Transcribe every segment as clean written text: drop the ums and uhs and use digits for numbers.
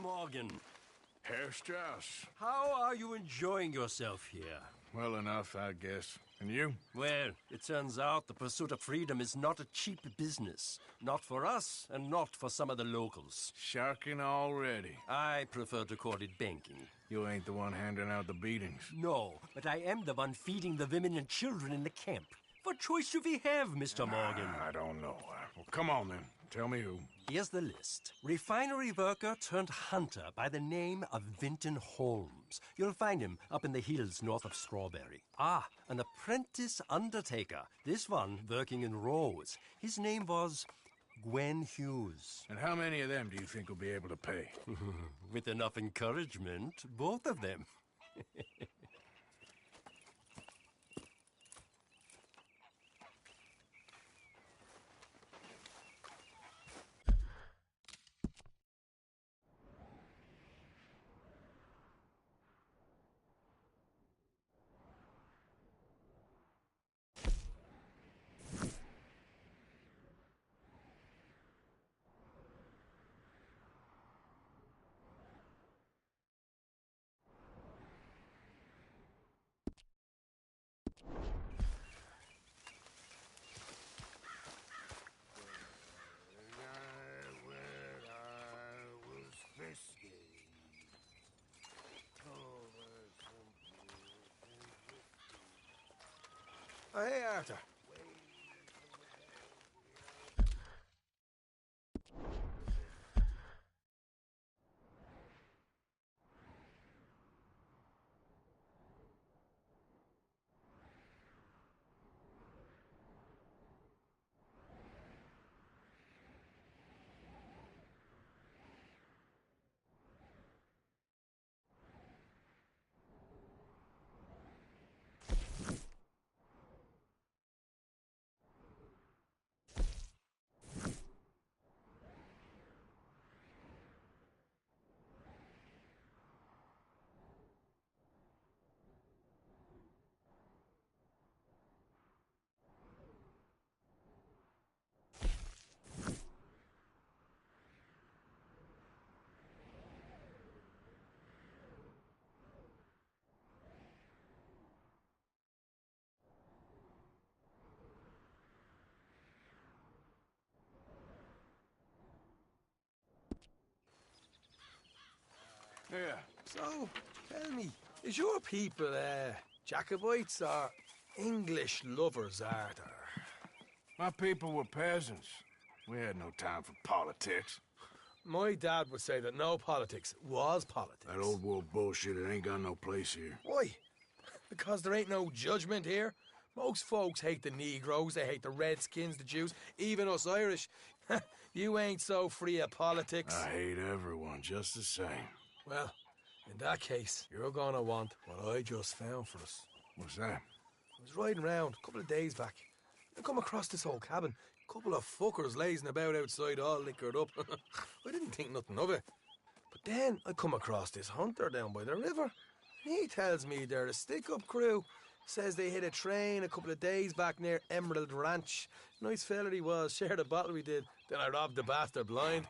Morgan. Herr Strauss. How are you enjoying yourself here? Well enough, I guess. And you? Well, it turns out the pursuit of freedom is not a cheap business. Not for us, and not for some of the locals. Sharking already. I prefer to call it banking. You ain't the one handing out the beatings. No, but I am the one feeding the women and children in the camp. What choice do we have, Mr. Morgan? I don't know. Well, come on then. Tell me who. Here's the list. Refinery worker turned hunter by the name of Vinton Holmes. You'll find him up in the hills north of Strawberry. Ah, an apprentice undertaker. This one working in Rose. His name was Gwen Hughes. And how many of them do you think will be able to pay? With enough encouragement, both of them. Oh, hey, Arthur. Yeah. So, tell me, is your people, Jacobites or English lovers, Arthur? My people were peasants. We had no time for politics. My dad would say that no politics was politics. That old world bullshit, it ain't got no place here. Why? Because there ain't no judgment here. Most folks hate the Negroes, they hate the Redskins, the Jews, even us Irish. You ain't so free of politics. I hate everyone just the same. Well, in that case, you're gonna want what I just found for us. What's that? I was riding around a couple of days back. I come across this old cabin. A couple of fuckers lazing about outside all liquored up. I didn't think nothing of it. But then I come across this hunter down by the river. And he tells me they're a stick-up crew. Says they hit a train a couple of days back near Emerald Ranch. Nice fella he was, shared a bottle we did. Then I robbed the bastard blind.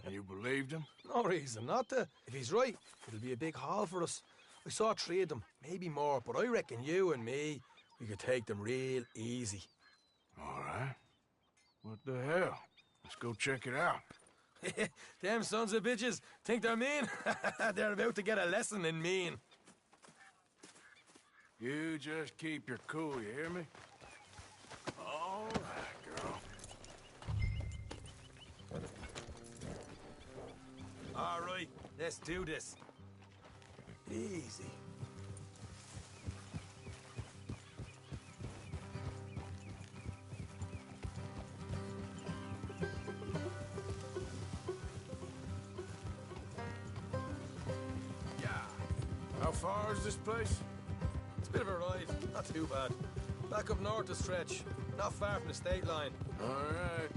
You believed him? No reason not to. If he's right, it'll be a big haul for us. I saw 3 of them, maybe more, but I reckon you and me, we could take them real easy. All right. What the hell? Let's go check it out. Them sons of bitches think they're mean. They're about to get a lesson in mean. You just keep your cool, you hear me? All right, girl. All right, let's do this. Easy. Yeah. How far is this place? It's a bit of a ride, not too bad. Back up north a stretch, not far from the state line. All right.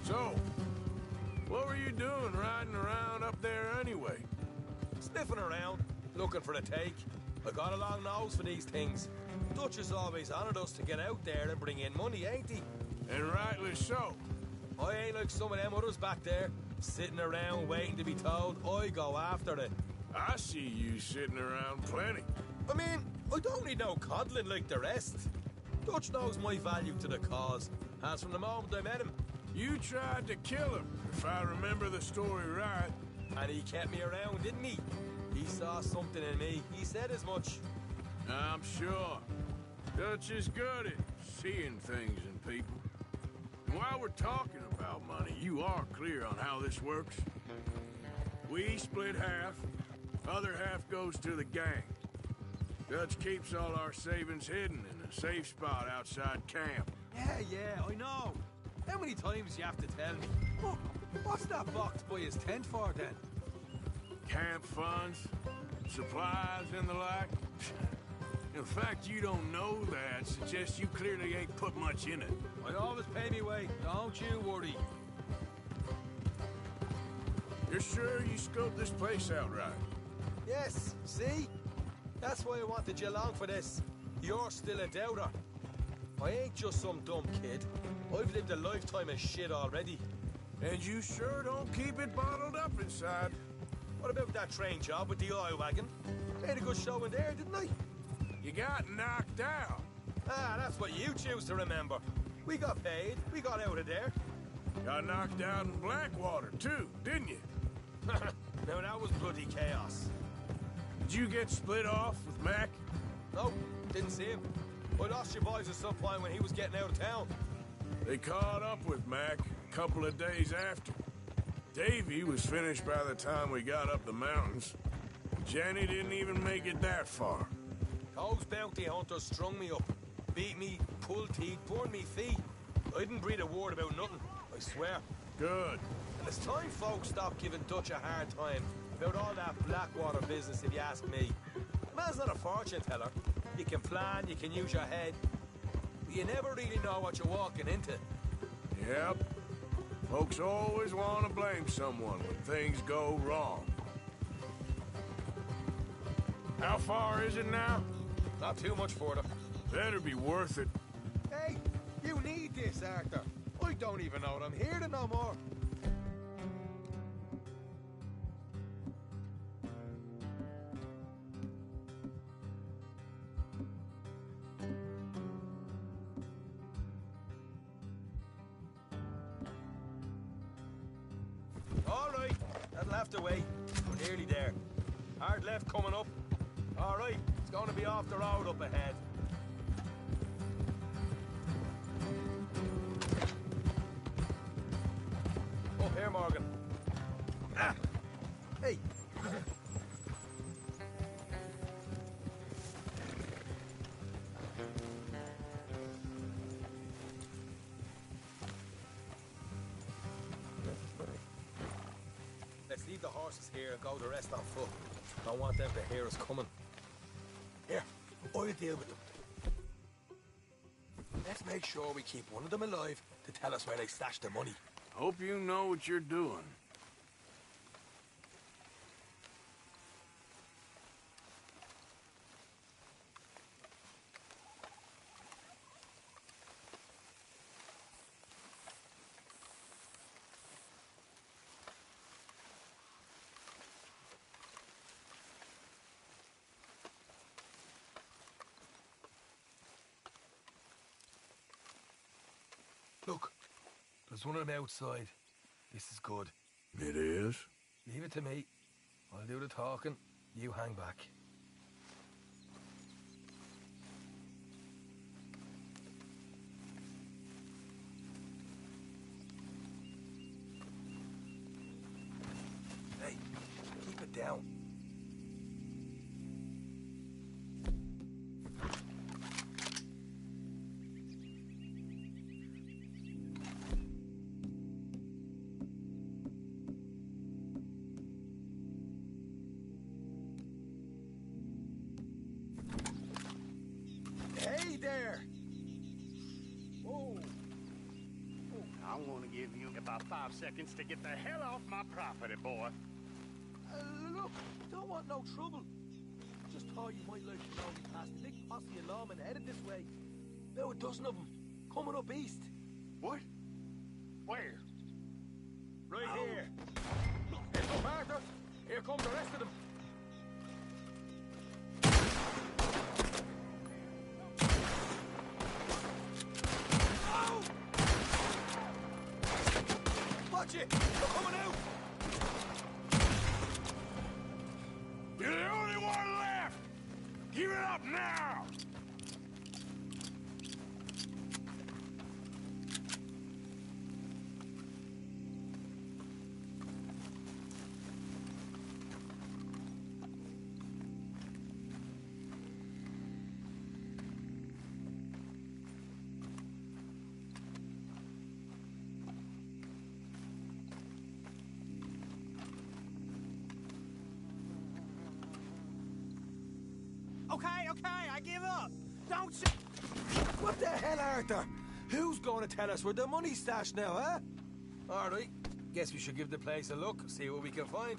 So, what were you doing riding around up there anyway? Sniffing around, looking for a take. I got a long nose for these things. Dutch has always honoured us to get out there and bring in money, ain't he? And rightly so. I ain't like some of them others back there. Sitting around waiting to be told, I go after it. I see you sitting around plenty. I mean, I don't need no coddling like the rest. Dutch knows my value to the cause, as from the moment I met him. You tried to kill him, if I remember the story right. And he kept me around, didn't he? He saw something in me. He said as much. I'm sure. Dutch is good at seeing things in people. And while we're talking about money, you are clear on how this works? We split half, other half goes to the gang. Dutch keeps all our savings hidden in a safe spot outside camp. Yeah, I know. How many times you have to tell me? Oh, what's that box by his tent for, then? Camp funds, supplies, and the like. The fact you don't know that suggests you clearly ain't put much in it. I always pay me way, don't you worry. You're sure you scoped this place out right? Yes, see? That's why I wanted you along for this. You're still a doubter. I ain't just some dumb kid. I've lived a lifetime of shit already. And you sure don't keep it bottled up inside. What about that train job with the oil wagon? Made a good show in there, didn't I? You got knocked out. Ah, that's what you choose to remember. We got paid. We got out of there. Got knocked out in Blackwater, too, didn't you? Now, that was bloody chaos. Did you get split off with Mac? No, didn't see him. I lost your boys at some point when he was getting out of town. They caught up with Mac a couple of days after. Davy was finished by the time we got up the mountains. Jenny didn't even make it that far. Those bounty hunters strung me up. Beat me, pulled teeth, burned me feet. I didn't breathe a word about nothing, I swear. Good. And it's time folks stop giving Dutch a hard time about all that Blackwater business, if you ask me. The man's not a fortune teller. You can plan, you can use your head. But you never really know what you're walking into. Yep. Folks always want to blame someone when things go wrong. How far is it now? Not too much further. Better be worth it. Hey, you need this, Arthur. I don't even know I'm here to no more. All right, that'll have to wait. We're nearly there. Hard left coming up. All right, it's going to be off the road up ahead. Up here, Morgan. Ah! Hey! Let's leave the horses here and go the rest on foot. Don't want them to hear us coming. Here, I'll deal with them. Let's make sure we keep one of them alive to tell us where they stashed the money. Hope you know what you're doing. Look, there's one of them outside. This is good. It is? Leave it to me. I'll do the talking. You hang back. Hey, keep it down. Hey there! Whoa! I'm gonna give you about 5 seconds to get the hell off my property, boy. Look, don't want no trouble. Just thought you might like to know we passed a big posse of lawmen headed this way. About a dozen of them, coming up east. What? Where? Right here. Heads up, Arthur. Here comes the rest of them. Oh! Watch it! They're coming out! You're the only one left! Give it up now! Okay, I give up. Don't shoot. What the hell, Arthur? Who's going to tell us where the money's stashed now, huh? All right. Guess we should give the place a look, see what we can find.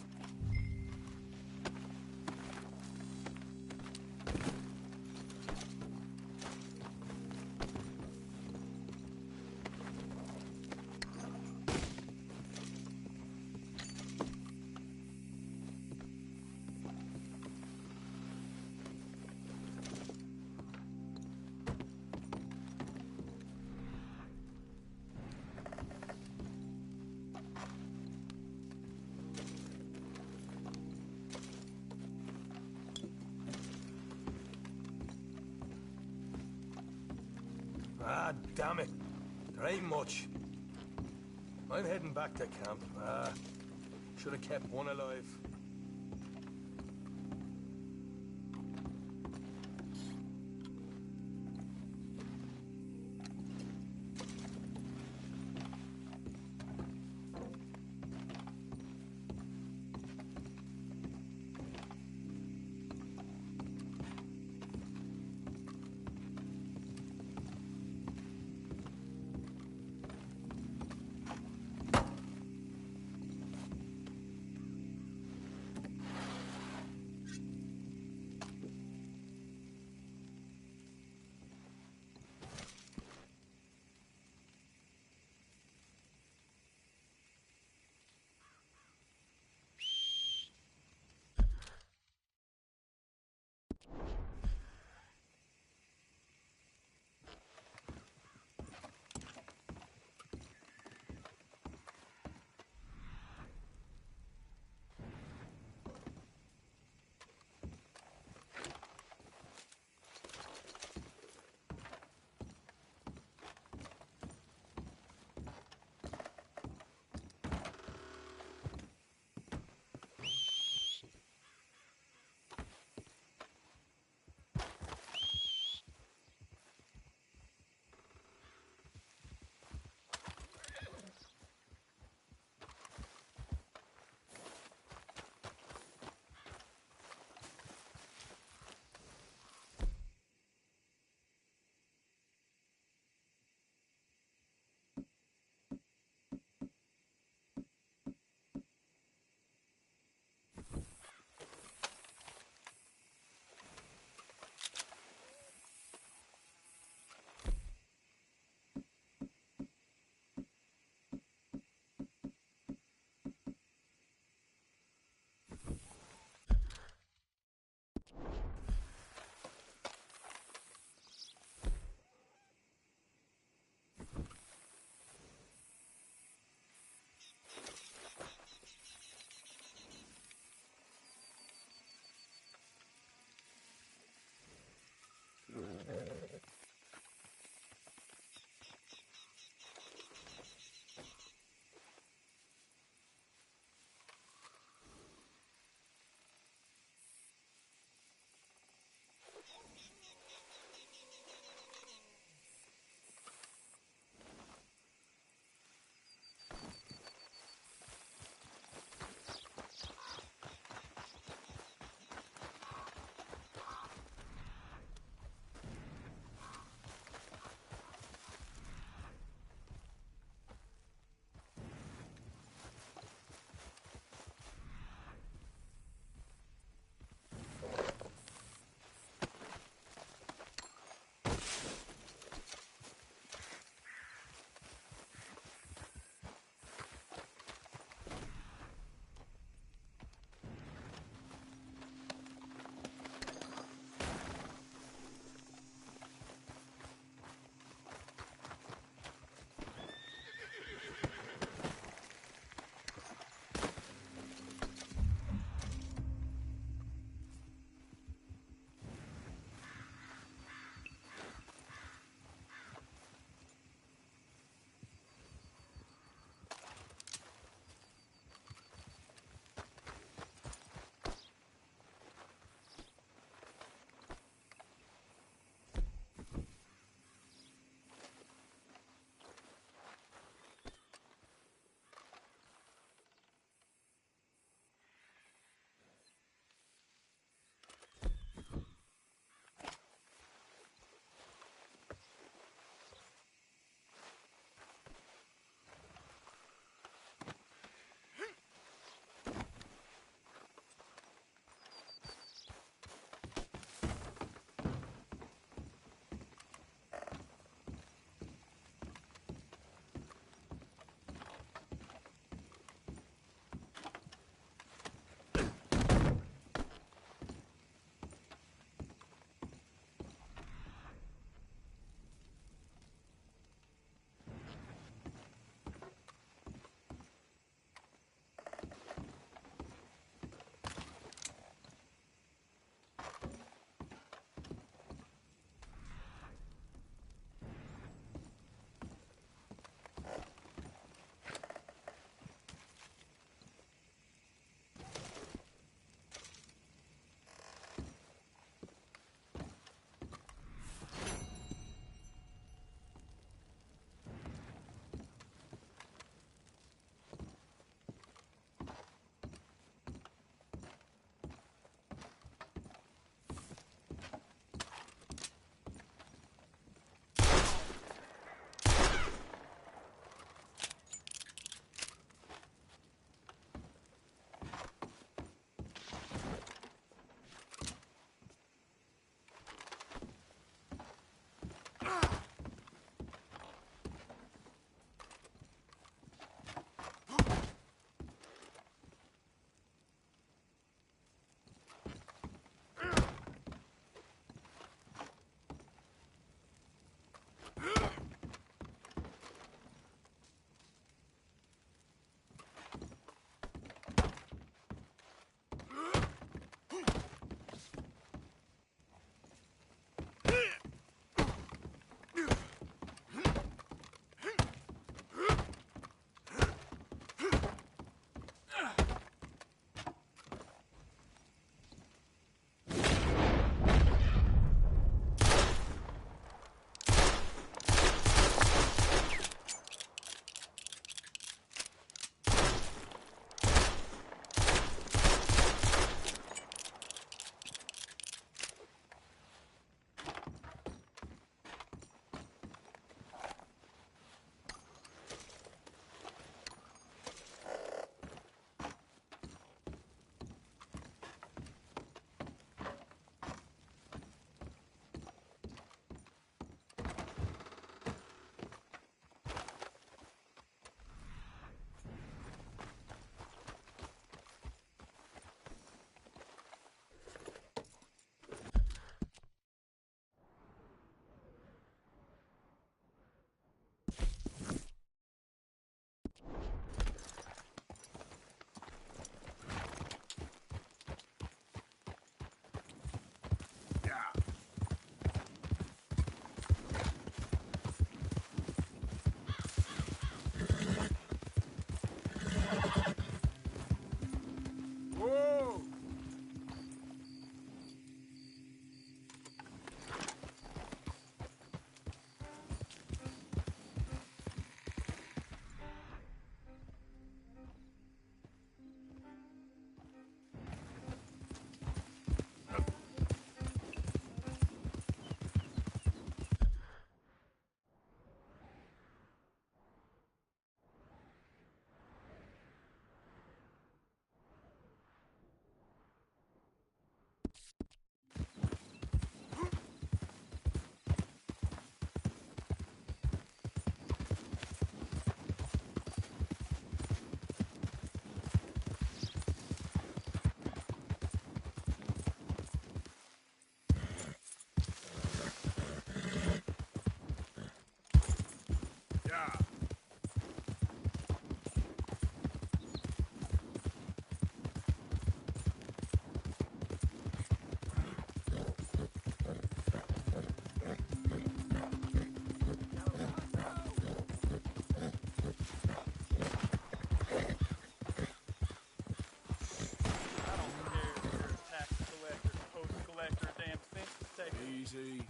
Ah, damn it. There ain't much. I'm heading back to camp. Should have kept one alive.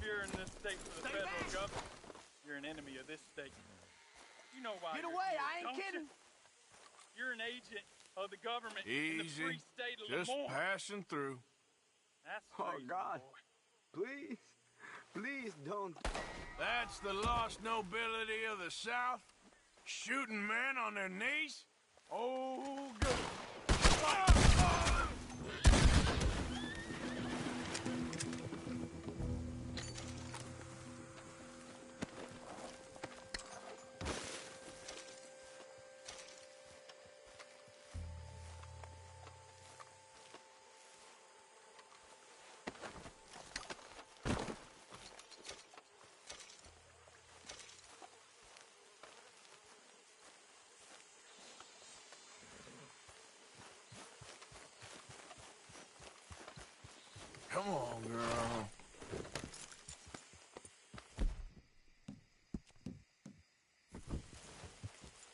you're in this state for the federal government, you're an enemy of this state. You know why Get you're away, here, I ain't don't kidding. You? You're an agent of the government in the free Easy. state of Just Lemoore. passing through. That's Oh, crazy, God. boy. Please. Please don't. That's the lost nobility of the South? Shooting men on their knees? Oh, good. Come on, girl.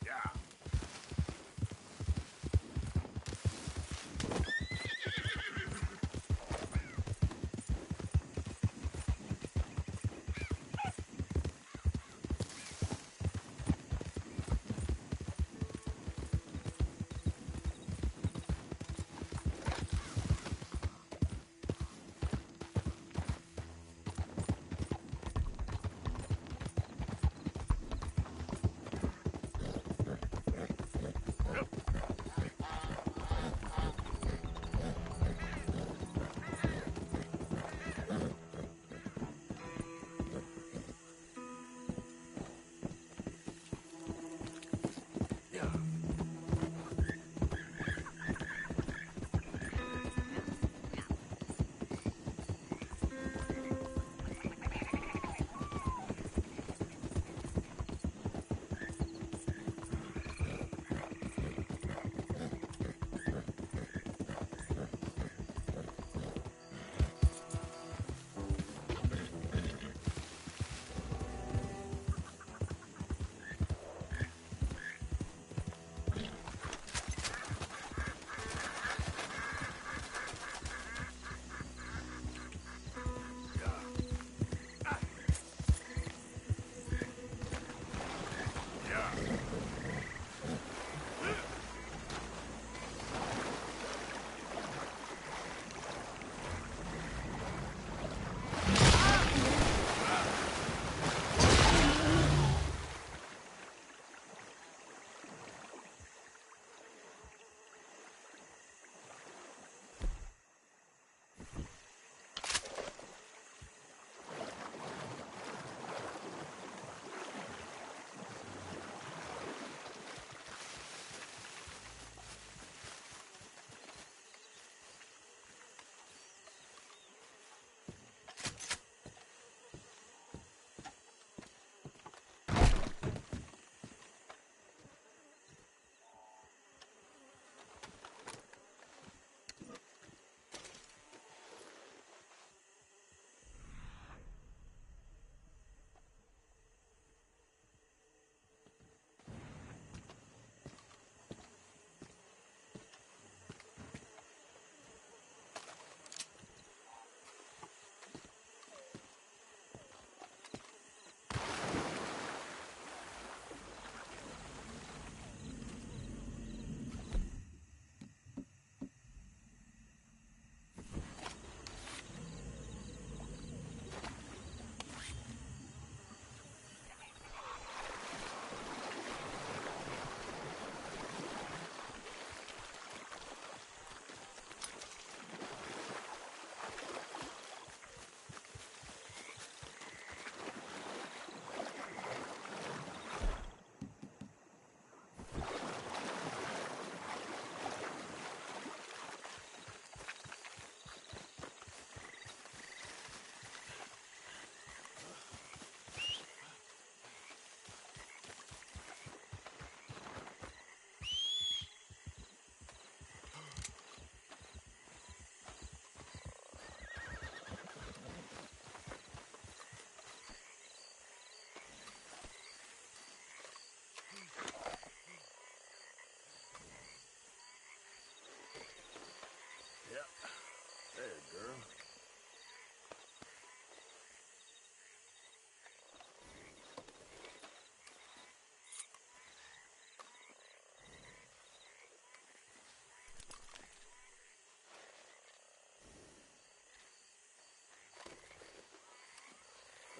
Yeah.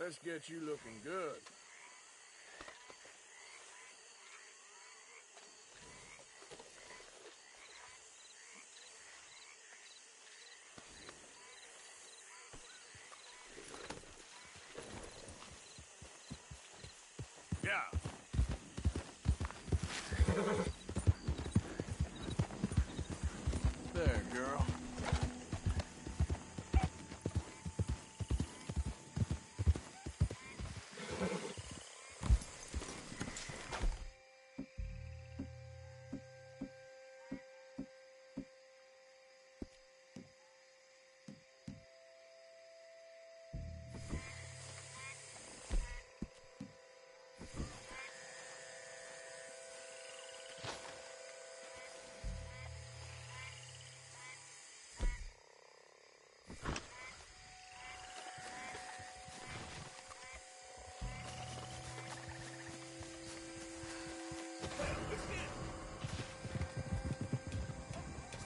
Let's get you looking good. Yeah. There, girl.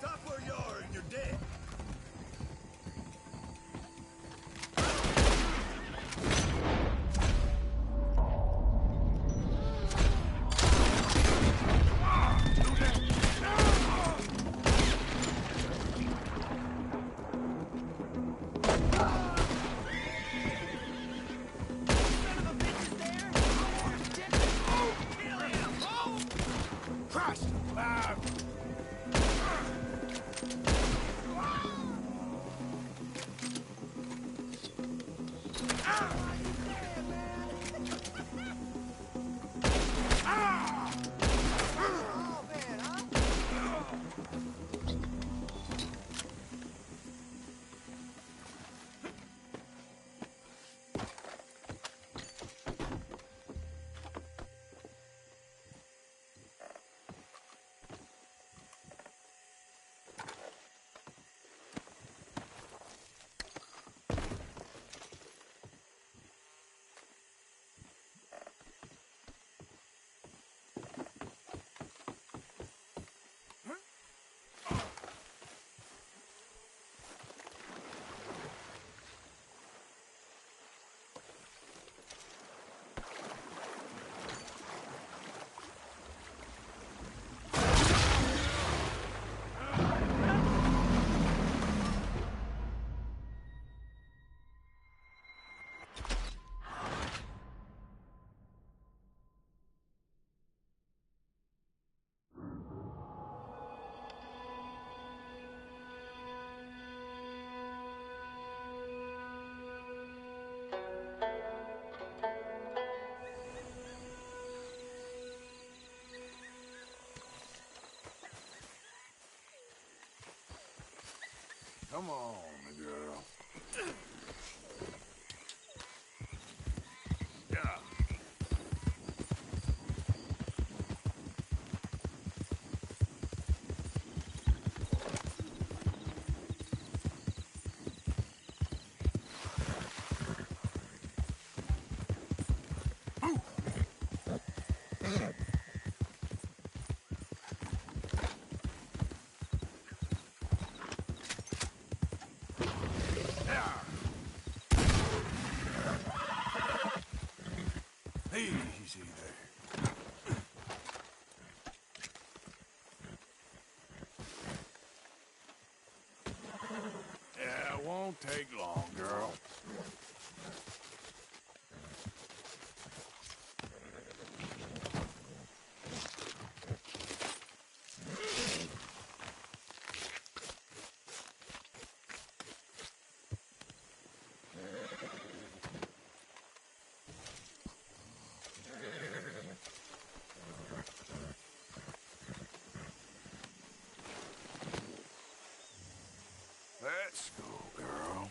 Stop where you are and you're dead. Christ! Come on, girl. Yeah. Easy there. Yeah, it won't take long, girl. Let's go, girl.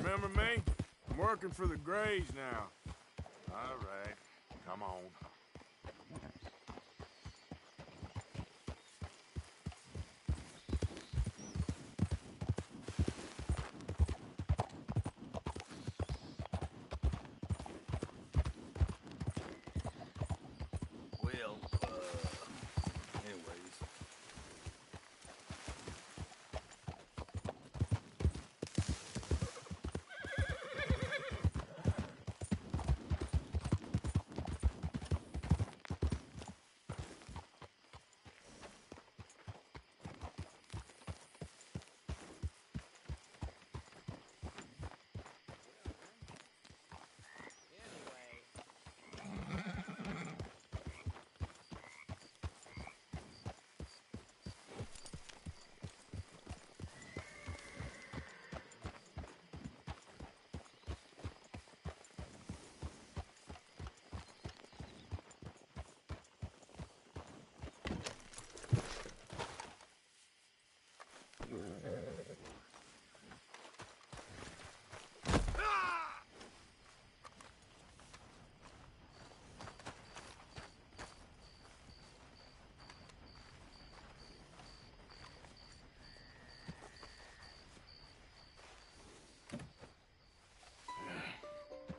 Remember me? I'm working for the Greys now. All right, come on. Well, anyways.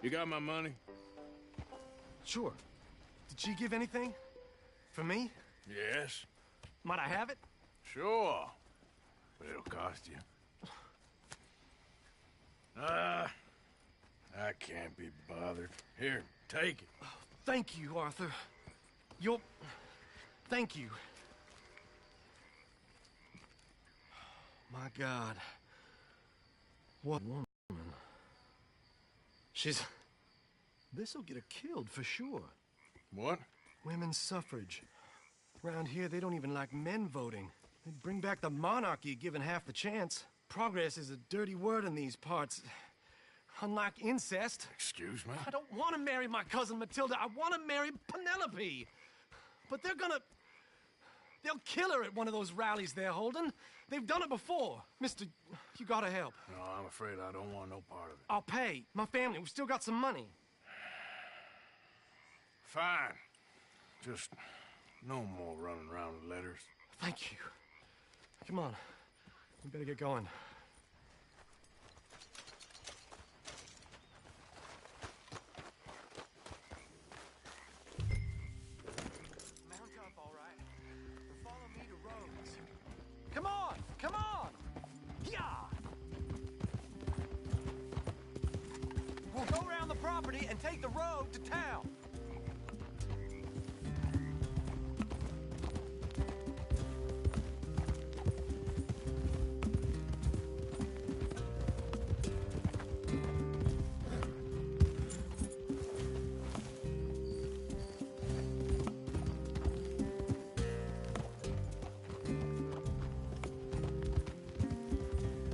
You got my money? Sure. Did she give anything? For me? Yes. Might I have it? Sure. But it'll cost you. I can't be bothered. Here, take it. Thank you, Arthur. Thank you. My God. What woman. This'll get her killed for sure. What? Women's suffrage. Around here, they don't even like men voting. They'd bring back the monarchy given half the chance. Progress is a dirty word in these parts. Unlike incest. Excuse me? I don't want to marry my cousin Matilda. I want to marry Penelope. But they'll kill her at one of those rallies they're holding. They've done it before. Mister, you gotta help. No, I'm afraid I don't want no part of it. I'll pay. My family, we've still got some money. Fine. Just no more running around with letters. Thank you. Come on. We better get going. Mount up, all right. And follow me to Rhodes. Come on! Come on! Yeah! We'll go around the property and take the road to town.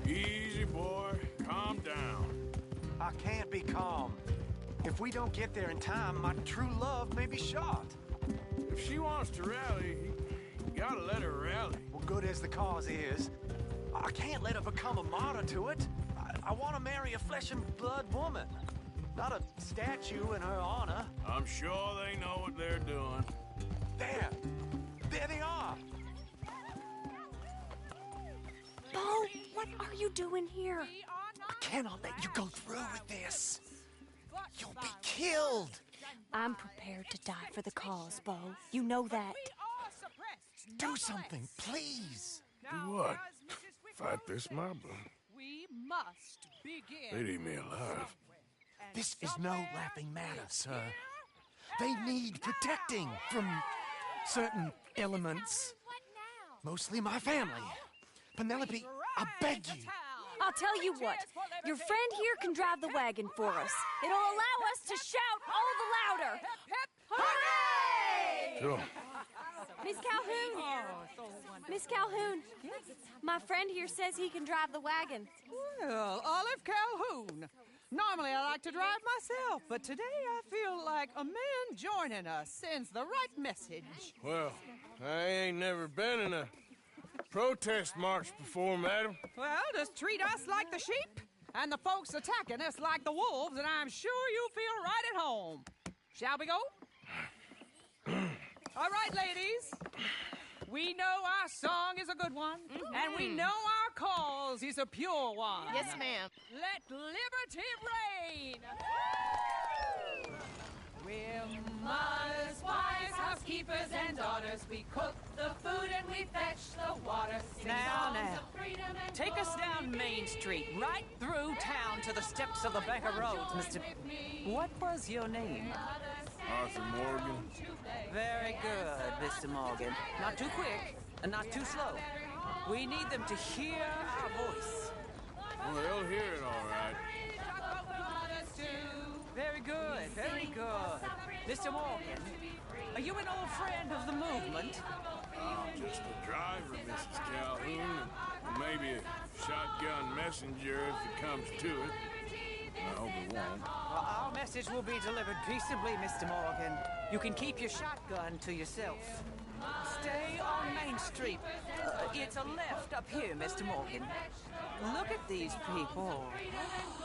Easy, boy. Calm down. I can't be calm. If we don't get there in time, my true love may be shot. If she wants to rally, you gotta let her rally. Well, good as the cause is, I can't let her become a martyr to it. I want to marry a flesh and blood woman, not a statue in her honor. I'm sure they know what they're doing. There they are. Bo, what are you doing here? I cannot let you go through with this. You'll be killed. I'm prepared to die for the cause, Bo. You know that. Do something, please. Do what? Fight this mob? We must begin. They'd eat me alive. This is no laughing matter, sir. They need protecting from certain elements. Mostly my family. Penelope, I beg you. I'll tell you what. Your friend here can drive the wagon for us. It'll allow us to shout all the louder. Hooray! Sure. Miss Calhoun. Miss Calhoun. My friend here says he can drive the wagon. Well, Olive Calhoun. Normally I like to drive myself, but today I feel like a man joining us sends the right message. Well, I ain't never been in a protest march before, madam. Well, just treat us like the sheep, and the folks attacking us like the wolves, and I'm sure you feel right at home. Shall we go? All right, ladies. We know our song is a good one, and we know our cause is a pure one. Yes, ma'am. Let liberty reign! We're mothers, wives, housekeepers, and daughters. We cook the food and we fetch the water. Now, take us down Main Street, right through town to the steps of the Bank of Roads, Mr. What was your name? Arthur Morgan. Very good, Mr. Morgan. Not too quick and not too slow. We need them to hear our voice. Well, they'll hear it all right. Very good, very good. Mr. Morgan, are you an old friend of the movement? I'm just a driver, Mrs. Calhoun, and maybe a shotgun messenger if it comes to it. I hope it won't. Well, our message will be delivered peaceably, Mr. Morgan. You can keep your shotgun to yourself. Stay on Main Street. It's a left up here, Mr. Morgan. Look at these people.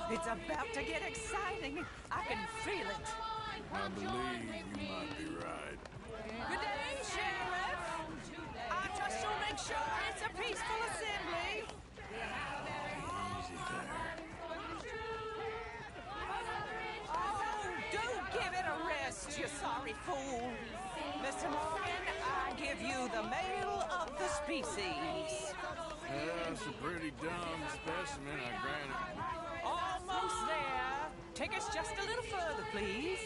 It's about to get exciting. I can feel it. I believe you might be right. Good day, Sheriff. I trust you'll make sure it's a peaceful assembly. Easy there. Oh, do give it a rest, you sorry fool. Mr. Morgan, I give you the male of the species. That's a pretty dumb specimen, I grant it. Almost there. Take us just a little further, please.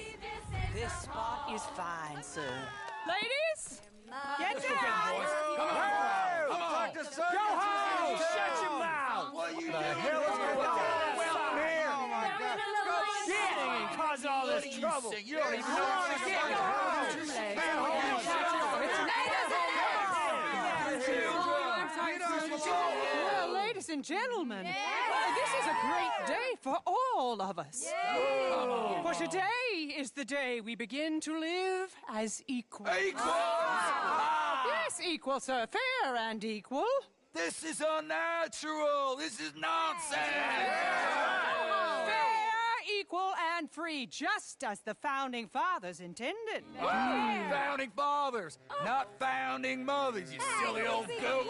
This spot is fine, sir. Ladies, get down! Come on! Talk to Sergeant! Go home! Shut your mouth! What are you The doing? hell is going on? Well, here! Oh my God! Shit! And cause all this trouble. You don't even know what you're Get doing. Well, ladies and gentlemen, this is a great day for all of us. For today is the day we begin to live as equals. Equal! Yes, equal, sir. Fair and equal. This is unnatural! This is nonsense! Fair, equal, and free, just as the Founding Fathers intended. Founding fathers, not founding mothers, you silly old goat!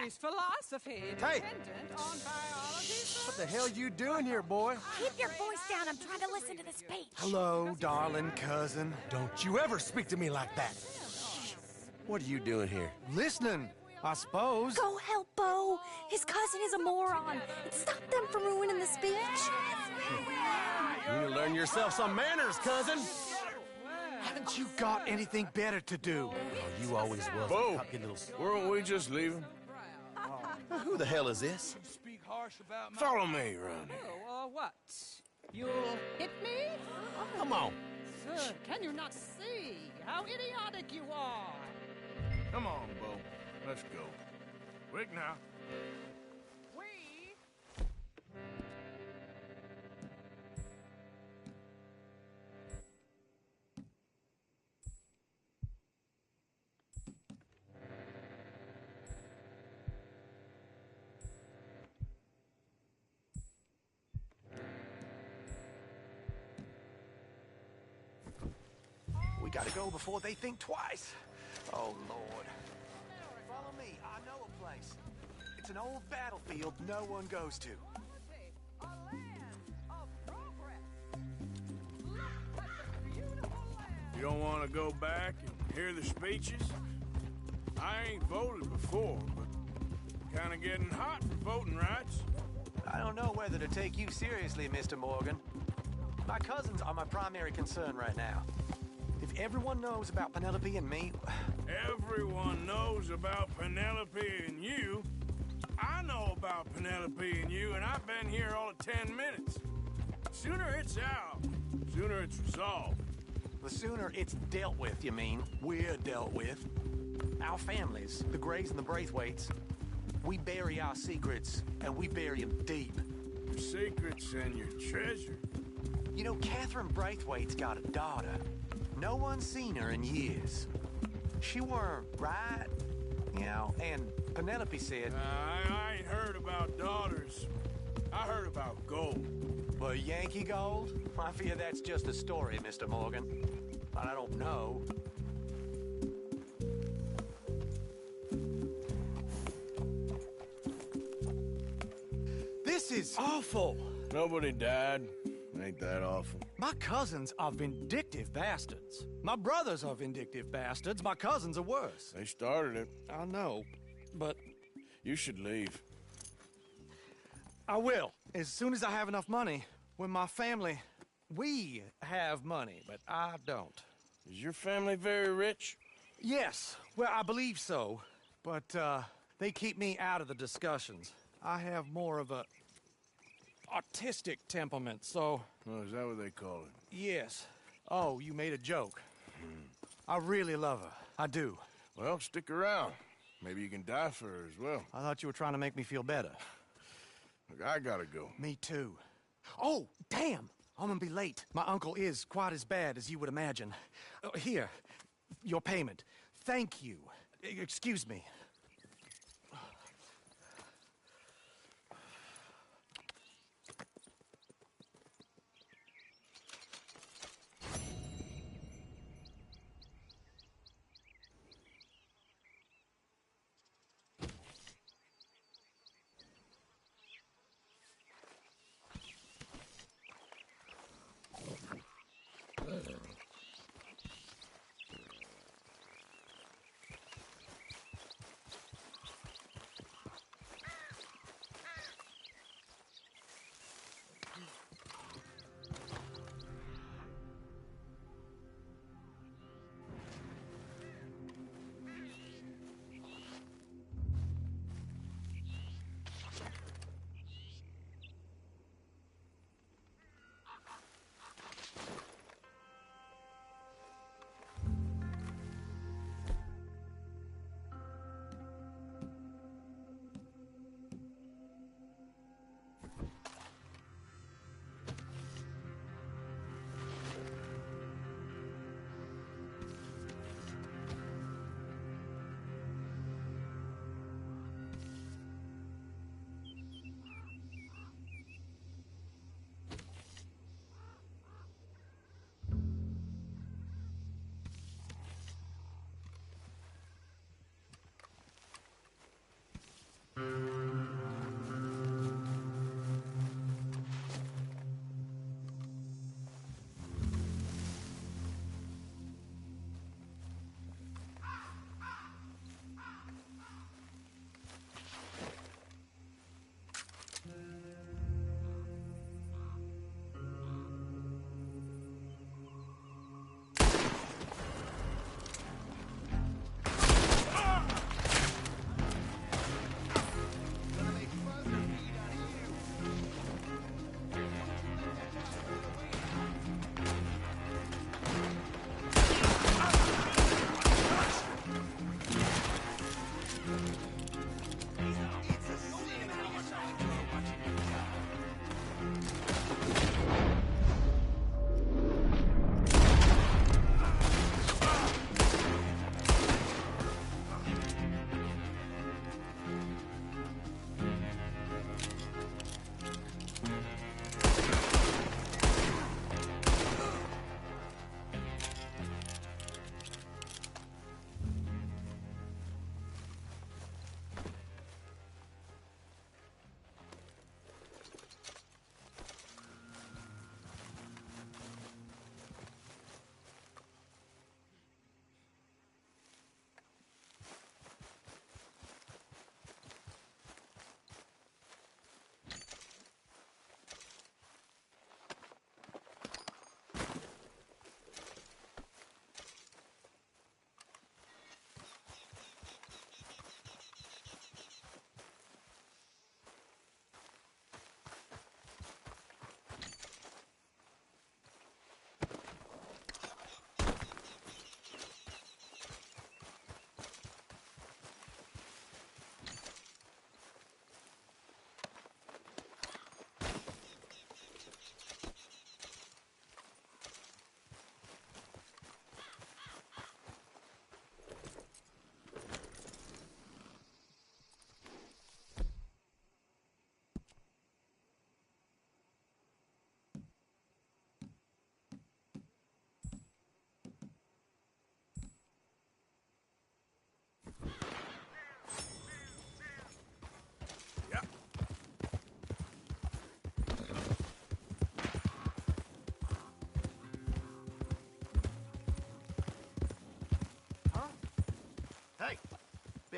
His philosophy dependent on biology. What the hell you doing here, boy? Keep your voice down. I'm trying to listen to the speech. Hello, darling cousin. Don't you ever speak to me like that. What are you doing here? Listening, I suppose. Go help Bo. His cousin is a moron. And stop them from ruining the speech. You need to learn yourself some manners, cousin. Haven't you got anything better to do? Oh, you always was. Bo, a little... weren't we just leaving? Who the hell is this? Follow me around here. Oh, what? You'll hit me? Come on. Sir, can you not see how idiotic you are? Come on, Bo. Let's go. Quick now. We gotta go before they think twice. Oh, Lord. Follow me. I know a place. It's an old battlefield no one goes to. You don't want to go back and hear the speeches? I ain't voted before, but kind of getting hot for voting rights. I don't know whether to take you seriously, Mr. Morgan. My cousins are my primary concern right now. If everyone knows about Penelope and me... Everyone knows about Penelope and you. I know about Penelope and you, and I've been here all of 10 minutes. Sooner it's out, sooner it's resolved. The sooner it's dealt with, you mean, we're dealt with. Our families, the Grays and the Braithwaites, we bury our secrets, and we bury them deep. Your secrets and your treasure. You know, Catherine Braithwaite's got a daughter. No one's seen her in years. She weren't right, you know, and Penelope said... I ain't heard about daughters. I heard about gold. Well, Yankee gold? I fear that's just a story, Mr. Morgan. But I don't know. This is awful. Nobody died. Ain't that awful. My cousins are vindictive bastards. My brothers are vindictive bastards. My cousins are worse. They started it. I know, but You should leave. I will. As soon as I have enough money. When my family... We have money, but I don't. Is your family very rich? Yes. Well, I believe so. But, they keep me out of the discussions. I have more of a... artistic temperament, so... Oh, is that what they call it? Yes. Oh, you made a joke. I really love her. I do. Well, stick around. Maybe you can die for her as well. I thought you were trying to make me feel better. Look, I gotta go. Me too. Oh, damn! I'm gonna be late. My uncle is quite as bad as you would imagine. Here, your payment. Thank you. Excuse me.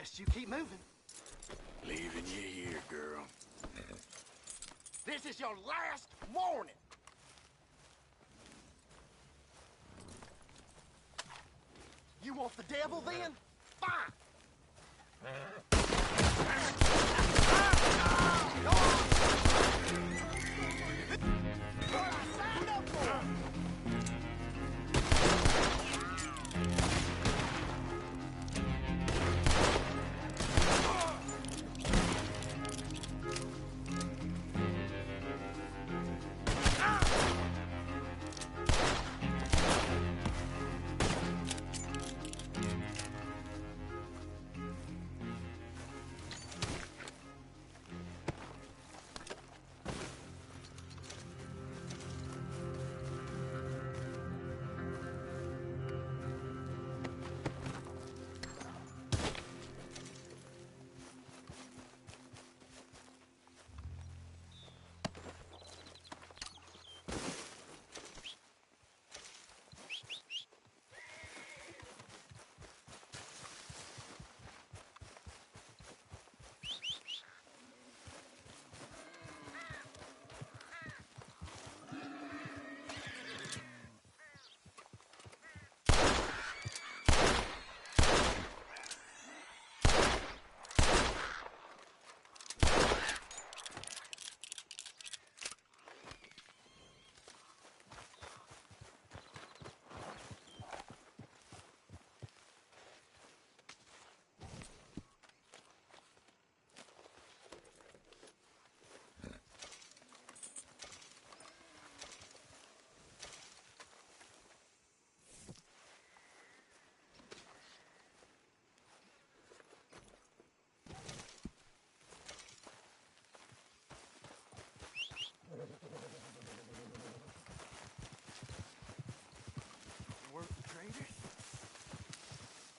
Best you keep moving. Leaving you here, girl. This is your last warning. You want the devil then? Fine.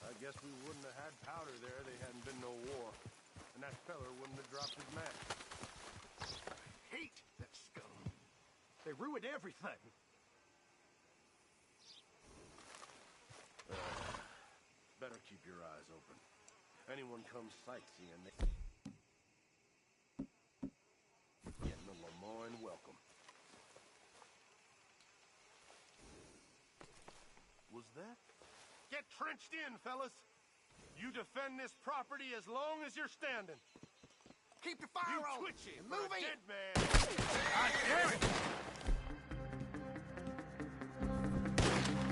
I guess we wouldn't have had powder there. They hadn't been no war. And that feller wouldn't have dropped his match. I hate that scum. They ruined everything. Better keep your eyes open. Anyone comes sightseeing, they getting a Lemoyne welcome. Was that? Get trenched in, fellas. You defend this property as long as you're standing. Keep your fire on. You twitchy, Move for a in. dead man. God damn it!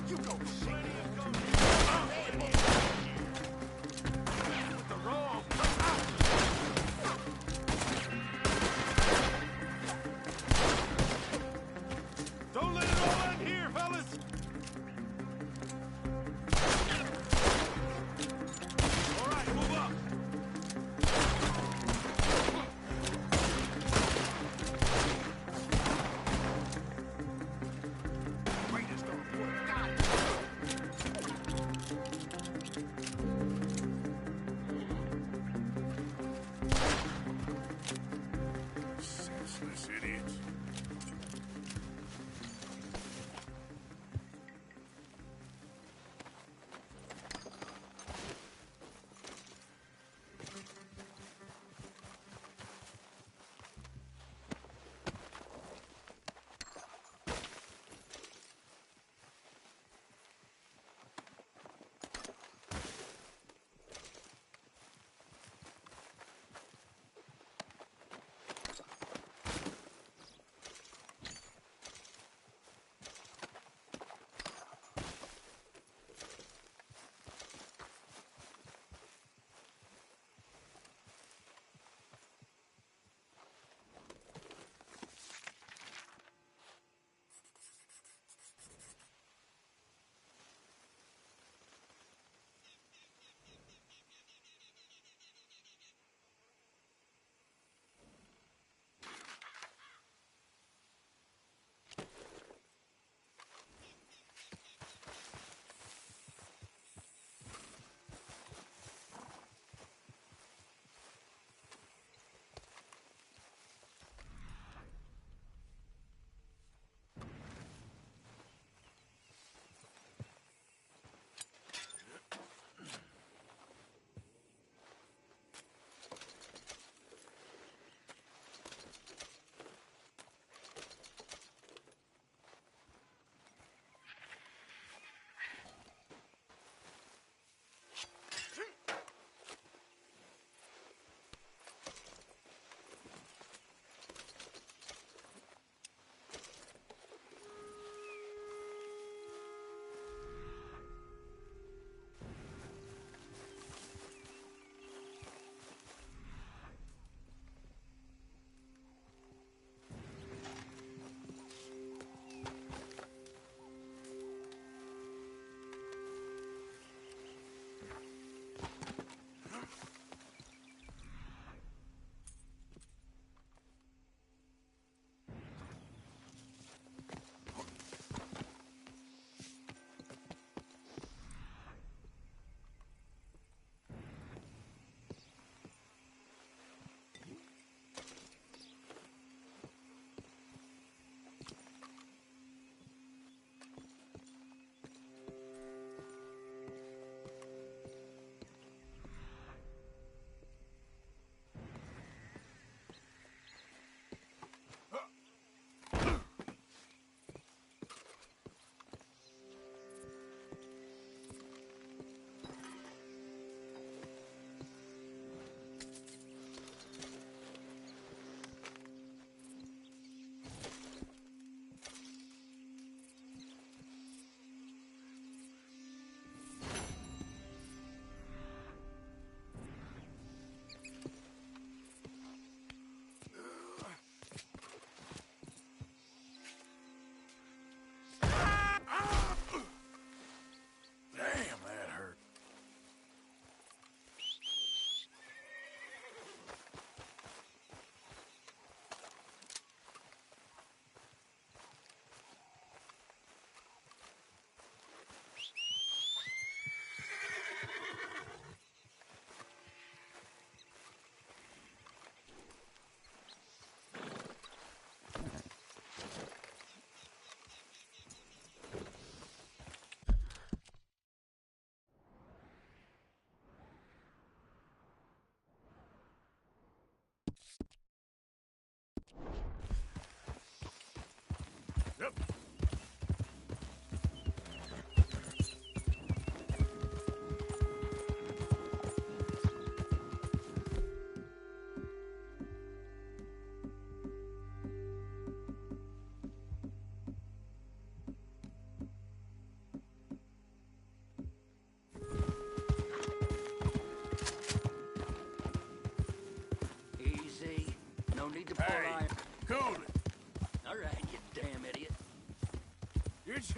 You go Plenty shit. of guns. With the wrong. Don't let it all end here, fellas. All right, move up.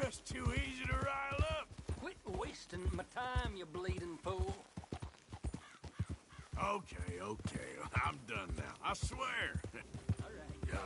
just too easy to rile up. Quit wasting my time, you bleeding fool. Okay, okay. I'm done now. I swear. All right. Yeah.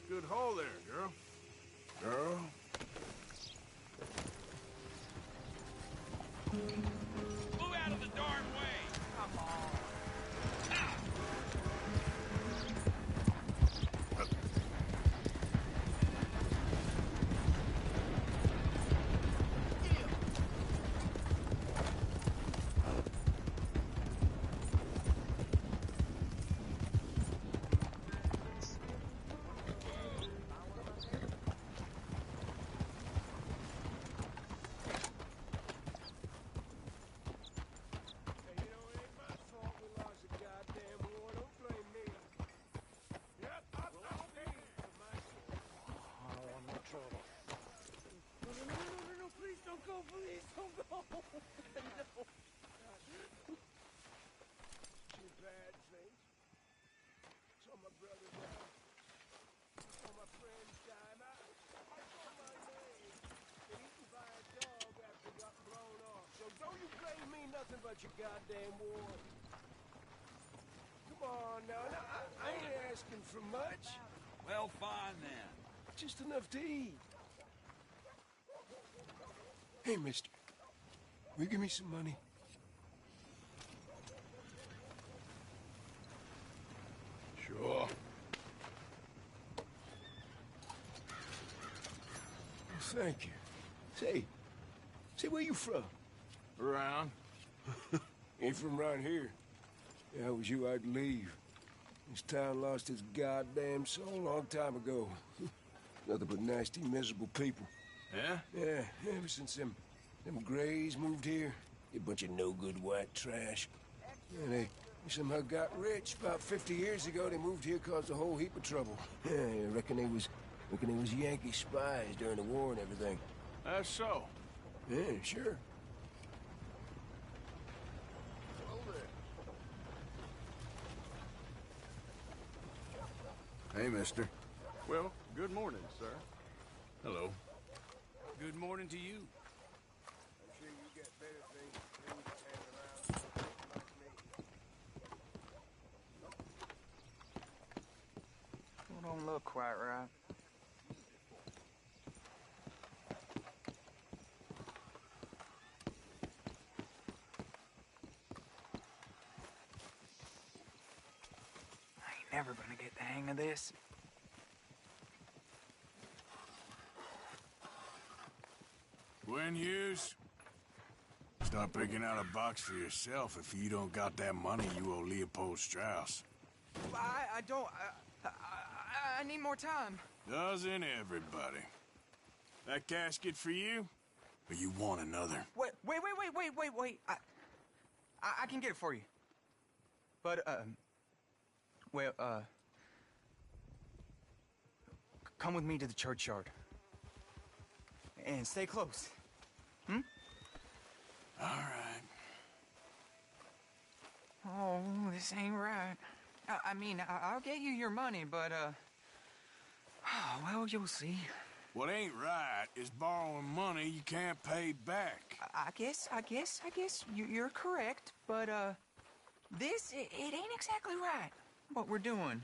Good haul there, girl. Girl. Move out of the darn way! Come on. Nothing but your goddamn war. Come on now, I ain't asking for much. Well, fine then. Just enough to eat. Hey, mister. Will you give me some money? Sure. Thank you. Say, where you from? Around. Ain't from around here. If I was you, I'd leave. This town lost its goddamn soul a long time ago. Nothing but nasty, miserable people. Yeah? Yeah, ever since them Grays moved here. A bunch of no-good white trash. Yeah, they somehow got rich. About 50 years ago, they moved here, caused a whole heap of trouble. Yeah, I reckon they was Yankee spies during the war and everything. That's so. Yeah, sure. Hey, mister. Well, good morning, sir. Hello. Good morning to you. I'm sure you get better things to do than hang around like me. Don't look quite right. I ain't never gonna get the hang of this. Gwen Hughes, start picking out a box for yourself if you don't got that money you owe Leopold Strauss. I don't... I need more time. Doesn't everybody? That casket for you? Or you want another? Wait. I can get it for you. But, come with me to the churchyard. And stay close. Hmm? All right. Oh, this ain't right. I mean, I'll get you your money, but, well, you'll see. What ain't right is borrowing money you can't pay back. I guess you're correct, but, it ain't exactly right, what we're doing.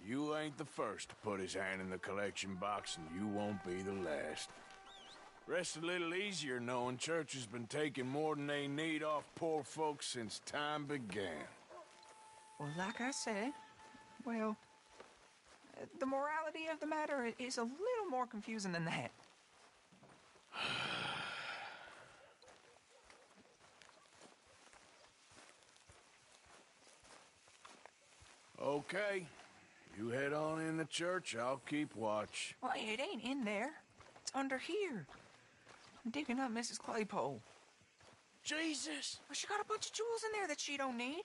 You ain't the first to put his hand in the collection box, and you won't be the last. Rests a little easier knowing church has been taking more than they need off poor folks since time began. Well, like I said, well, the morality of the matter is a little more confusing than that. Okay. You head on in the church, I'll keep watch. Well, it ain't in there. It's under here. I'm digging up Mrs. Claypole. Jesus! Well, she got a bunch of jewels in there that she don't need.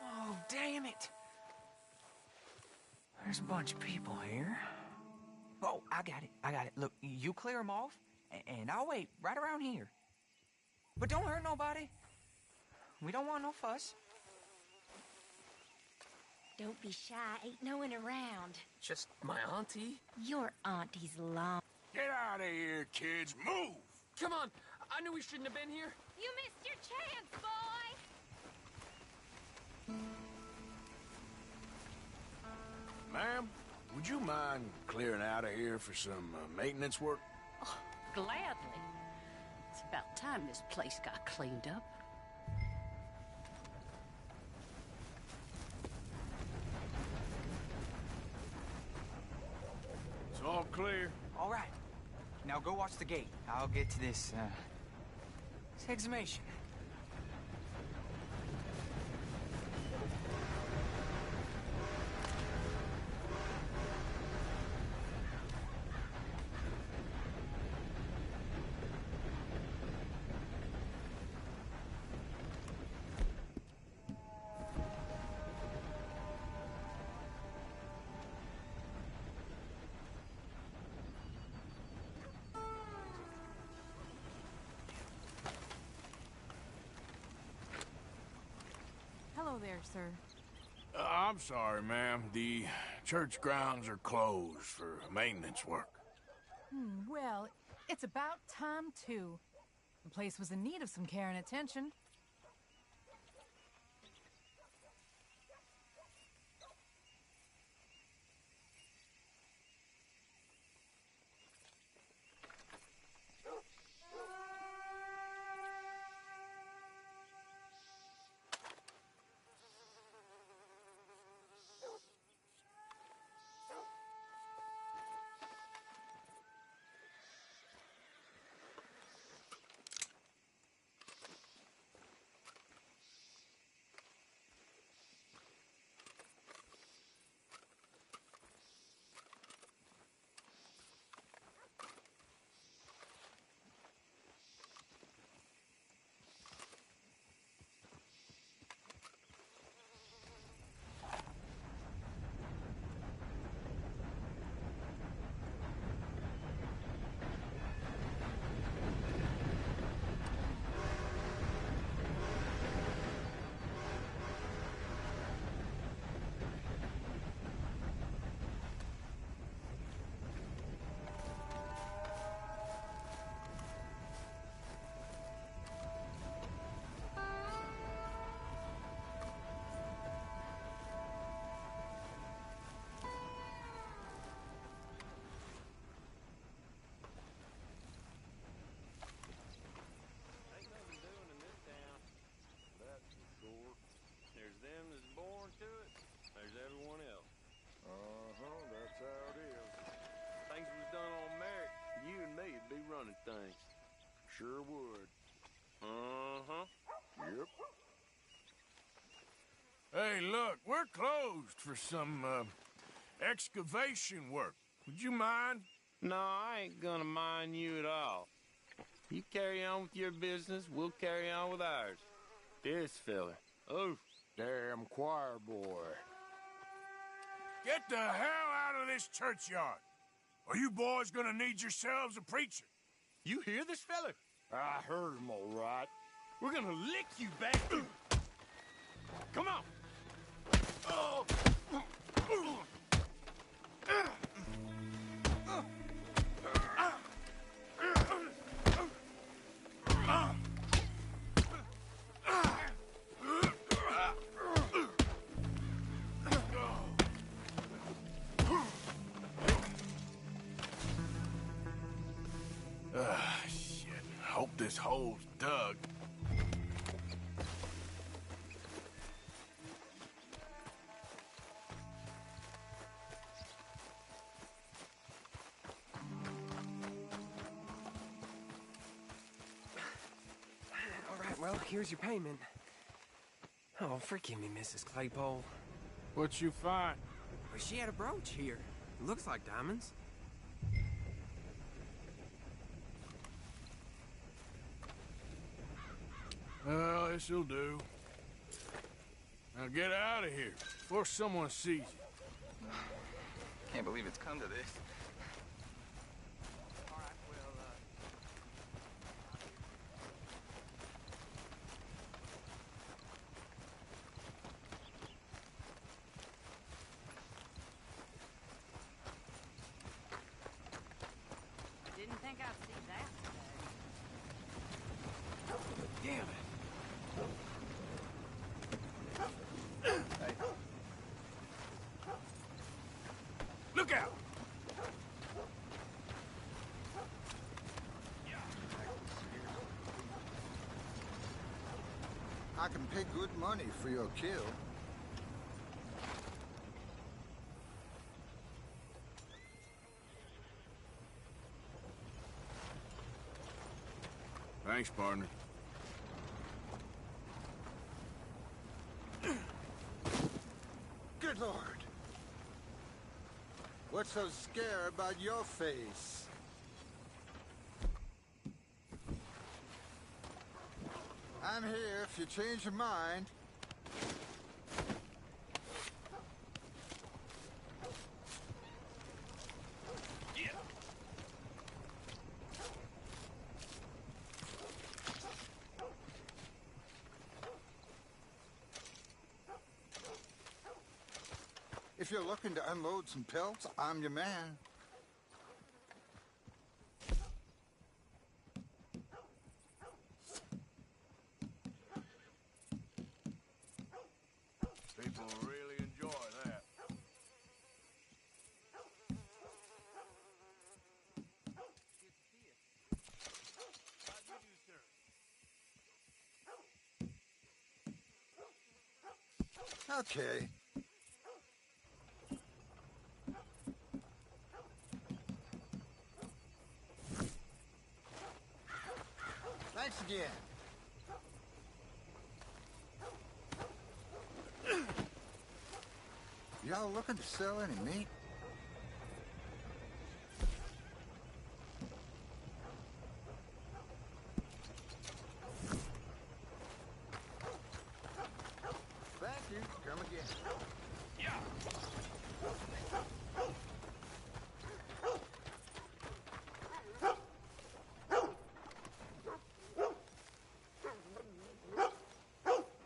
Oh, damn it. There's a bunch of people here. Oh, I got it. Look, you clear them off, and I'll wait right around here. But don't hurt nobody. We don't want no fuss. Don't be shy. Ain't no one around. Just my auntie? Your auntie's long. Get out of here, kids. Move! Come on. I knew we shouldn't have been here. You missed your chance, boy! Ma'am, would you mind clearing out of here for some maintenance work? Oh, gladly. It's about time this place got cleaned up. It's all clear. All right. Now go watch the gate. I'll get to this exhumation. Hello there, sir. I'm sorry, ma'am. The church grounds are closed for maintenance work. Well, it's about time, too. The place was in need of some care and attention. Things. Sure would. Uh-huh. Yep. Hey, look, we're closed for some, excavation work. Would you mind? No, I ain't gonna mind you at all. You carry on with your business, we'll carry on with ours. This fella. Oh, damn choir boy. Get the hell out of this churchyard, or you boys gonna need yourselves a preacher. You hear this fella? I heard him all right. We're gonna lick you back. Come on. Oh. this hole's dug. All right, well, here's your payment. Oh, forgive me, Mrs. Claypole. What you find? Well, she had a brooch here. It looks like diamonds. Well, this'll do. Now get out of here before someone sees you. Can't believe it's come to this. Didn't think I'd see that today. Damn it. Look out! I can pay good money for your kill. Thanks, partner. Good Lord. What's so scary about your face? I'm here if you change your mind. If you're looking to unload some pelts, I'm your man. People really enjoy that. Okay. Thanks again. Y'all looking to sell any meat? Thank you. Come again.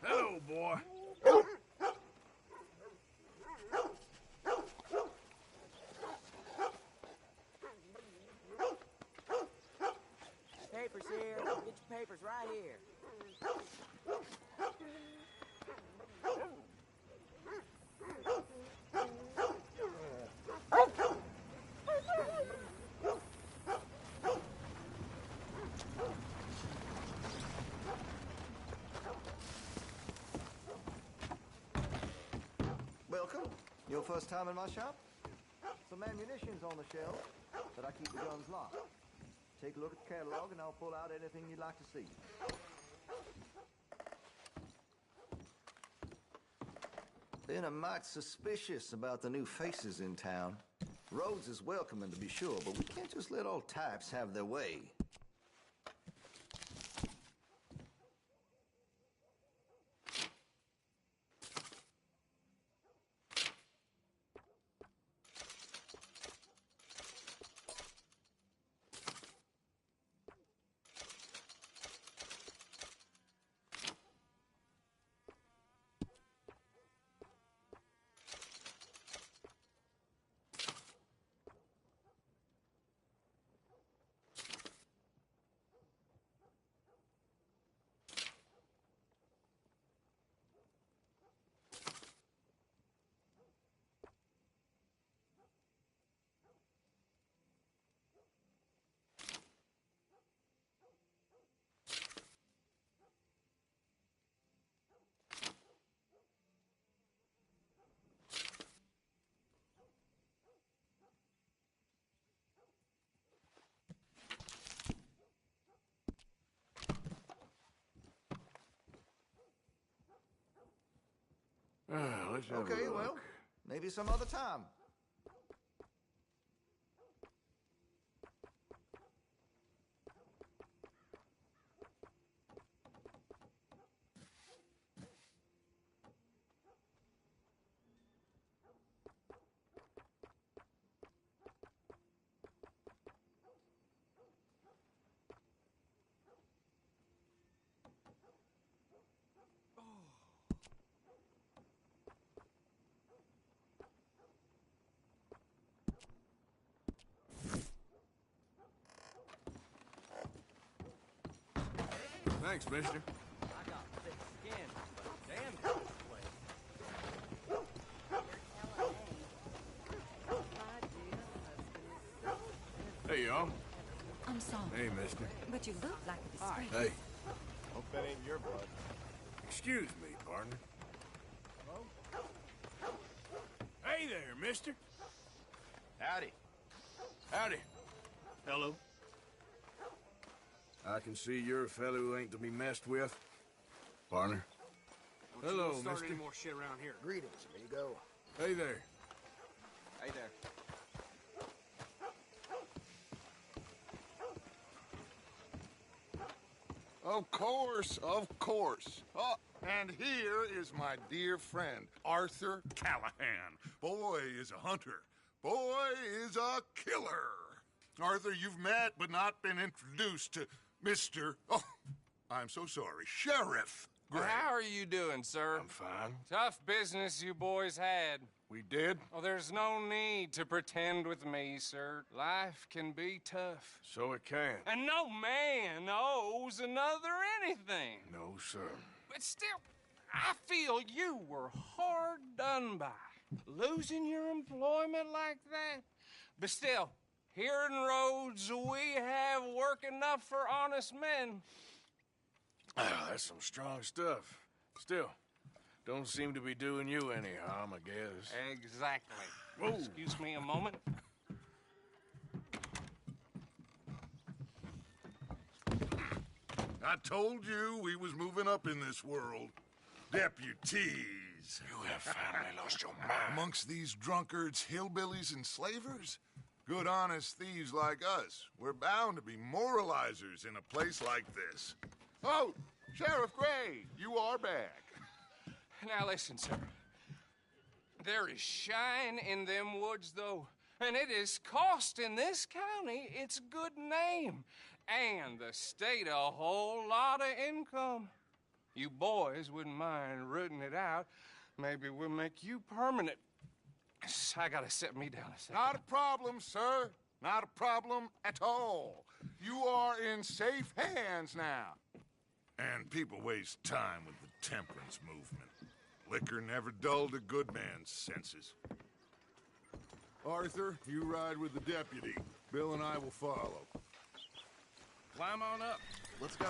Hello, boy. Papers here. Get your papers right here. Welcome. Your first time in my shop? Some ammunition's on the shelf, but I keep the guns locked. Take a look at the catalog and I'll pull out anything you'd like to see. Been a mite suspicious about the new faces in town. Rhodes is welcoming to be sure, but we can't just let old types have their way. let's have a Okay, look. well, maybe some other time. Thanks, mister. I got thick skin, but damn good Hey, y'all. I'm sorry. Hey, mister. But you look like a disgrace. Hey. Hope that ain't your blood. Excuse me, partner. Hey there, mister. Howdy. Howdy. Hello. I can see you're a fellow who ain't to be messed with. Partner. Hello, Don't start mister. any more shit around here. Greetings, amigo. Hey there. Hey there. Of course, of course. Oh, and here is my dear friend, Arthur Callahan. Boy is a hunter. Boy is a killer. Arthur, you've met but not been introduced to Mr. Oh, I'm so sorry, Sheriff Gray. How are you doing, sir? I'm fine. Tough business you boys had. We did? Oh, there's no need to pretend with me, sir. Life can be tough. So it can. And no man owes another anything. No, sir. But still, I feel you were hard done by. Losing your employment like that. But still, here in Rhodes, we have work enough for honest men. Ah, that's some strong stuff. Still, don't seem to be doing you any harm, I guess. Exactly. Whoa. Excuse me a moment. I told you we was moving up in this world. Deputies. You have finally lost your mind. Amongst these drunkards, hillbillies, and slavers? Good honest thieves like us. We're bound to be moralizers in a place like this. Oh, Sheriff Gray, you are back. Now listen, sir. There is shine in them woods, though, and it is costing this county its good name and the state a whole lot of income. You boys wouldn't mind rooting it out. Maybe we'll make you permanent. I gotta set me down a second. Not a problem, sir. Not a problem at all. You are in safe hands now. And people waste time with the temperance movement. Liquor never dulled a good man's senses. Arthur, you ride with the deputy. Bill and I will follow. Climb on up. Let's go.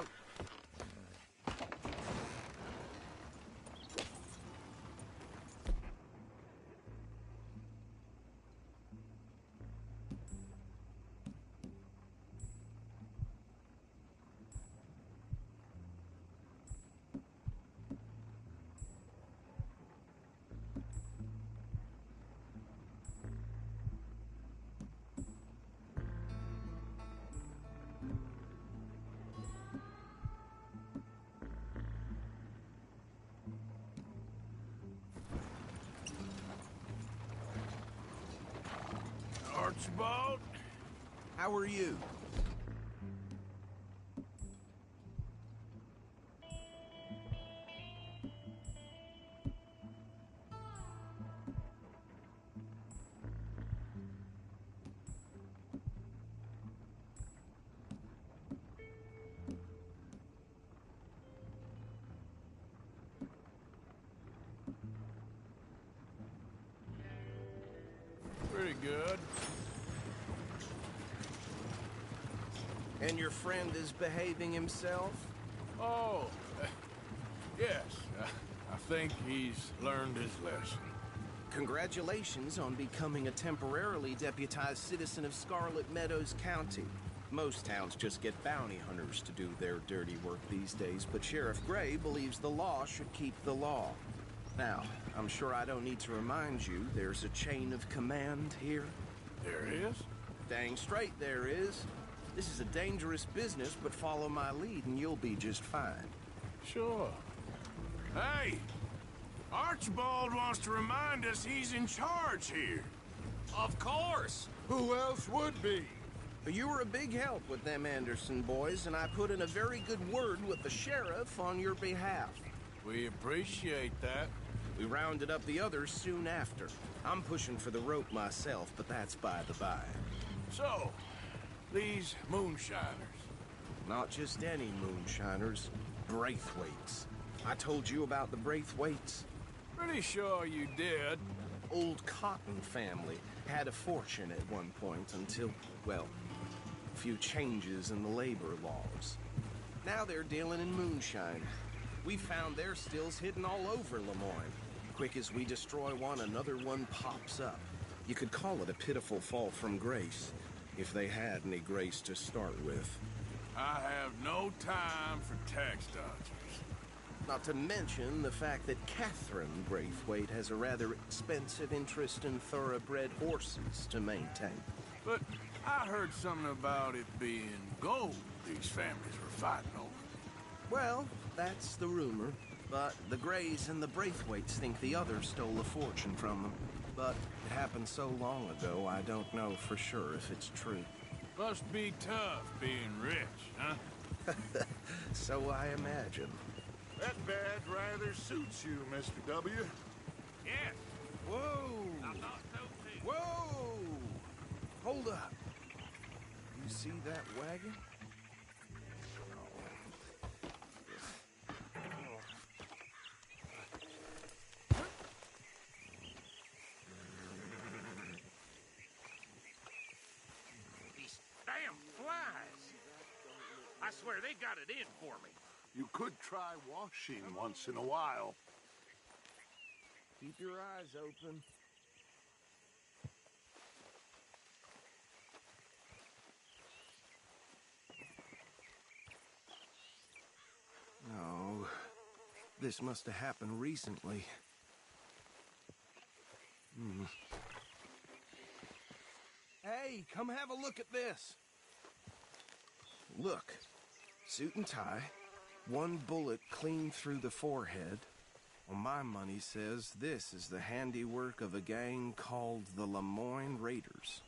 Archibald? How are you? Pretty good. And your friend is behaving himself? Oh, yes. I think he's learned his lesson. Congratulations on becoming a temporarily deputized citizen of Scarlet Meadows County. Most towns just get bounty hunters to do their dirty work these days, but Sheriff Gray believes the law should keep the law. Now, I'm sure I don't need to remind you there's a chain of command here. There is? Dang straight there is. This is a dangerous business, but follow my lead and you'll be just fine. Sure. Hey! Archibald wants to remind us he's in charge here. Of course! Who else would be? You were a big help with them Anderson boys, and I put in a very good word with the sheriff on your behalf. We appreciate that. We rounded up the others soon after. I'm pushing for the rope myself, but that's by the by. So, these moonshiners. Not just any moonshiners, Braithwaites. I told you about the Braithwaites? Pretty sure you did. Old Cotton family had a fortune at one point until, well, a few changes in the labor laws. Now they're dealing in moonshine. We found their stills hidden all over Lemoyne. Quick as we destroy one, another one pops up. You could call it a pitiful fall from grace, if they had any grace to start with. I have no time for tax dodgers. Not to mention the fact that Catherine Braithwaite has a rather expensive interest in thoroughbred horses to maintain. But I heard something about it being gold these families were fighting over. Well, that's the rumor. But the Greys and the Braithwaites think the others stole a fortune from them. But it happened so long ago, I don't know for sure if it's true. Must be tough being rich, huh? So I imagine. That badge rather suits you, Mr. W. Yes. Whoa! I thought so too. Whoa! Hold up. You see that wagon? These damn flies. I swear they got it in for me. You could try washing once in a while. Keep your eyes open. Oh, this must have happened recently. Hey, come have a look at this. Look, suit and tie. One bullet clean through the forehead. Well, my money says this is the handiwork of a gang called the Lemoyne Raiders.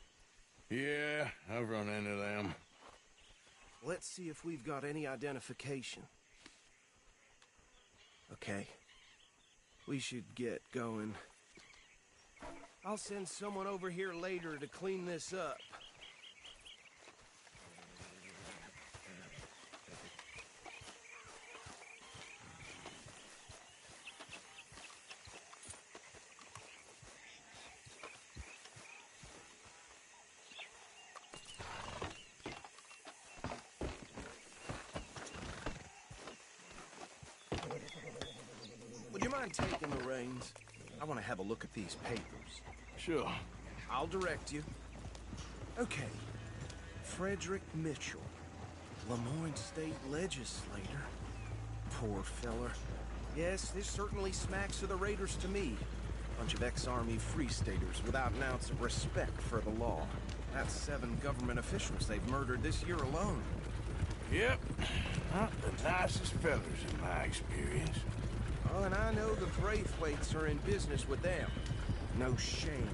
Yeah, I've run into them. Let's see if we've got any identification. Okay. We should get going. I'll send someone over here later to clean this up. Would you mind taking the reins? I want to have a look at these papers. Sure. I'll direct you. Okay. Frederick Mitchell, Lemoyne State Legislator. Poor feller. Yes, this certainly smacks of the Raiders to me. Bunch of ex-Army Free Staters without an ounce of respect for the law. That's 7 government officials they've murdered this year alone. Yep. Not the nicest fellas in my experience. Oh, and I know the Braithwaites are in business with them. No shame.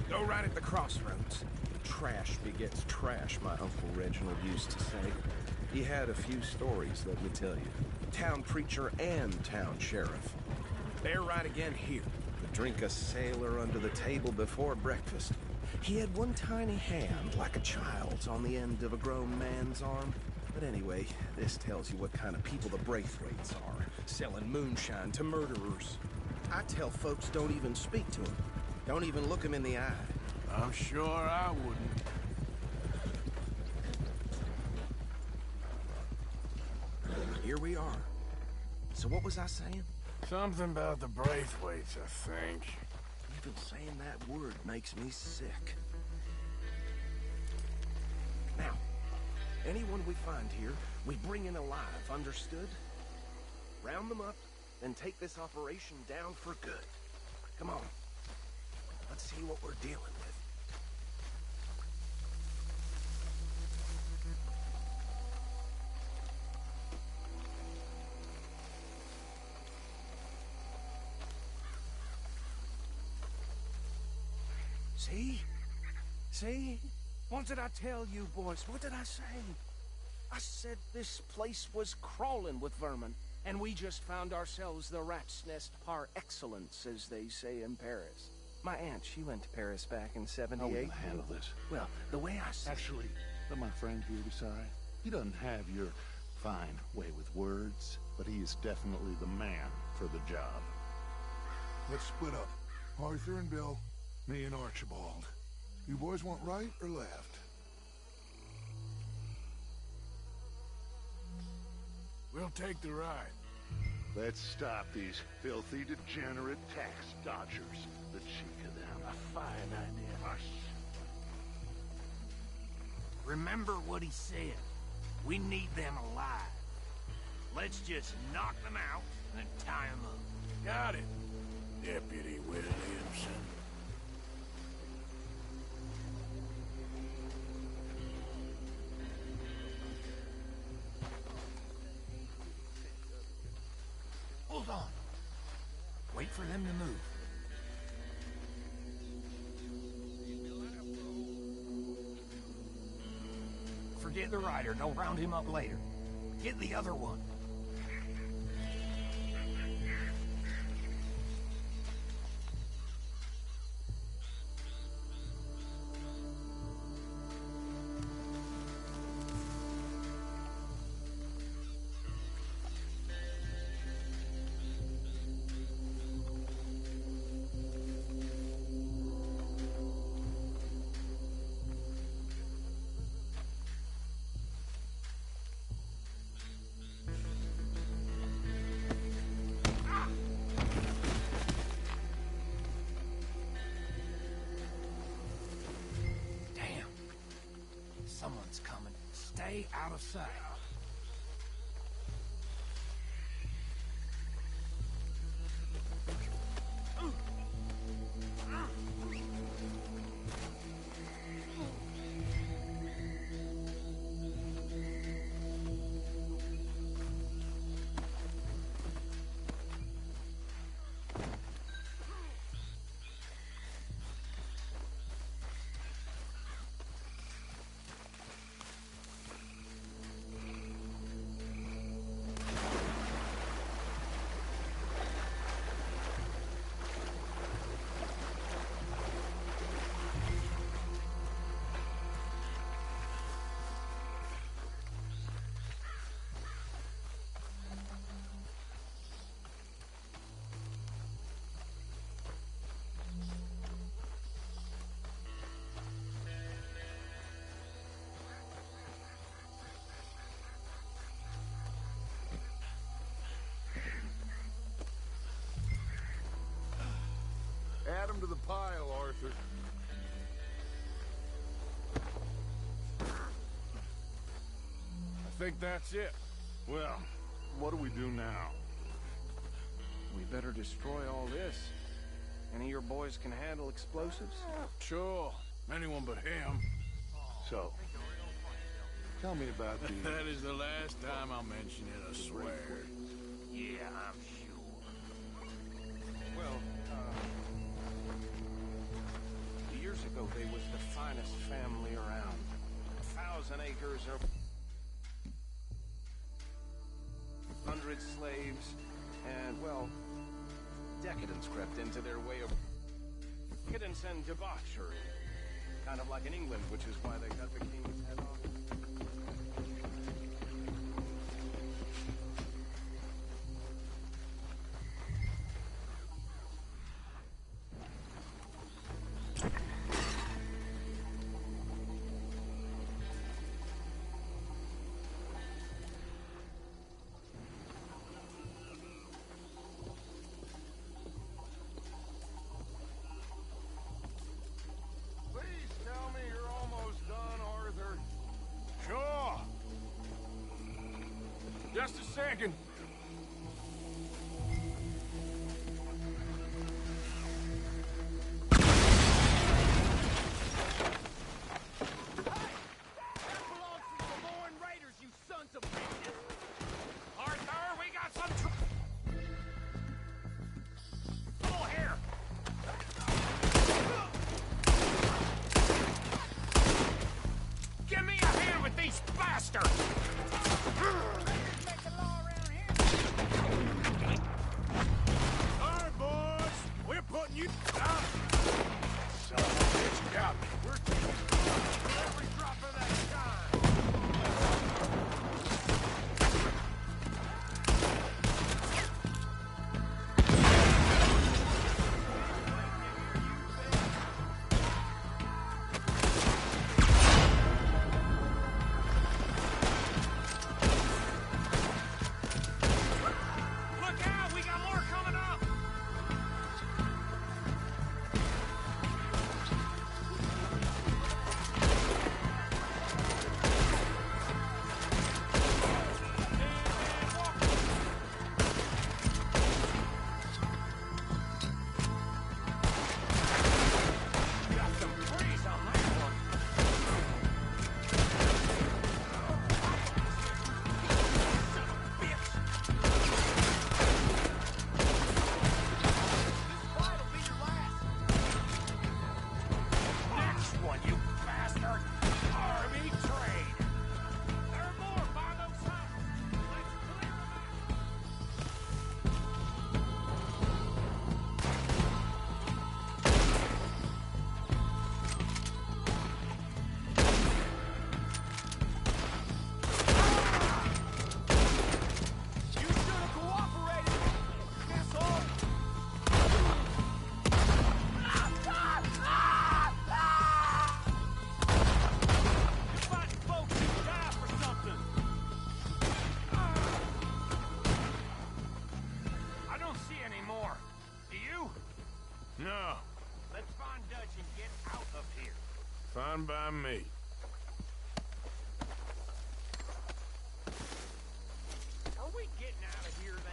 Go right at the crossroads. Trash begets trash, my Uncle Reginald used to say. He had a few stories, let me tell you. Town preacher and town sheriff. They're right again here. To drink a sailor under the table before breakfast. He had one tiny hand, like a child's, on the end of a grown man's arm. But anyway, this tells you what kind of people the Braithwaites are. Selling moonshine to murderers. I tell folks don't even speak to them. Don't even look them in the eye. I'm sure I wouldn't. Here we are. So what was I saying? Something about the Braithwaites, I think. Even saying that word makes me sick. Now, anyone we find here, we bring in alive, understood? Round them up, then take this operation down for good. Come on. Let's see what we're dealing with. See? See? What did I tell you, boys? What did I say? I said this place was crawling with vermin, and we just found ourselves the rat's nest par excellence, as they say in Paris. My aunt, she went to Paris back in '78. How are we gonna handle this? Well, the way I see Actually, let my friend here decide. He doesn't have your fine way with words, but he is definitely the man for the job. Let's split up. Arthur and Bill, me and Archibald. You boys want right or left? We'll take the right. Let's stop these filthy, degenerate tax dodgers. The cheek of them. A fine idea. Hush. Remember what he said. We need them alive. Let's just knock them out and tie them up. Got it, Deputy Williamson. Hold on. Wait for them to move. Forget the rider. Don't round him up later. Get the other one. Someone's coming. Stay out of sight. Add them to the pile, Arthur. I think that's it. Well, what do we do now? We better destroy all this. Any of your boys can handle explosives? Sure. Anyone but him. So, tell me about the... That is the last time I'll mention it, I swear. Yeah, I'm sure. Well, years ago, they was the finest family around. 1,000 acres of 100 slaves, and, well, decadence crept into their way of decadence and debauchery. Kind of like in England, which is why they cut the king's head off. Just a second. Fine by me. Are we getting out of here, then?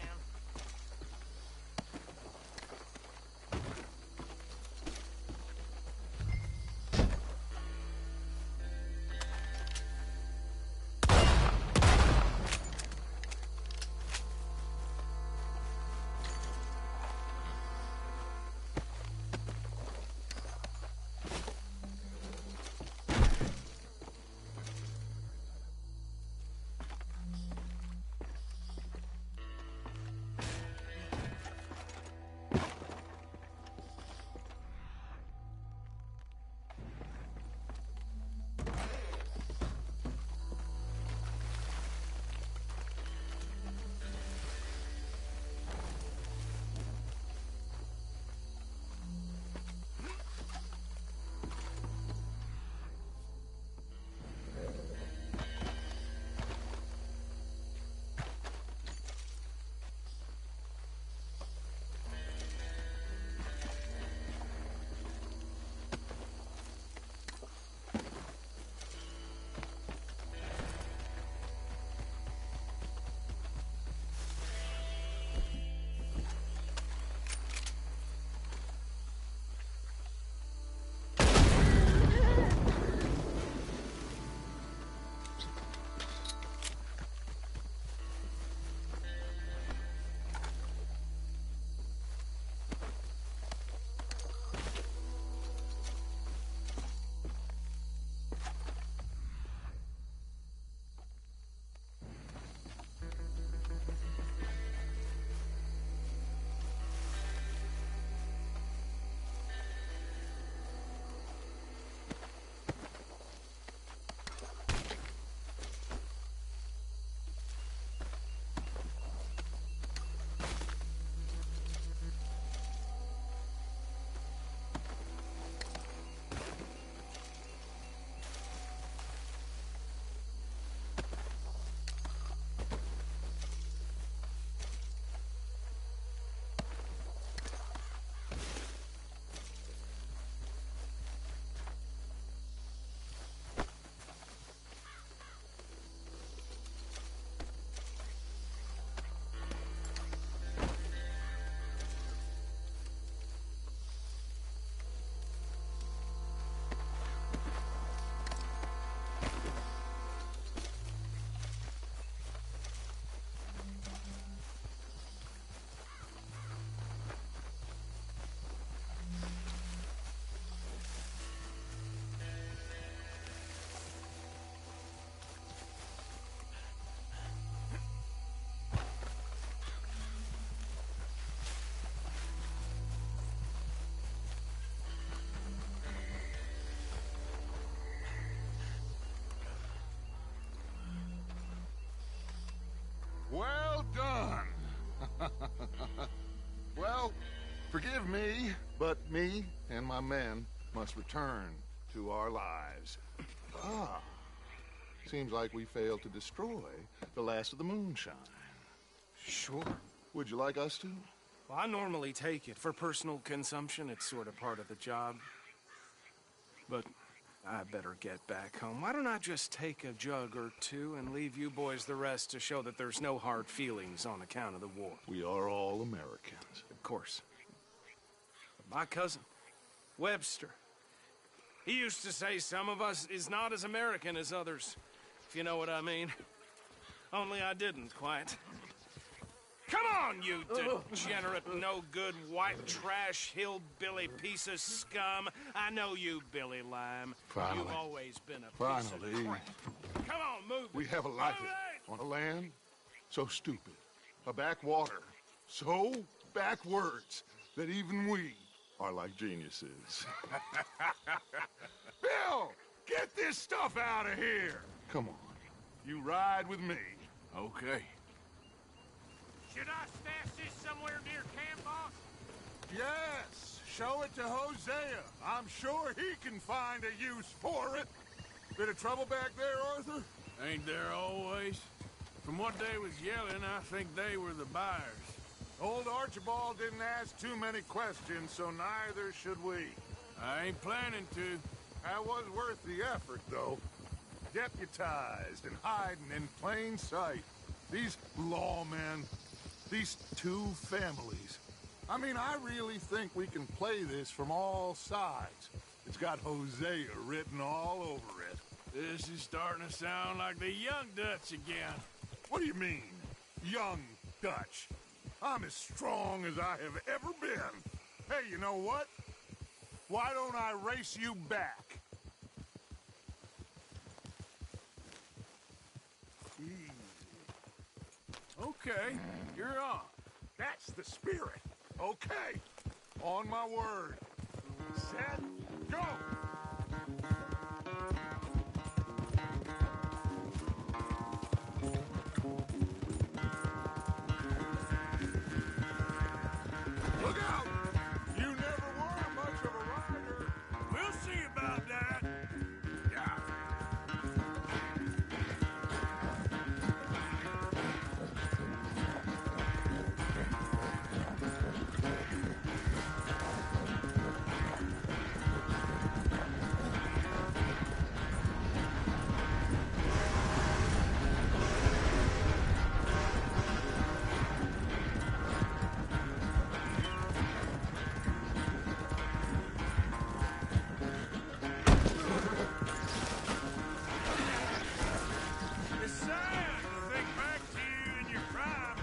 Well done. Well, forgive me, but me and my men must return to our lives. Ah, seems like we failed to destroy the last of the moonshine. Sure. Would you like us to? Well, I normally take it for personal consumption. It's sort of part of the job. But I better get back home. Why don't I just take a jug or two and leave you boys the rest to show that there's no hard feelings on account of the war? We are all Americans. Of course. But my cousin, Webster, he used to say some of us is not as American as others, if you know what I mean. Only I didn't quite. Come on, you degenerate, no-good, white trash, hillbilly piece of scum. I know you, Billy Lime. Finally. You've always been a piece of crap. Come on, move it. We have a life on a land so stupid, a backwater so backwards that even we are like geniuses. Bill, get this stuff out of here. Come on, you ride with me. Okay. Should I stash this somewhere near camp, boss? Yes, show it to Hosea. I'm sure he can find a use for it. Bit of trouble back there, Arthur? Ain't there always? From what they was yelling, I think they were the buyers. Old Archibald didn't ask too many questions, so neither should we. I ain't planning to. That was worth the effort, though. Deputized and hiding in plain sight. These lawmen, these two families. I mean, I really think we can play this from all sides. It's got Hosea written all over it. This is starting to sound like the Young Dutch again. What do you mean, Young Dutch? I'm as strong as I have ever been. Hey, you know what? Why don't I race you back? Easy. Okay, you're on. That's the spirit. Okay. On my word. Set, go! Look out! You never were much of a rider. We'll see about that. Yeah. It's sad to think back to you in your prime.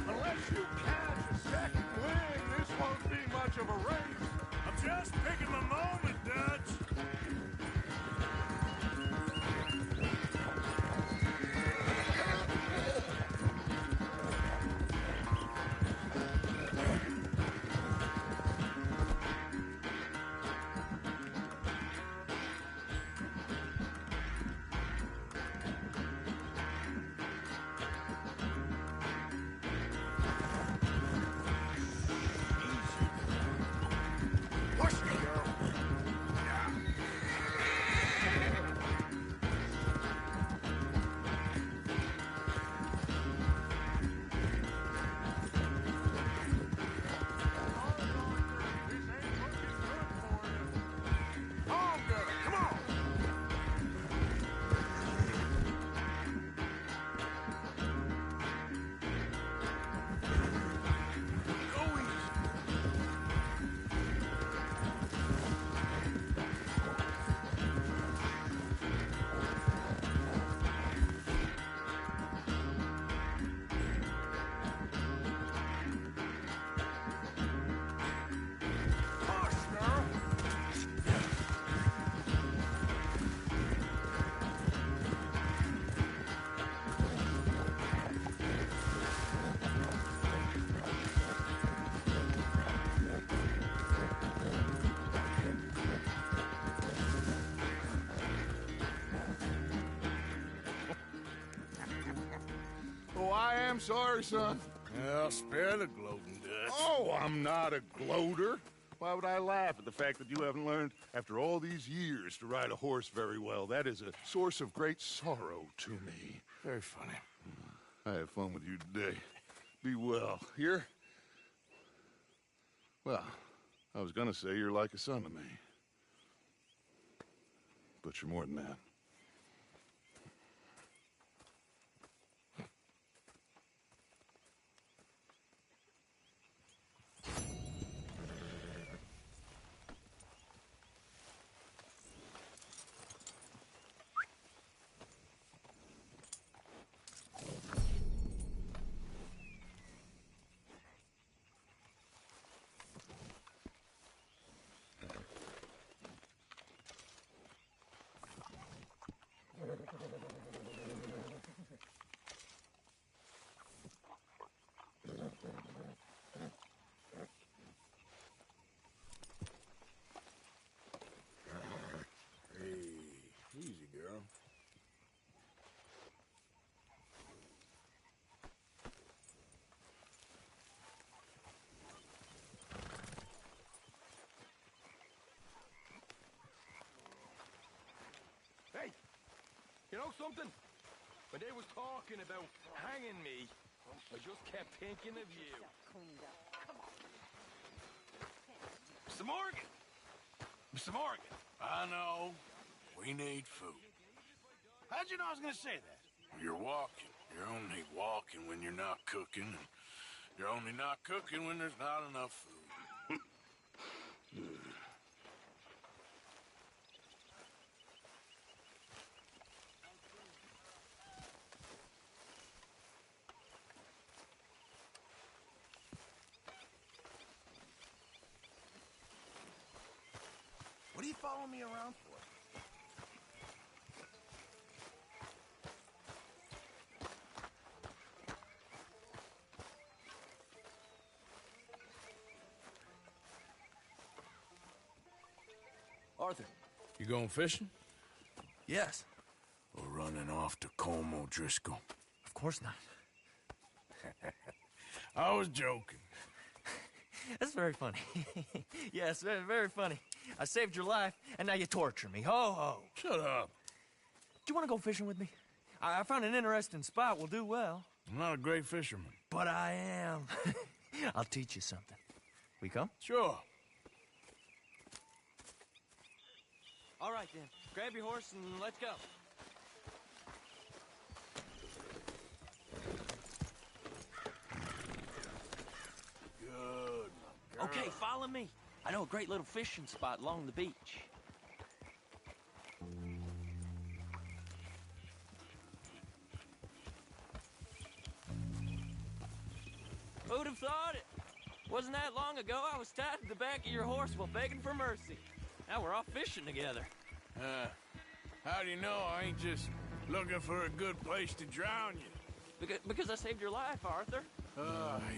Unless you catch a second wing, this won't be much of a race. I'm just picking the moment, Dutch. Push me, girl. On, girl. Come on. Go easy. Push, girl. Oh, I am sorry, son. Well, spare the gloating, Dutch. Oh, I'm not a gloater. Why would I laugh at the fact that you haven't learned, after all these years, to ride a horse very well? That is a source of great sorrow to me. Very funny. I had fun with you today. Be well. Here? Well, I was gonna say you're like a son to me. But you're more than that. know something? When they was talking about hanging me, I just kept thinking of you. Mr. Morgan! Mr. Morgan! I know. We need food. How'd you know I was gonna say that? You're walking. You're only walking when you're not cooking, and you're only not cooking when there's not enough food. What are you following me around for? Arthur. You going fishing? Yes. Or running off to Colm O'Driscoll? Of course not. I was joking. That's very funny. Yes, very, very funny. I saved your life, and now you torture me. Ho, ho. Shut up. Do you want to go fishing with me? I found an interesting spot. We'll do well. I'm not a great fisherman. But I am. I'll teach you something. We come? Sure. All right, then. Grab your horse and let's go. Good. Okay, follow me. I know a great little fishing spot along the beach. Who'd have thought it? Wasn't that long ago I was tied to the back of your horse while begging for mercy. Now we're off fishing together. How do you know I ain't just looking for a good place to drown you? Because I saved your life, Arthur.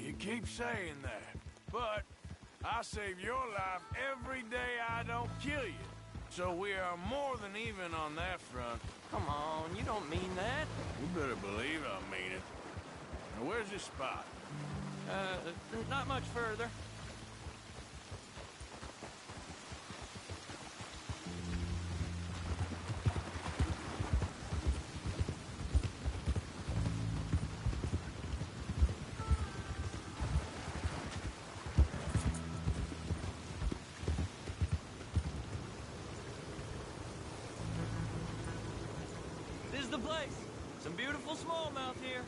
You keep saying that. But I save your life every day I don't kill you. So we are more than even on that front. Come on, you don't mean that. You better believe I mean it. Now, where's this spot? Not much further. This is the place. Some beautiful smallmouth here.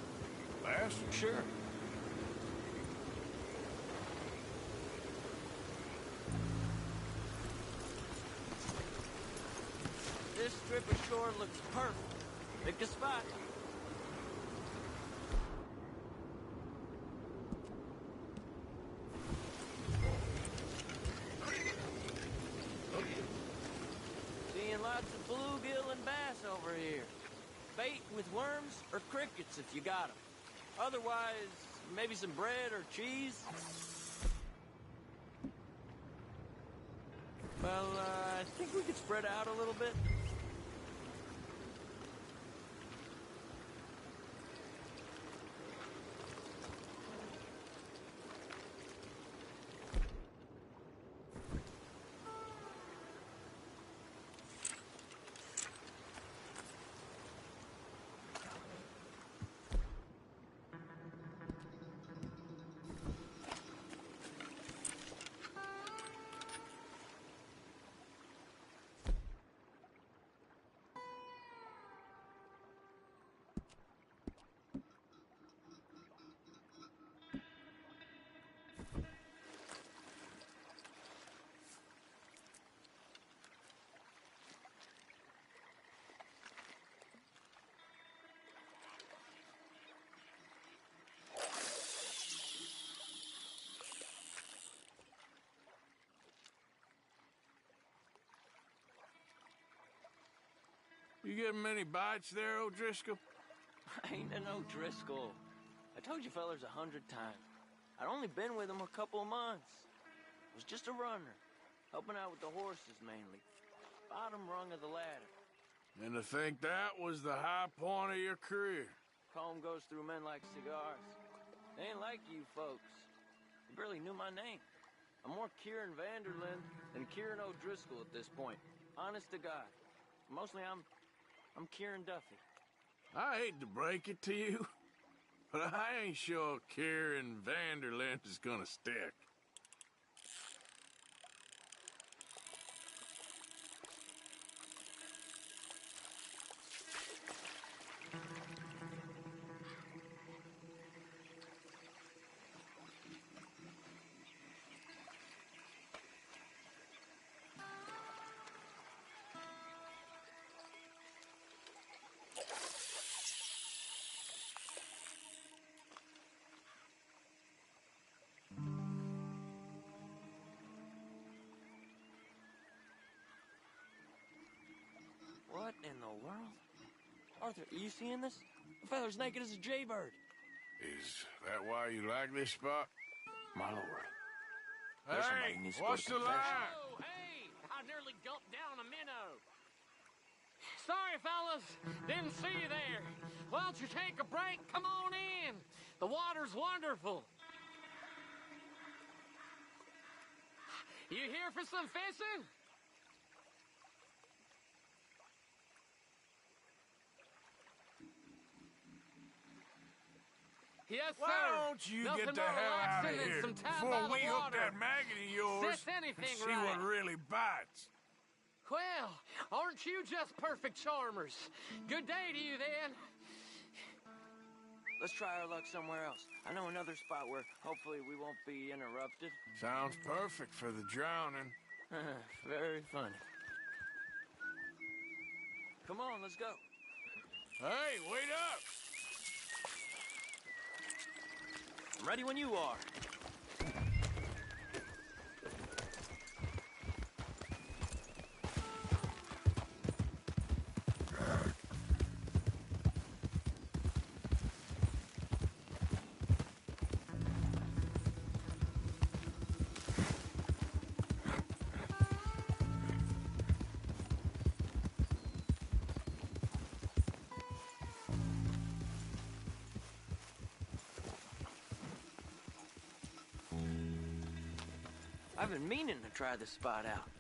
Bass? Sure. This strip of shore looks perfect. Pick a spot. Seeing lots of bluegill and bass over here. Bait with worms or crickets if you got them. Otherwise, maybe some bread or cheese. Well, I think we could spread out a little bit. You getting many bites there, O'Driscoll? Ain't no Driscoll. I told you fellers 100 times. I'd only been with him a couple of months. Was just a runner, helping out with the horses mainly. Bottom rung of the ladder. And to think that was the high point of your career. Colm goes through men like cigars. They ain't like you folks. They barely knew my name. I'm more Kieran Vanderlyn than Kieran O'Driscoll at this point. Honest to God. Mostly I'm I'm Kieran Duffy. I hate to break it to you, but I ain't sure Kieran Vanderlyn is gonna stick. What in the world? Arthur, are you seeing this? The fella's naked as a jaybird. Is that why you like this spot? My lord. Hey, what's the line? Oh, hey! I nearly gulped down a minnow. Sorry, fellas. Didn't see you there. Why don't you take a break? Come on in. The water's wonderful. You here for some fishing? Yes, sir. Why don't you Nothing get the more hell out of relaxing than here some time before by we the hook water. that maggot of yours Sets anything and see right. what really bites? Well, aren't you just perfect charmers? Good day to you, then. Let's try our luck somewhere else. I know another spot where hopefully we won't be interrupted. Sounds perfect for the drowning. Very funny. Come on, let's go. Hey, wait up! I'm ready when you are. I've been meaning to try this spot out.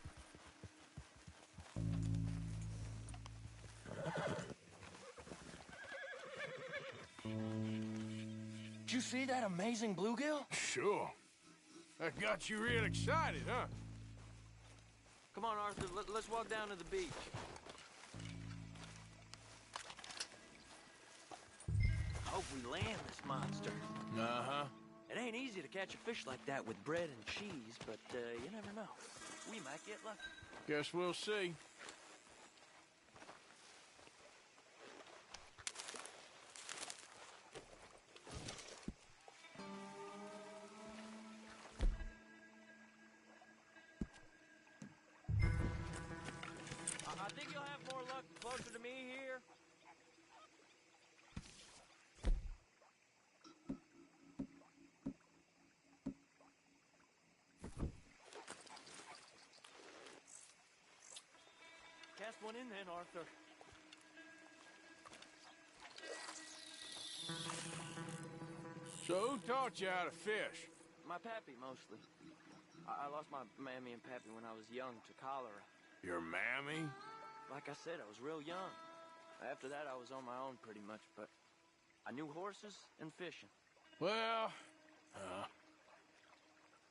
Did you see that amazing bluegill? Sure. That got you real excited, huh? Come on, Arthur, let's walk down to the beach. Hope we land this monster. Uh-huh. It ain't easy to catch a fish like that with bread and cheese, but you never know. We might get lucky. Guess we'll see. I think you'll have more luck closer to me here. Cast one in then, Arthur. So who taught you how to fish? My pappy, mostly. I lost my mammy and pappy when I was young to cholera. Your mammy? Like I said, I was real young. After that, I was on my own pretty much, but I knew horses and fishing. Well,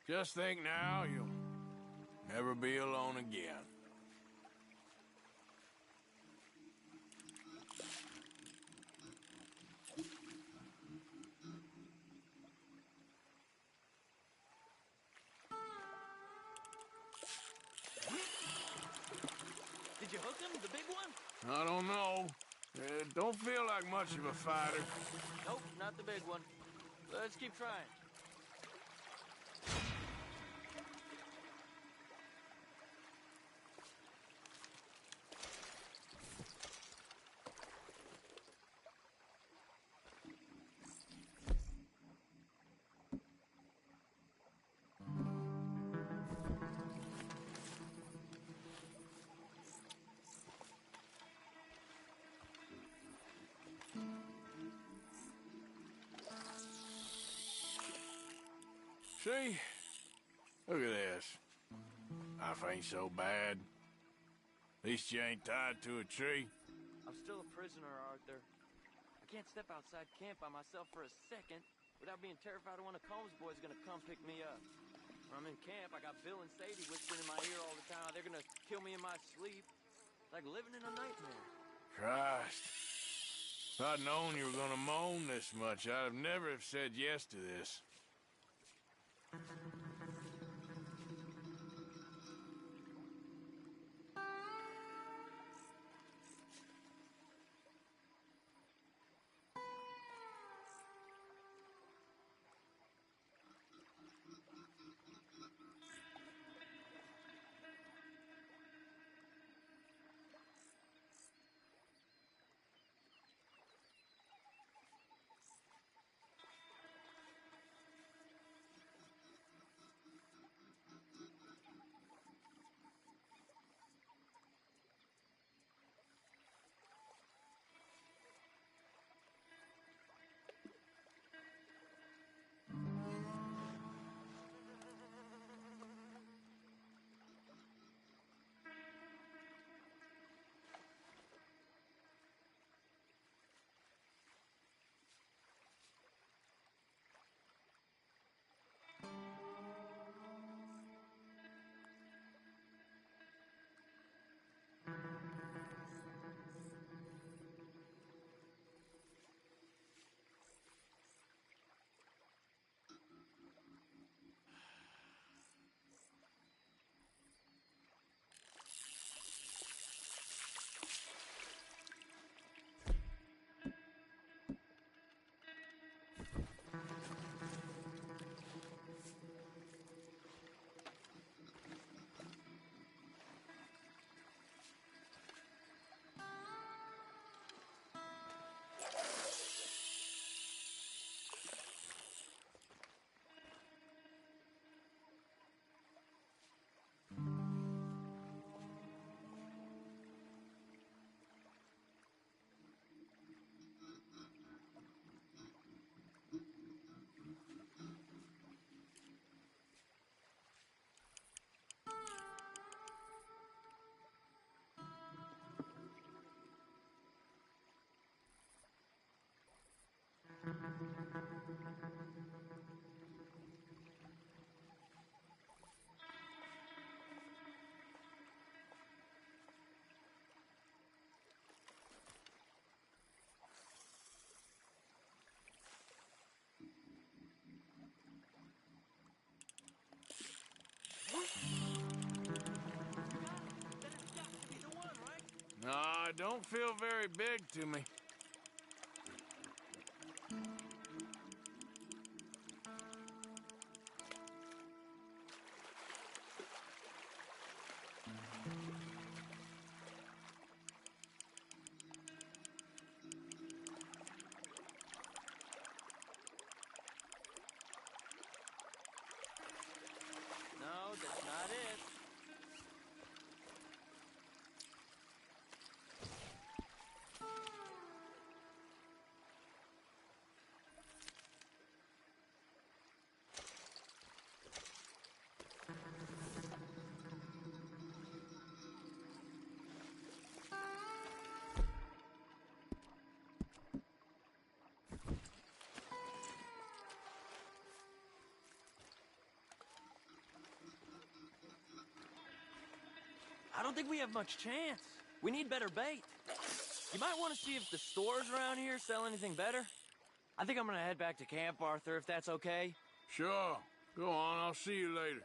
just think now you'll never be alone again. Did you hook him, the big one? I don't know. Don't feel like much of a fighter. Nope, not the big one. Let's keep trying. See? Look at this. Life ain't so bad. At least you ain't tied to a tree. I'm still a prisoner, Arthur. I can't step outside camp by myself for a second without being terrified of one of Combs' boys gonna come pick me up. When I'm in camp, I got Bill and Sadie whispering in my ear all the time. They're gonna kill me in my sleep. Like living in a nightmare. Christ. If I'd known you were gonna moan this much, I'd have never have said yes to this. No, it don't feel very big to me. No, that's not it. I don't think we have much chance. We need better bait. You might want to see if the stores around here sell anything better. I think I'm gonna head back to camp, Arthur, if that's okay. Sure. Go on, I'll see you later.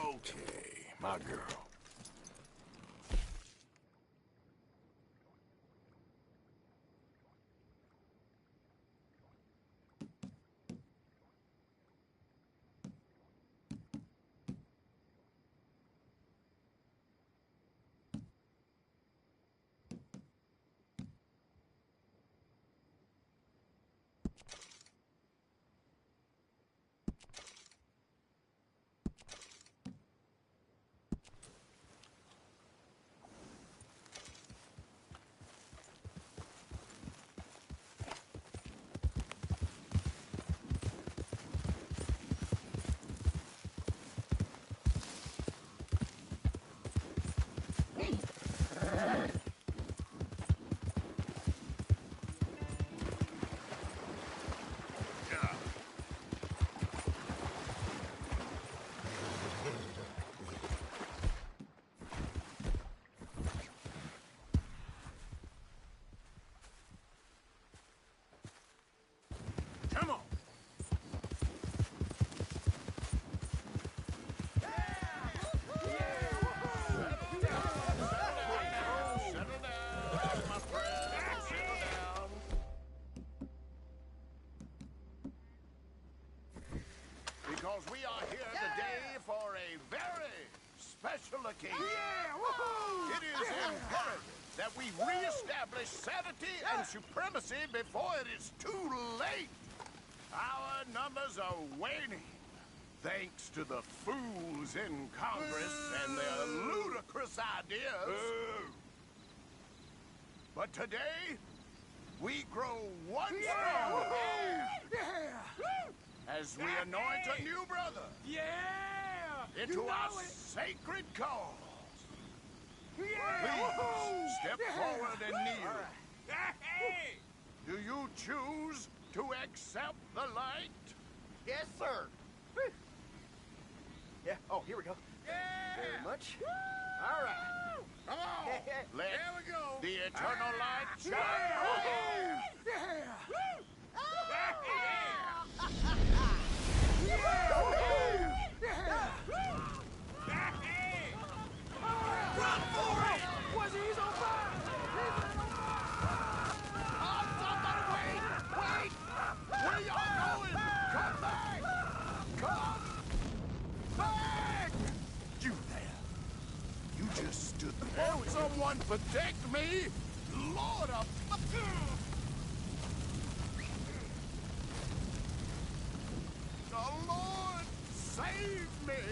Okay, my girl. Come on. Settle down, my friend. Settle down. Because we are here today for a very special occasion. It is imperative that we reestablish sanity and supremacy before it is too late. Our numbers are waning, thanks to the fools in Congress and their ludicrous ideas. But today, we grow one stronger as we anoint a new brother into our sacred cause. Please step forward and kneel. Do you choose to accept the light? Yes, sir. Yeah, oh, here we go. Very much. All right. Come on. Let There we go. the eternal light shine. Run for it! He's on fire! Wait! Where y'all going? Come back! Come back! You there. You just stood there. Won't someone protect me? Lord of... The Lord save me!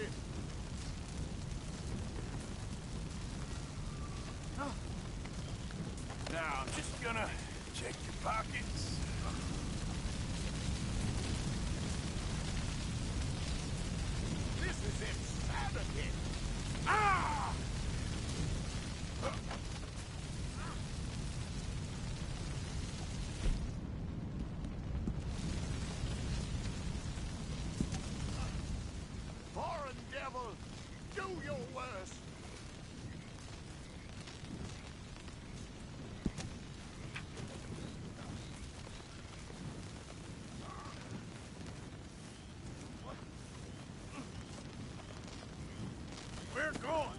Now, I'm just gonna check your pockets. This is insanity! Ah! Foreign devil, do your worst! We're going.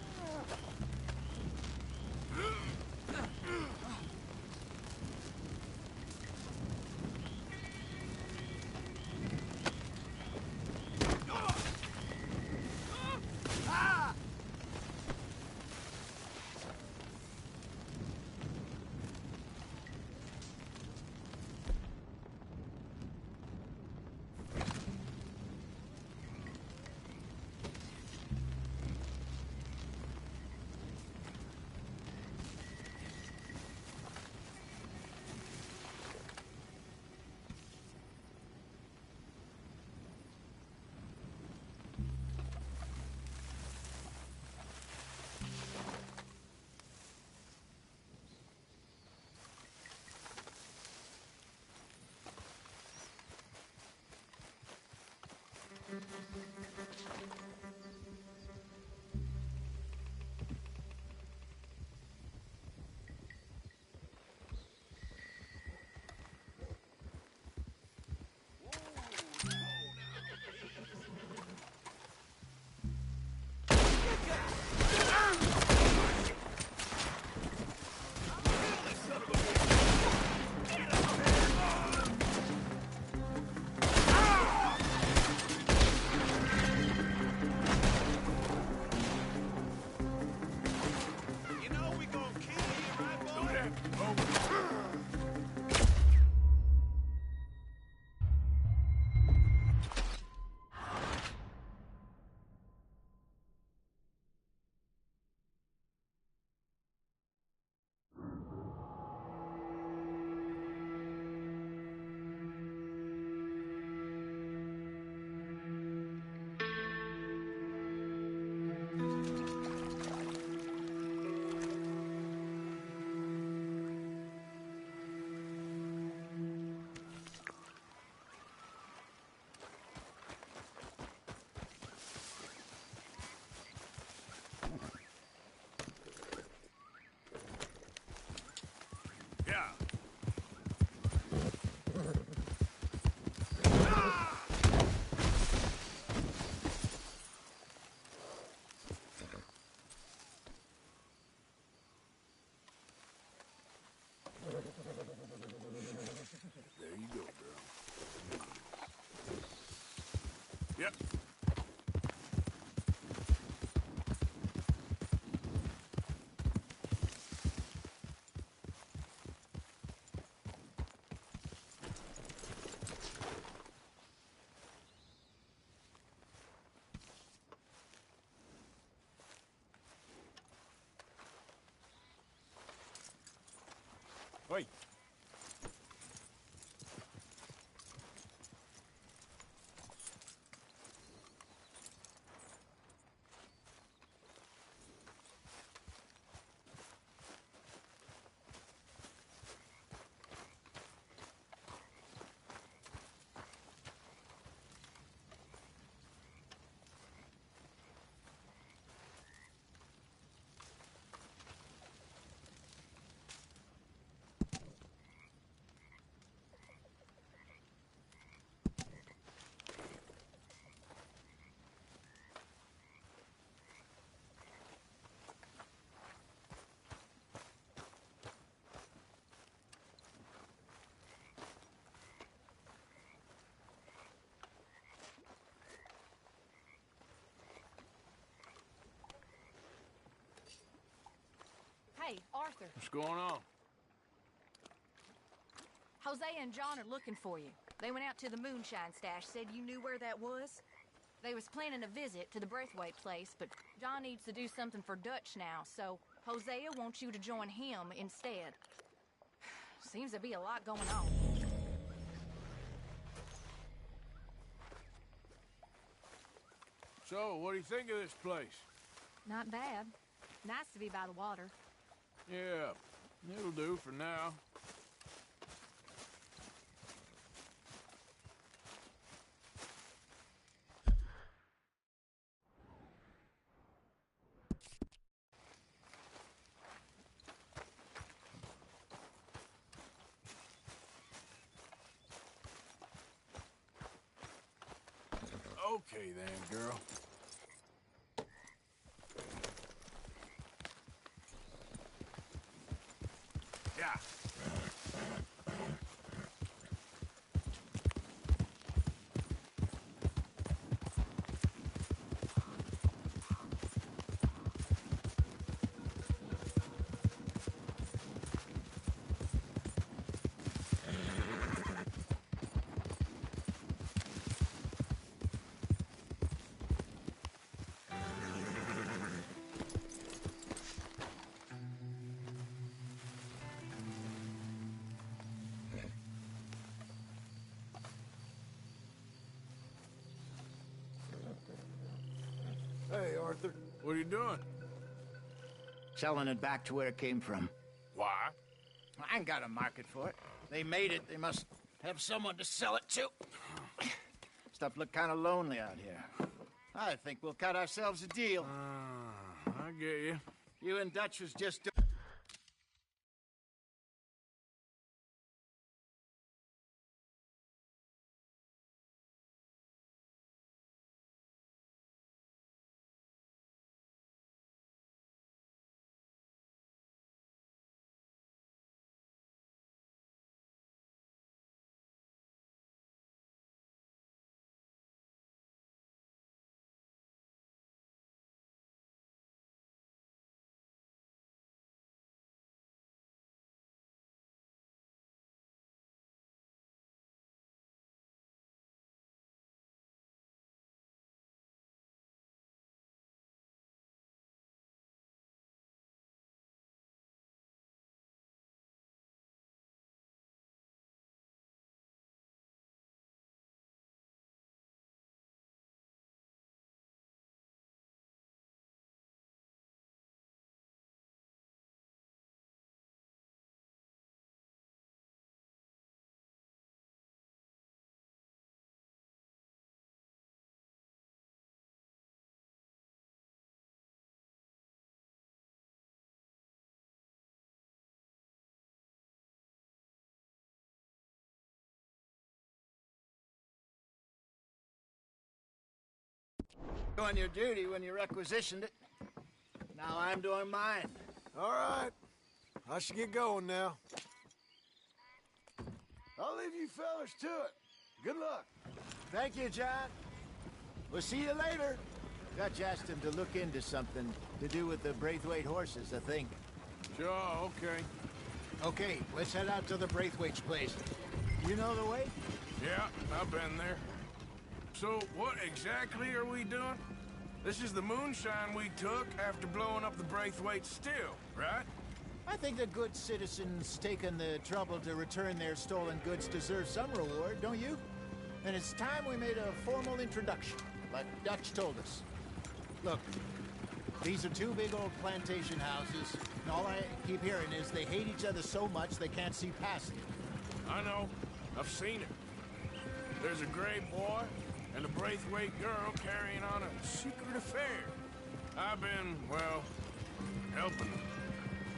Yep. Wait. Hey, Arthur. What's going on? Jose and John are looking for you. They went out to the moonshine stash, said you knew where that was. They was planning a visit to the Braithwaite place, but John needs to do something for Dutch now, so Hosea wants you to join him instead. Seems to be a lot going on. So, what do you think of this place? Not bad. Nice to be by the water. Yeah, it'll do for now. Okay then, girl. Yeah. Hey, Arthur. What are you doing? Selling it back to where it came from. Why? I ain't got a market for it. They made it. They must have someone to sell it to. Stuff look kind of lonely out here. I think we'll cut ourselves a deal. I get you. You and Dutch was just... Doing your duty when you requisitioned it. Now I'm doing mine. All right. I should get going now. I'll leave you fellas to it. Good luck. Thank you, John. We'll see you later. Dutch asked him to look into something to do with the Braithwaite horses, I think. Sure, okay. Okay, let's head out to the Braithwaite's place. You know the way? Yeah, I've been there. So, what exactly are we doing? This is the moonshine we took after blowing up the Braithwaite still, right? I think the good citizens taking the trouble to return their stolen goods deserve some reward, don't you? And it's time we made a formal introduction, like Dutch told us. Look, these are two big old plantation houses, and all I keep hearing is they hate each other so much they can't see past it. I know. I've seen it. There's a gray boy and a Braithwaite girl carrying on a secret affair. I've been, well, helping them.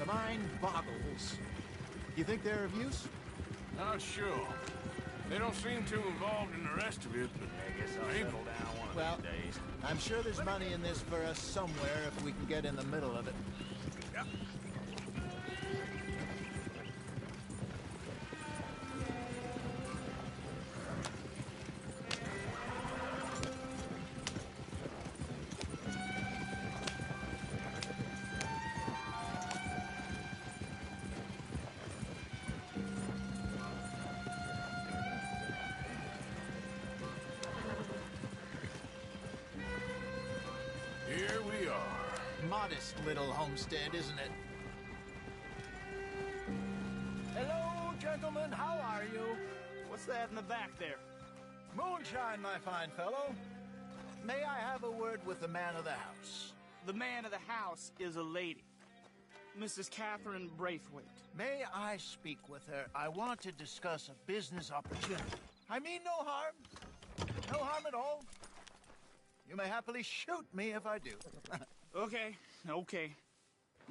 The mind boggles. You think they're of use? Not sure. They don't seem too involved in the rest of it, but I guess I'll settle down one of these days. I'm sure there's money in this for us somewhere if we can get in the middle of it. Yeah. Here we are. Modest little homestead, isn't it? Hello, gentlemen. How are you? What's that in the back there? Moonshine, my fine fellow. May I have a word with the man of the house? The man of the house is a lady. Mrs. Catherine Braithwaite. May I speak with her? I want to discuss a business opportunity. I mean no harm. No harm at all. You may happily shoot me if I do. Okay.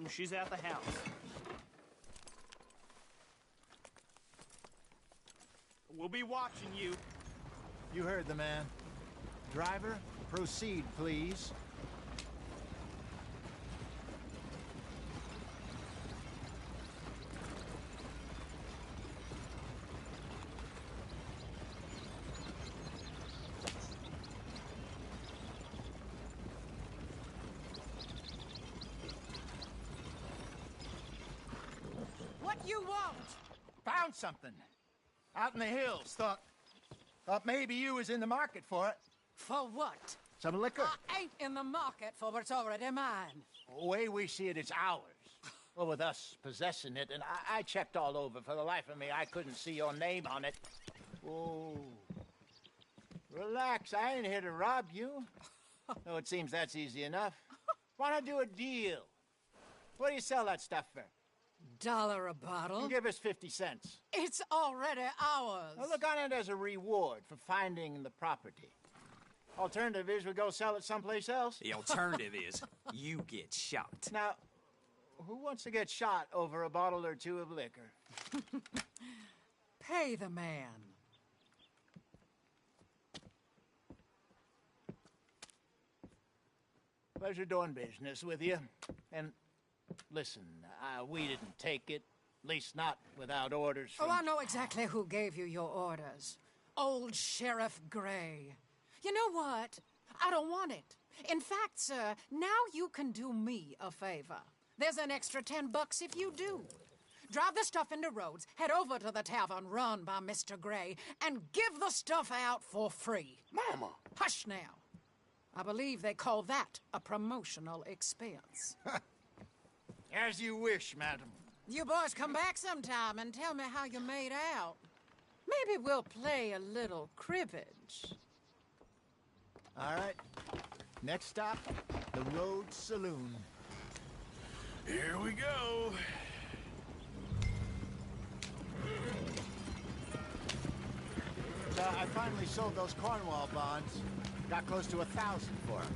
She's at the house. We'll be watching you. You heard the man. Driver, proceed, please. What you want? Found something. Out in the hills. Thought maybe you was in the market for it. For what? Some liquor. I ain't in the market for what's already mine. The way we see it, it's ours. Well, with us possessing it, and I checked all over. For the life of me, I couldn't see your name on it. Oh. Relax, I ain't here to rob you. Though it seems that's easy enough. Why not do a deal? What do you sell that stuff for? $1 a bottle? You give us 50 cents. It's already ours. Now look on it as a reward for finding the property. Alternative is we go sell it someplace else. The alternative is you get shot. Now, who wants to get shot over a bottle or two of liquor? Pay the man. Pleasure doing business with you. And listen, we didn't take it. At least not without orders from... Oh, I know exactly who gave you your orders. Old Sheriff Gray. You know what? I don't want it. In fact, sir, now you can do me a favor. There's an extra $10 if you do. Drive the stuff into Rhodes, head over to the tavern run by Mr. Gray, and give the stuff out for free. Mama! Hush now. I believe they call that a promotional expense. As you wish, madam. You boys come back sometime and tell me how you made out. Maybe we'll play a little cribbage. All right. Next stop, the Rhodes Saloon. Here we go. I finally sold those Cornwall bonds. Got close to 1,000 for them.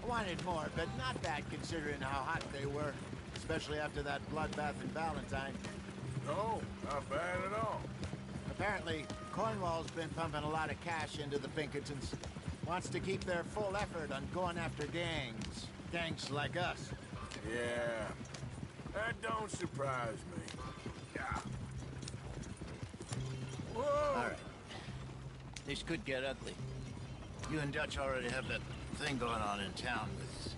I wanted more, but not bad considering how hot they were, especially after that bloodbath in Valentine. No, not bad at all. Apparently, Cornwall's been pumping a lot of cash into the Pinkertons. Wants to keep their full effort on going after gangs. Gangs like us. Yeah, that don't surprise me. Yeah. Whoa! All right. This could get ugly. You and Dutch already have that thing going on in town with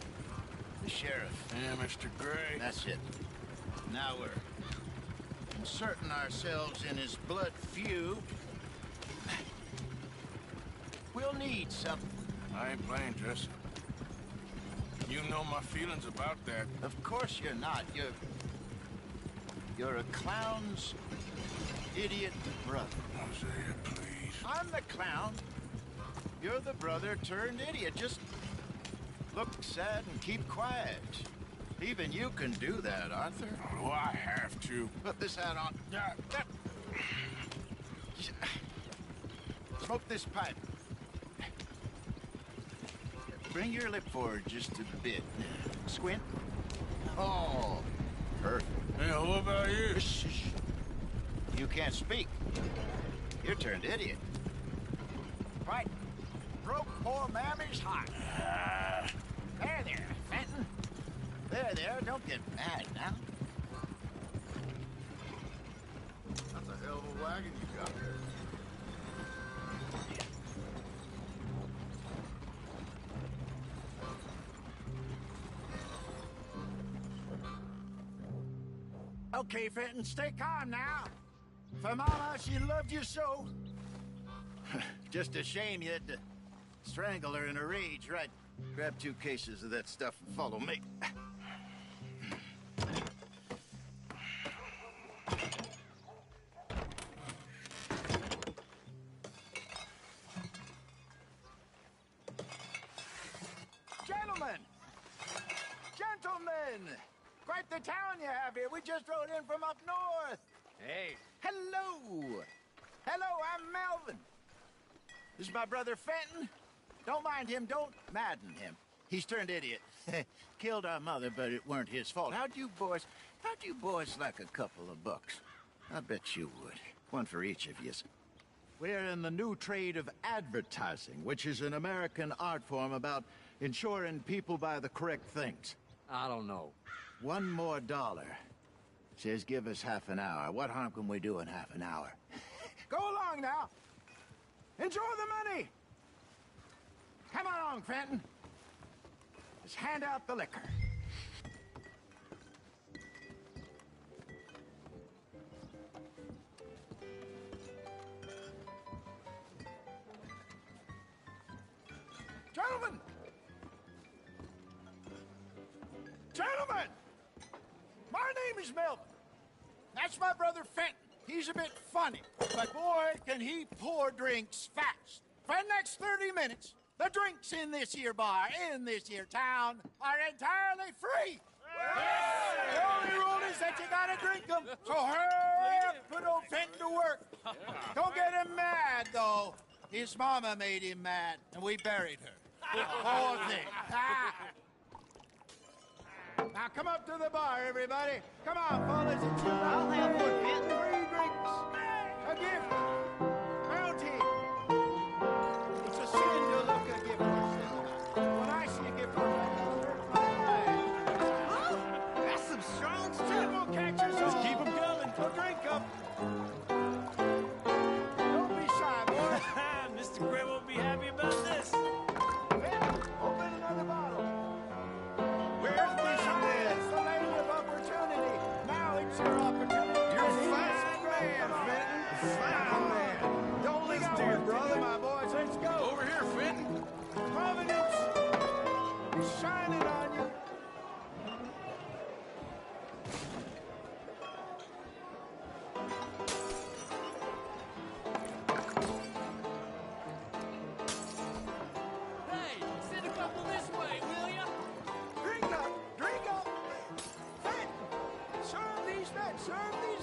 the sheriff. Yeah, Mr. Gray. That's it. Now we're inserting ourselves in his blood feud. We'll need something. I ain't playing, Jesse. You know my feelings about that. Of course you're not. You're a clown's idiot brother. Hosea, please. I'm the clown. You're the brother turned idiot. Just look sad and keep quiet. Even you can do that, Arthur. Oh, I have to. Put this hat on. Smoke this pipe. Bring your lip forward just a bit. Squint. Oh, perfect. Yeah, what about you? Shh. You can't speak. You're turned idiot. Right. Broke poor Mammy's heart. There, Fenton. There, don't get mad now. That's a hell of a wagon you got there. Okay, Fenton, stay calm now. For Mama, she loved you so. Just a shame you had to strangle her in a rage, right? Grab 2 cases of that stuff and follow me. Gentlemen! Quite the town you have here. We just rode in from up north. Hey. Hello. Hello, I'm Melvin. This is my brother Fenton. Don't mind him. Don't madden him. He's turned idiot. Killed our mother, but it weren't his fault. How'd you boys like a couple of bucks? I bet you would. One for each of you. We're in the new trade of advertising, which is an American art form about ensuring people buy the correct things. I don't know. $1 more. Says give us half an hour. What harm can we do in half an hour? Go along now. Enjoy the money. Come along, Fenton. Just hand out the liquor. Gentlemen! Gentlemen! My name is Melvin. That's my brother Fenton. He's a bit funny, but boy, can he pour drinks fast. For the next 30 minutes, the drinks in this here bar, in this here town, are entirely free. The only rule is that you gotta drink them. So hurry up, put old Fenton to work. Don't get him mad, though. His mama made him mad, and we buried her. Poor thing. Now come up to the bar, everybody. Come on, fellas. It's your I'll have one, Fenton. Free drinks. A gift. Bounty. It's a sin to look a gift horse. When I see a gift horse, I hurt my eye. That's some strong stuff. Triple catches. Just keep 'em coming. So drink up. Don't be shy, boys. Mr. Gray won't be happy about this. Fenton, open another bottle. Where's the shine? It's the lady of opportunity. Now it's your opportunity. You're a fine man, Fenton. Fine man. Don't listen to your brother. My boys, let's go. Over here, Fenton. Providence is shining on you. Hey, send a couple this way, will ya? Drink up, drink up. Fenton, serve these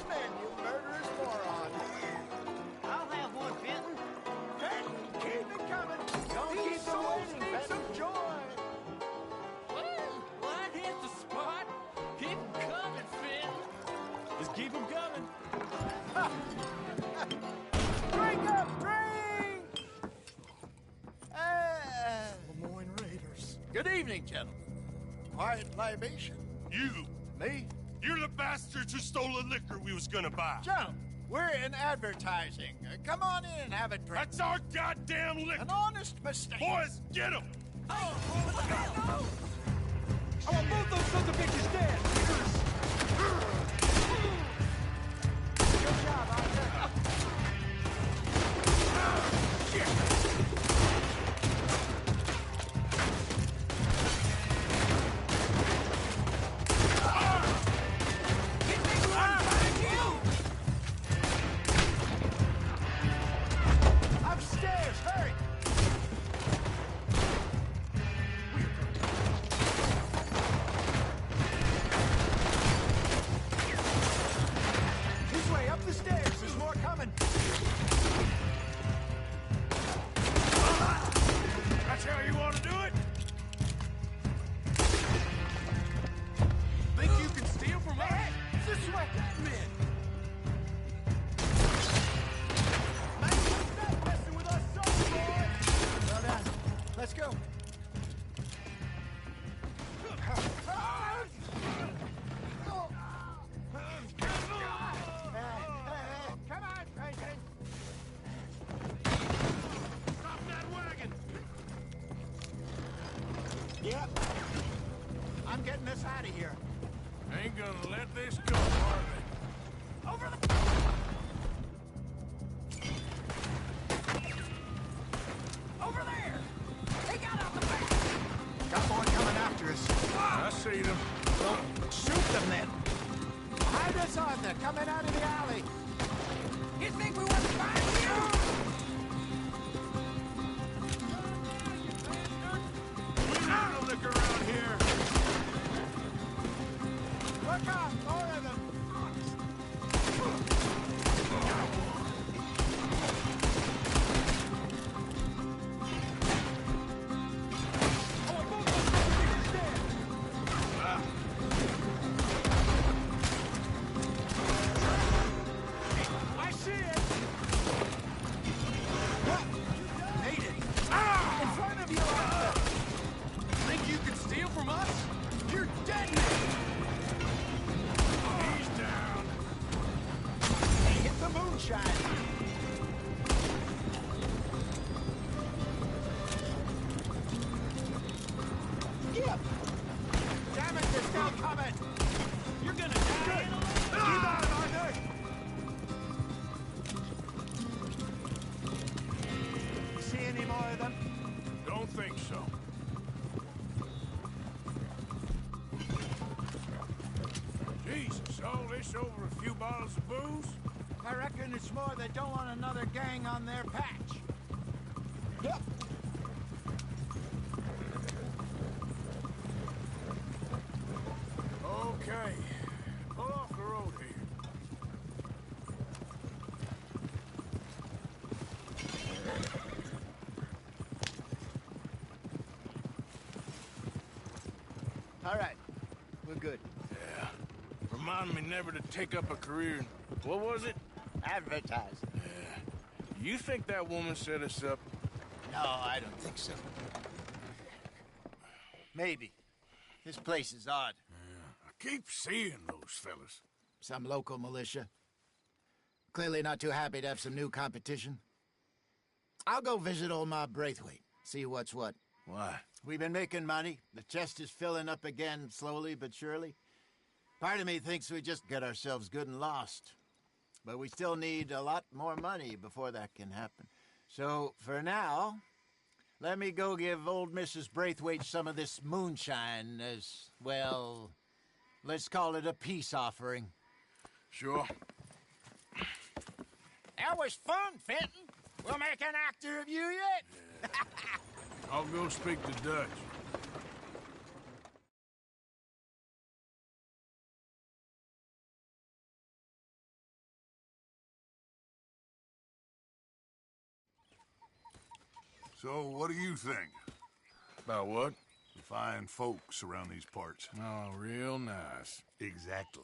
men, you murderous moron. I'll have one, Fenton. Fenton, keep it coming. Don't These keep them souls waiting. need Fenton, some joy. Well, that hit the spot. Keep 'em coming, Finn. Just keep them coming. Drink up, drink. Lemoyne Raiders. Good evening, gentlemen. Quiet libation. You! Me? You're the bastards who stole the liquor we was gonna buy. Gentlemen, We're in advertising. Come on in and have a drink. That's our goddamn liquor! An honest mistake. Boys, get him! Oh, let's go! I want both those sons of bitches dead! Good job, Arthur. Upstairs, hurry! This way, up the stairs. There's more coming. That's how you want to do it? Think you can steal from us? Hey, this way. Men! Stop messing with us, son, boy. Well done. Let's go. Come on, Franklin. Stop that wagon! Yep. I'm getting us out of here. Ain't gonna let this go, Harvey. Over the... Over there! They got out the back! Got more coming after us. I see them. Well, shoot them then. Hide us on there, coming out of the alley. You think we want to find you? We need to look around here. Look out, more of them. I see it. Made it. In front of you, Arthur. Think you can steal from us? You're dead, man. He's down. Hey, hit the moonshine. Yep. Damn it, they're still coming. You're gonna die. Keep on, Arthur. See any more of them? Don't think so. Jesus, all this over a few bottles of booze? I reckon it's more they don't want another gang on their patch. Yep. Okay. Pull off the road here. All right. We're good. Yeah. Remind me never to take up a career in... What was it? Advertising. Yeah. You think that woman set us up? No, I don't think so. Maybe. This place is odd. Yeah. I keep seeing those fellas. Some local militia. Clearly not too happy to have some new competition. I'll go visit old Ma Braithwaite, see what's what. Why? We've been making money. The chest is filling up again, slowly but surely. Part of me thinks we just get ourselves good and lost. But we still need a lot more money before that can happen. So, for now, let me go give old Mrs. Braithwaite some of this moonshine as, well, let's call it a peace offering. Sure. That was fun, Fenton. We'll make an actor of you yet. Yeah. I'll go speak to Dutch. So, what do you think? About what? The fine folks around these parts. Oh, real nice. Exactly.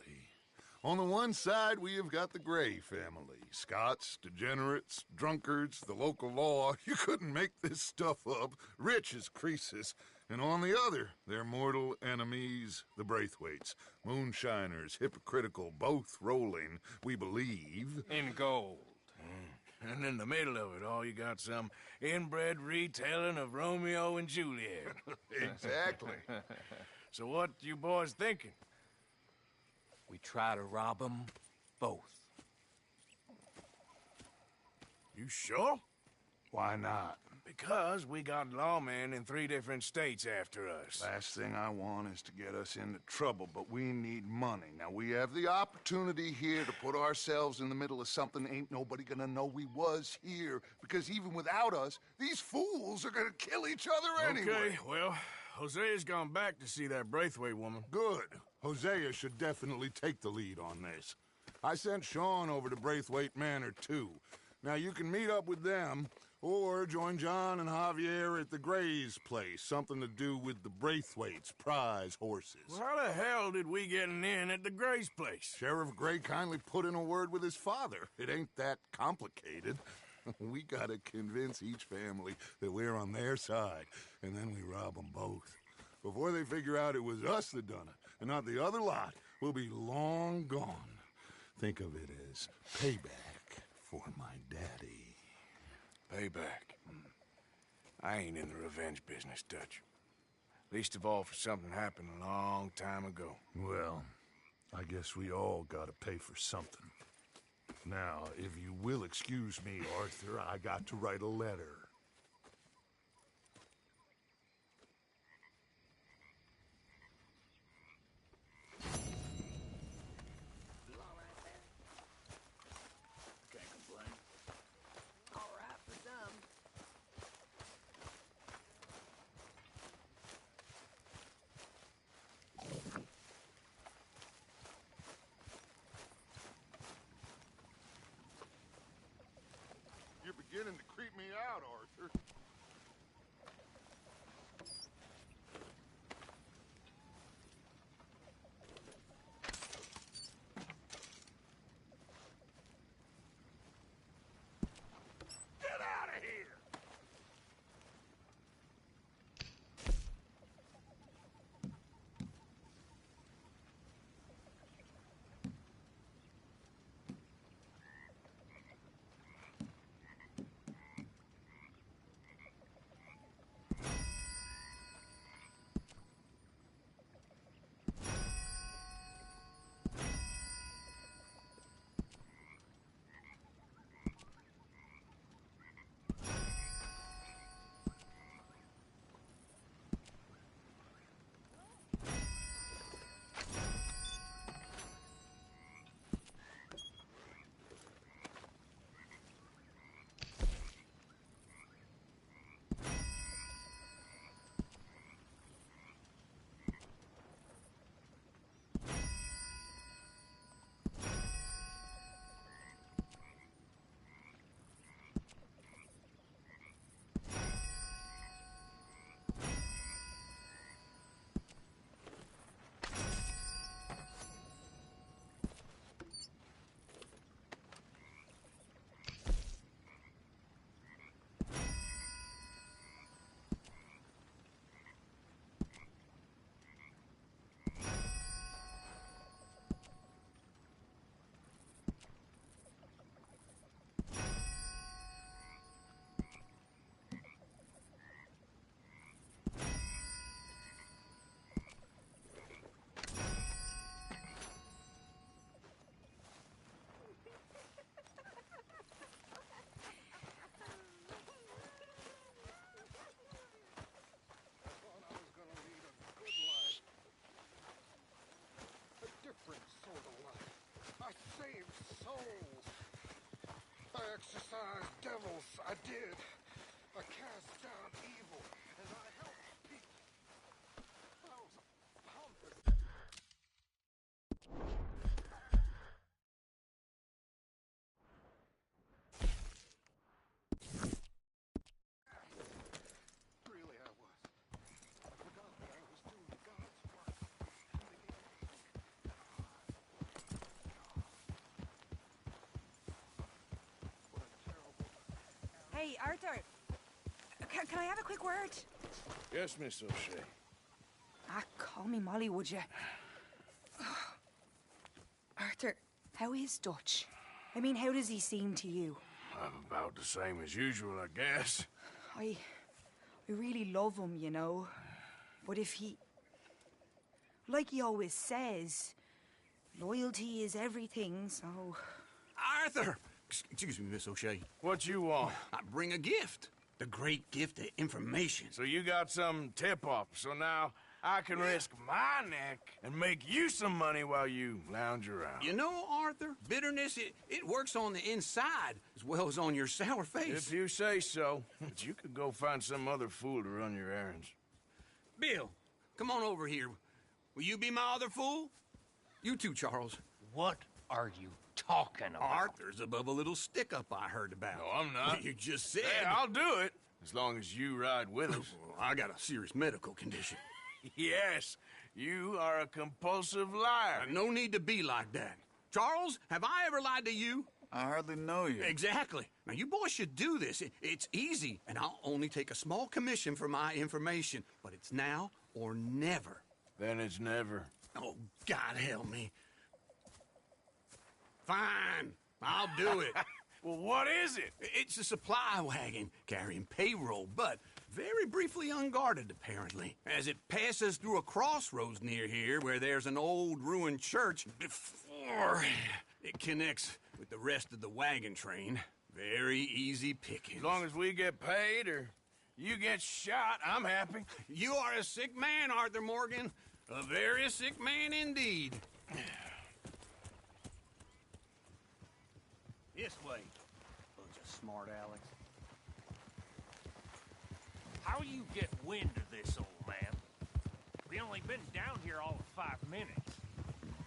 On the one side, we have got the Gray family. Scots, degenerates, drunkards, the local law. You couldn't make this stuff up. Rich as Croesus. And on the other, their mortal enemies, the Braithwaites. Moonshiners, hypocritical, both rolling, we believe... in gold. And in the middle of it all, you got some inbred retelling of Romeo and Juliet. Exactly. So what you boys thinking? We try to rob them both. You sure? Why not? Because we got lawmen in 3 different states after us. Last thing I want is to get us into trouble, but we need money. Now, we have the opportunity here to put ourselves in the middle of something ain't nobody gonna know we was here, because even without us, these fools are gonna kill each other anyway. Okay, well, Hosea's gone back to see that Braithwaite woman. Good. Hosea should definitely take the lead on this. I sent Sean over to Braithwaite Manor, too. Now, you can meet up with them, or join John and Javier at the Gray's place. Something to do with the Braithwaite's prize horses. Well, how the hell did we get in at the Gray's place? Sheriff Gray kindly put in a word with his father. It ain't that complicated. We gotta convince each family that we're on their side, and then we rob them both. Before they figure out it was us that done it, and not the other lot, we'll be long gone. Think of it as payback for my daddy. Payback. I ain't in the revenge business, Dutch. Least of all for something happened a long time ago. Well, I guess we all gotta pay for something. Now, if you will excuse me, Arthur, I got to write a letter. You're beginning to creep me out, Arthur. Get out of here! I saved souls. I exorcised devils. I did. I cast out evil. And I helped people. I was a pompous... Really, I was. I forgot that I was doing God's work. Hey, Arthur. Can I have a quick word? Yes, Miss O'Shea. Call me Molly, would you? Arthur, how is Dutch? I mean, how does he seem to you? I'm about the same as usual, I guess. I really love him, you know. But if he... Like he always says, loyalty is everything, so... Arthur! Excuse me, Miss O'Shea. What you want? I bring a gift. The great gift of information. So you got some tip-off, so now I can risk my neck and make you some money while you lounge around. You know, Arthur, bitterness, it works on the inside as well as on your sour face. If you say so. But you could go find some other fool to run your errands. Bill, come on over here. Will you be my other fool? You too, Charles. What are you talking about? Arthur's above a little stick-up I heard about. No, I'm not. You just said... Hey, I'll do it, as long as you ride with us. I got a serious medical condition. Yes, you are a compulsive liar. No need to be like that. Charles, have I ever lied to you? I hardly know you. Exactly. Now, you boys should do this. It's easy, and I'll only take a small commission for my information. But it's now or never. Then it's never. Oh, God help me. Fine. I'll do it. Well, what is it? It's a supply wagon carrying payroll, but very briefly unguarded, apparently, as it passes through a crossroads near here where there's an old ruined church before it connects with the rest of the wagon train. Very easy pickings. As long as we get paid or you get shot, I'm happy. You are a sick man, Arthur Morgan. A very sick man indeed. This way. Bunch of smart Alex. How you get wind of this, old man? We only been down here all of 5 minutes.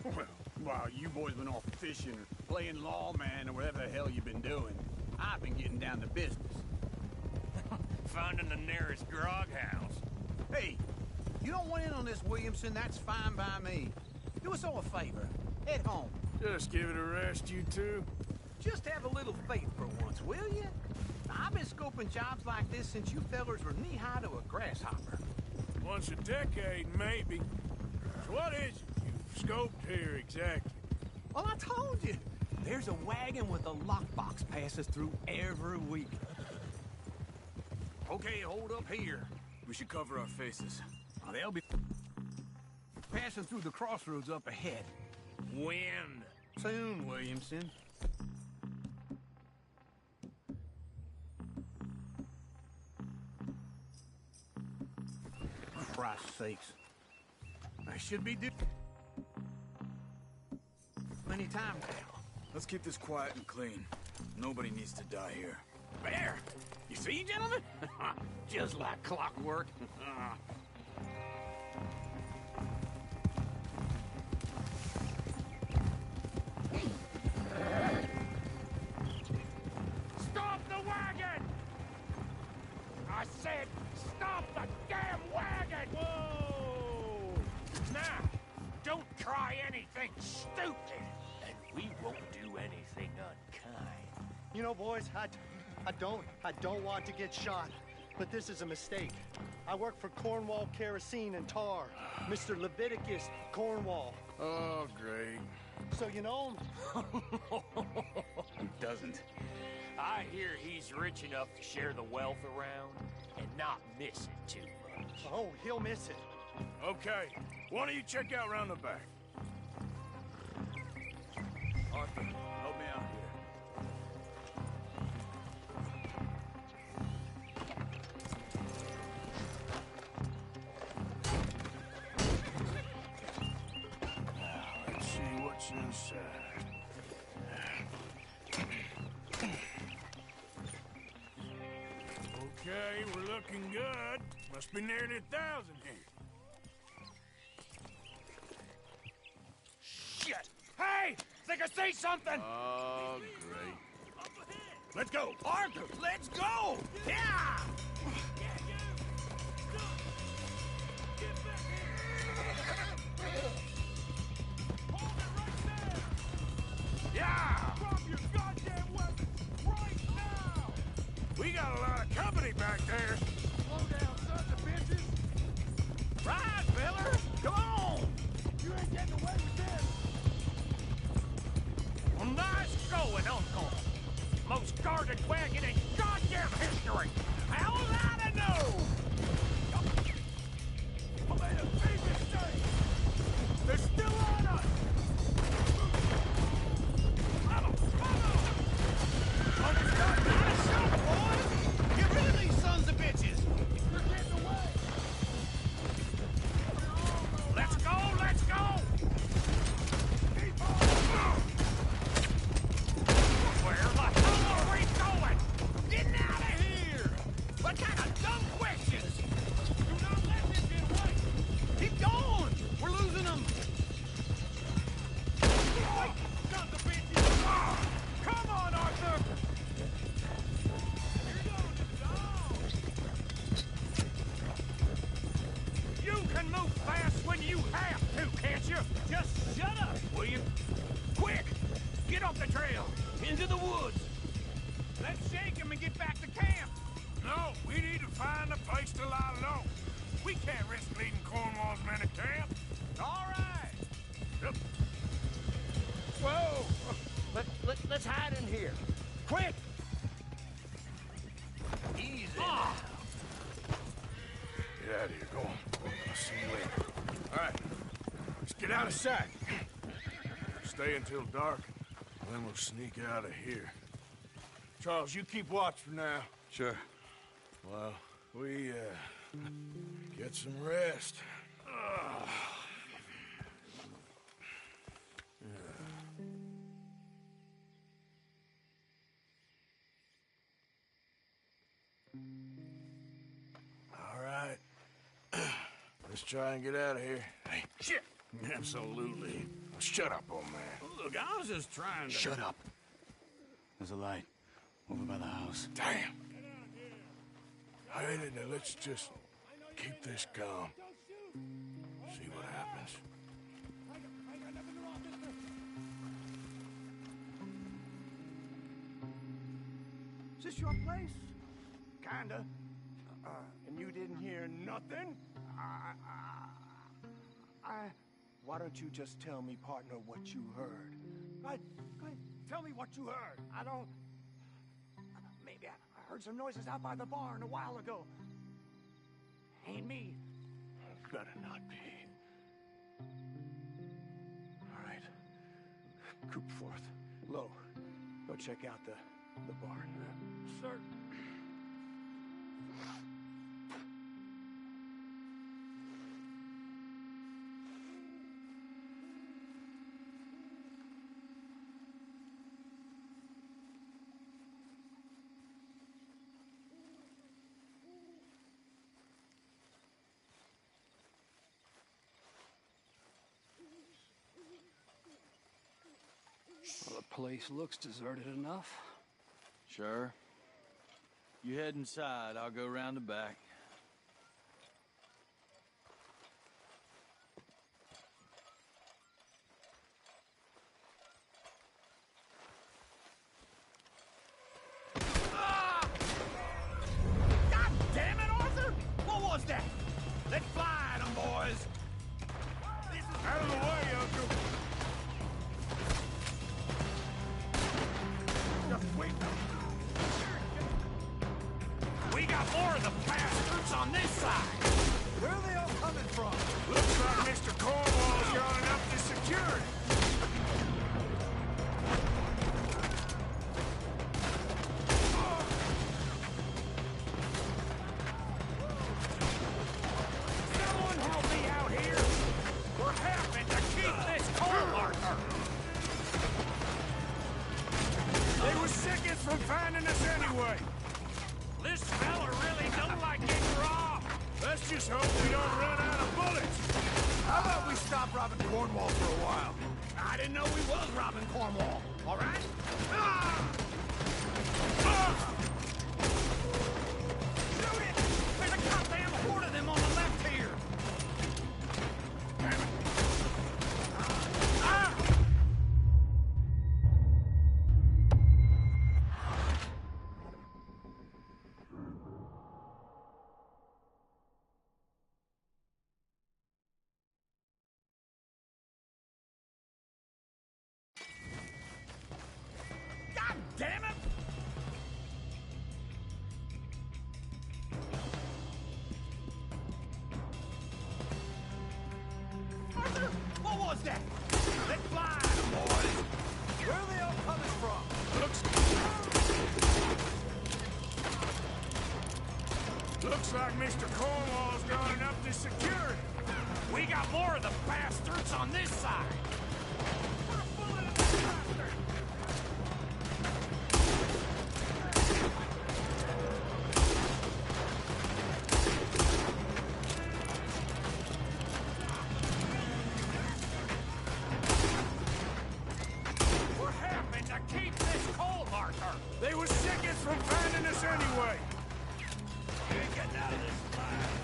Well, while you boys been off fishing or playing lawman or whatever the hell you've been doing, I've been getting down to business. Finding the nearest grog house. Hey, you don't want in on this, Williamson, that's fine by me. Do us all a favor. Head home. Just give it a rest, you two. Just have a little faith for once, will you? I've been scoping jobs like this since you fellers were knee-high to a grasshopper. Once a decade, maybe. So what is it you've scoped here exactly? Well, I told you. There's a wagon with a lockbox passes through every week. Okay, hold up here. We should cover our faces. They'll be passing through the crossroads up ahead. When? Soon, Williamson. Christ's sakes. I should be plenty time now. Let's keep this quiet and clean. Nobody needs to die here. There! You see, gentlemen? Just like clockwork. Stop the wagon! I said, stop the damn wagon! Whoa! Now, don't try anything stupid, and we won't do anything unkind. You know, boys, I don't want to get shot, but this is a mistake. I work for Cornwall Kerosene and Tar, Mr. Leviticus Cornwall. Oh, great. So you know him? Who doesn't? I hear he's rich enough to share the wealth around and not miss it too much. Oh, he'll miss it. Okay, why don't you check out round the back? Arthur, help me out here. Let's see what's inside. Okay, we're looking good. Must be nearly 1,000 here. Shit! Hey! Think I see something! Oh, great. Let's go! Arthur, let's go! Yeah! Yeah! Drop your goddamn weapons right now! We got a lot of company back there. Right, fella! Come on! You ain't getting away with this! Well, nice going, Uncle. Most guarded wagon in goddamn history. How was I to know? I made a big mistake! They're still on us! Almost done! Not a shot, boys! Get rid of these sons of bitches! We're getting away! Let's go, let's go! Where the hell are we going? Getting out of here! What kind of dumb questions? Do not let them get away! Keep going! We're losing them! Wait, sons of bitches! Come on, Arthur! You can move fast when you have to, can't you? Just shut up, will you? Quick! Get off the trail! Into the woods! Let's shake him and get back to camp! No, we need to find a place to lie low. We can't risk leading Cornwall's men to camp. All right! Yep. Whoa! Let's hide in here. Quick! Easy. Get out of here. Go on. I'll see you later. All right. Let's get out of sight. Stay until dark, and then we'll sneak out of here. Charles, you keep watch for now. Sure. Well, we, get some rest. All right. Let's try and get out of here. Hey, shit! Absolutely. Shut up, old man. Look, I was just trying to... Shut up. There's a light over by the house. Damn. Hey, now let's just keep this calm. See what happens. Is this your place? Kinda. And you didn't hear nothing? Why don't you just tell me, partner, what you heard? Go ahead. Tell me what you heard. I don't... Maybe I heard some noises out by the barn a while ago. Ain't me. Better not be. All right. Coop forth. Low. Go check out the barn. Sir. Well, the place looks deserted enough. Sure. You head inside, I'll go round the back. God damn it, Arthur! What was that? Let's fly at 'em, boys! Out of the way, Uncle! Just wait. We got more of the bastards on this side. Where are they all coming from? Looks like Mr. Cornwall's yawning up the security. Someone help me out here. We're having to keep this coal, Arthur. They were seconds from finding us anyway. This fella really don't like getting robbed. Let's just hope we don't run out of bullets. How about we stop robbing Cornwall for a while? I didn't know we was robbing Cornwall, all right? Shoot it! There's a goddamn horde of them on the left here! to security. We got more of the bastards on this side. What happened to keep this coal marker? They were sickest from finding us anyway. You ain't getting out of this alive.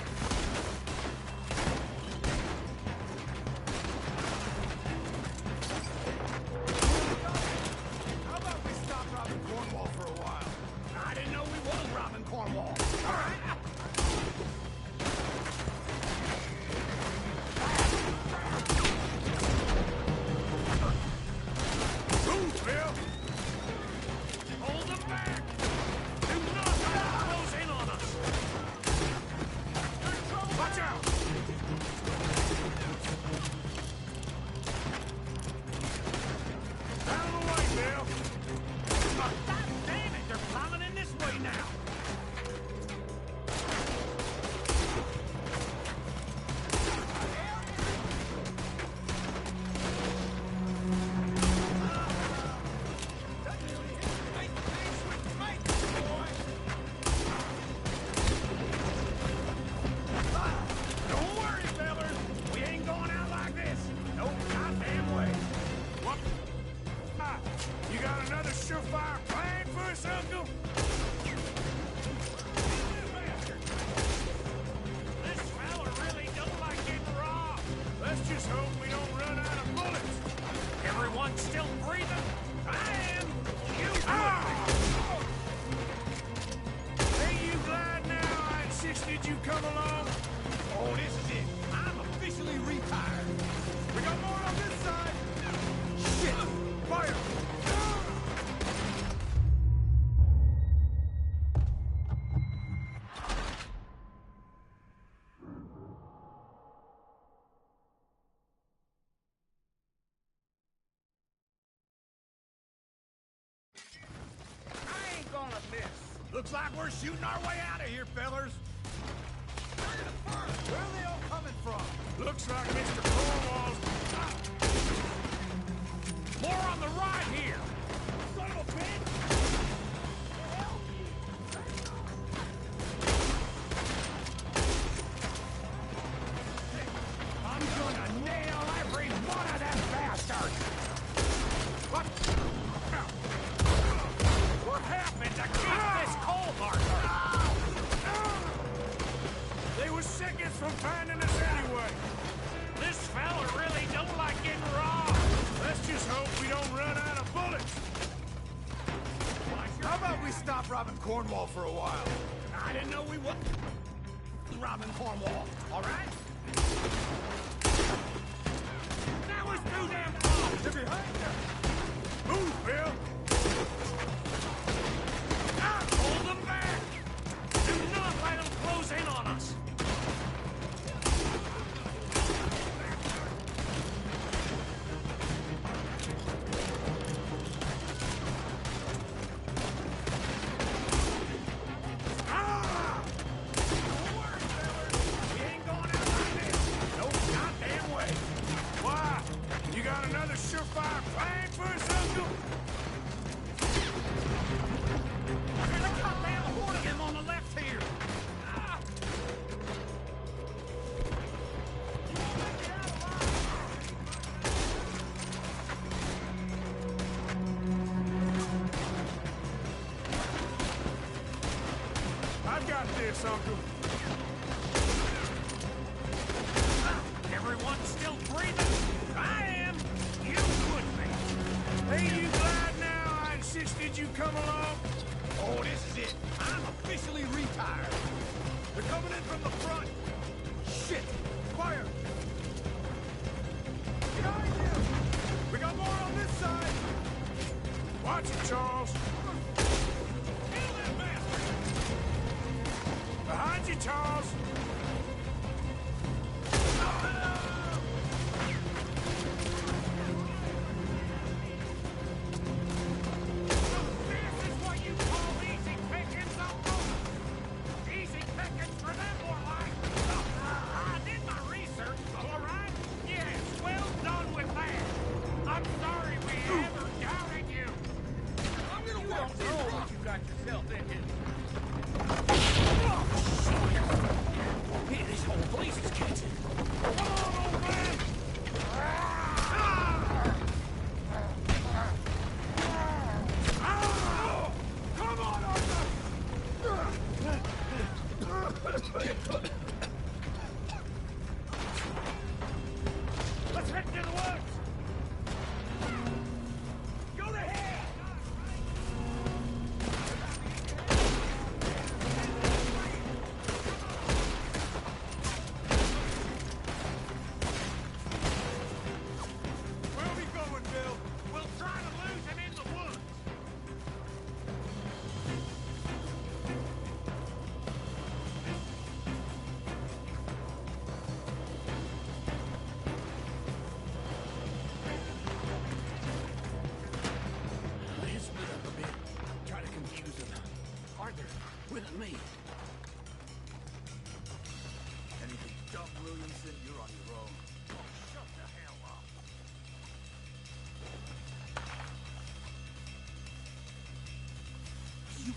How about we stop robbing Cornwall for a while? I didn't know we was robbing Cornwall. All right. Move, Bill! Hold them back! Do not close in on us! Watch out! Out of the way, Bill! Oh, God damn it! They're plowing in this way now! Don't worry, fellas. We ain't going out like this. No goddamn way. What? Ah, you got another surefire plan for us, Uncle? This fella really don't like getting robbed. Let's just hope we don't run out of bullets. Everyone still breathing? I am. You Ain't you glad now I insisted you come along? Oh, this is it. I'm officially retired. We got more on this side. Shit! Fire! I ain't gonna miss. Looks like we're shooting our way out of here, fellers. Where are they all coming from? Looks like Mr. Cornwall's... More on the right here! Son of a bitch! I'm gonna nail every one of them bastards! What? What happened to keep this coal marker? They were sickest from finding us anyway. This fella really don't like getting robbed. Let's just hope we don't run out of bullets. How about we stop robbing Cornwall for a while? I didn't know we was robbing Cornwall, all right? That was too damn close. They're behind you. Move, Bill. Hold them back. Do not let them close in on us. Surefire plan for us, Uncle? There's a goddamn horde of them on the left here. I've got this, Uncle. Everyone's still breathing? I am. You would be. Ain't you glad now I insisted you come along? Oh, this is it. I'm officially retired. They're coming in from the front. Shit! Fire! Behind you! We got more on this side. Watch it, Charles. Kill that bastard! Behind you, Charles.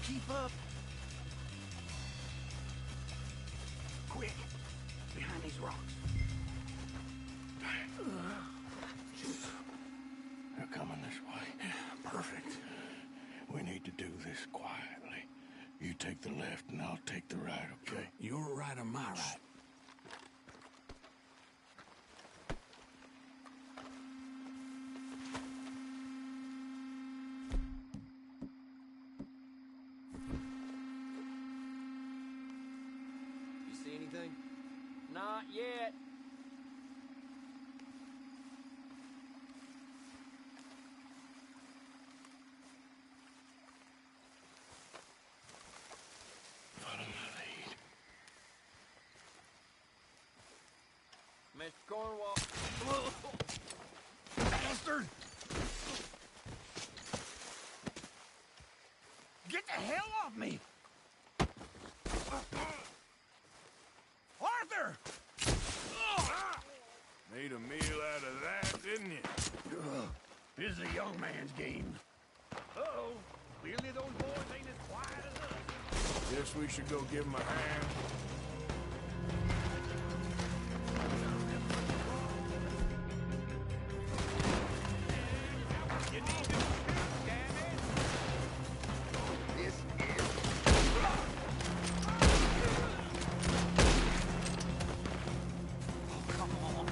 keep up. Quick, behind these rocks. They're coming this way. Perfect. We need to do this quietly. You take the left and I'll take the right, okay? Your right or my right? You see anything? Not yet. Follow my lead. Mr. Cornwall. Bastard! Get the hell off me! Arthur! Made a meal out of that, didn't you? This is a young man's game. Uh-oh. Clearly those boys ain't as quiet as us. Guess we should go give him a hand. You need to shoot, damn it! This is... Come on.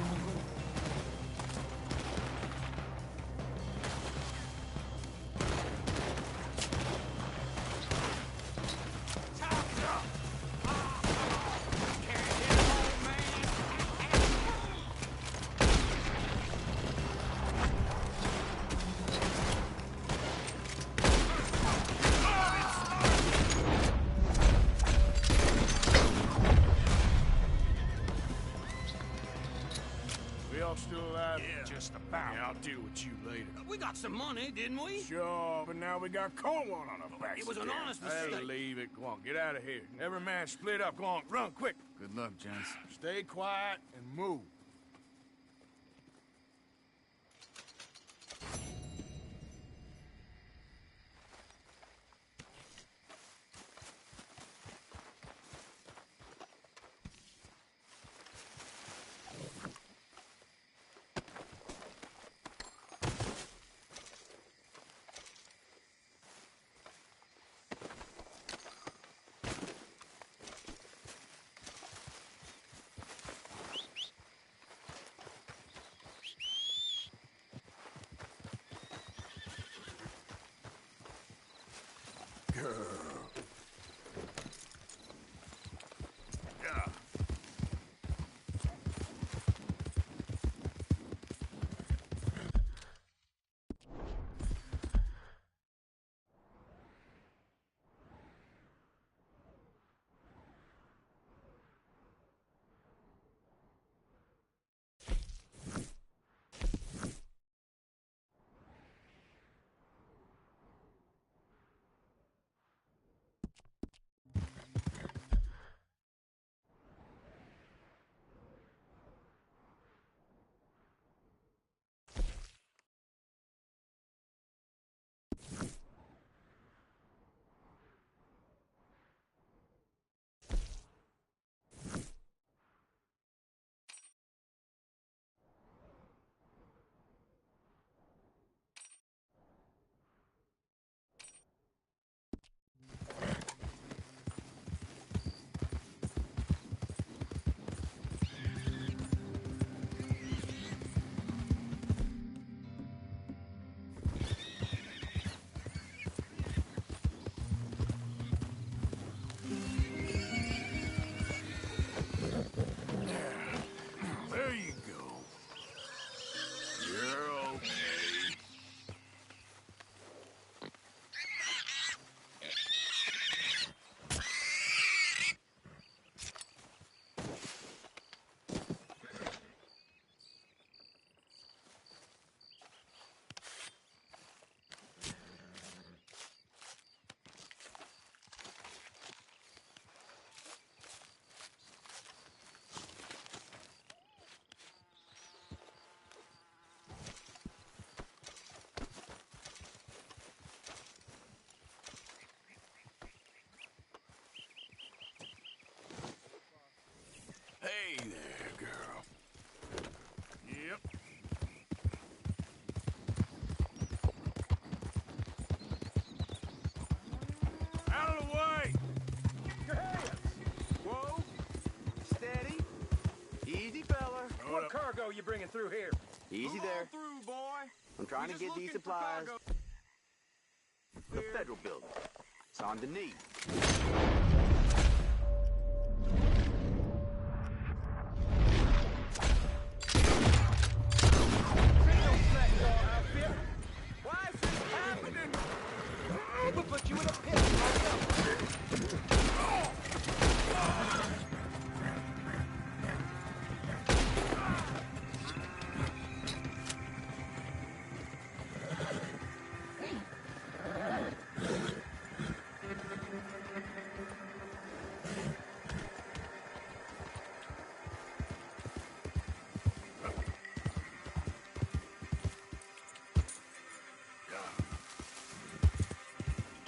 We all still alive? Yeah. Just about. Yeah, I'll deal with you later. We got some money, didn't we? Sure, but now we got Cornwall on our backs. It was an again. honest Hey, mistake. leave it. Go on, get out of here. Every man split up. Go on, run, quick. Good luck, gents. Stay quiet and move. Girl. Yeah. cargo you bringing through here? Easy there. Through, boy. I'm trying to get these supplies. The federal building. It's on the knee. Why is this happening? We'll put you in a pit. Hurry up.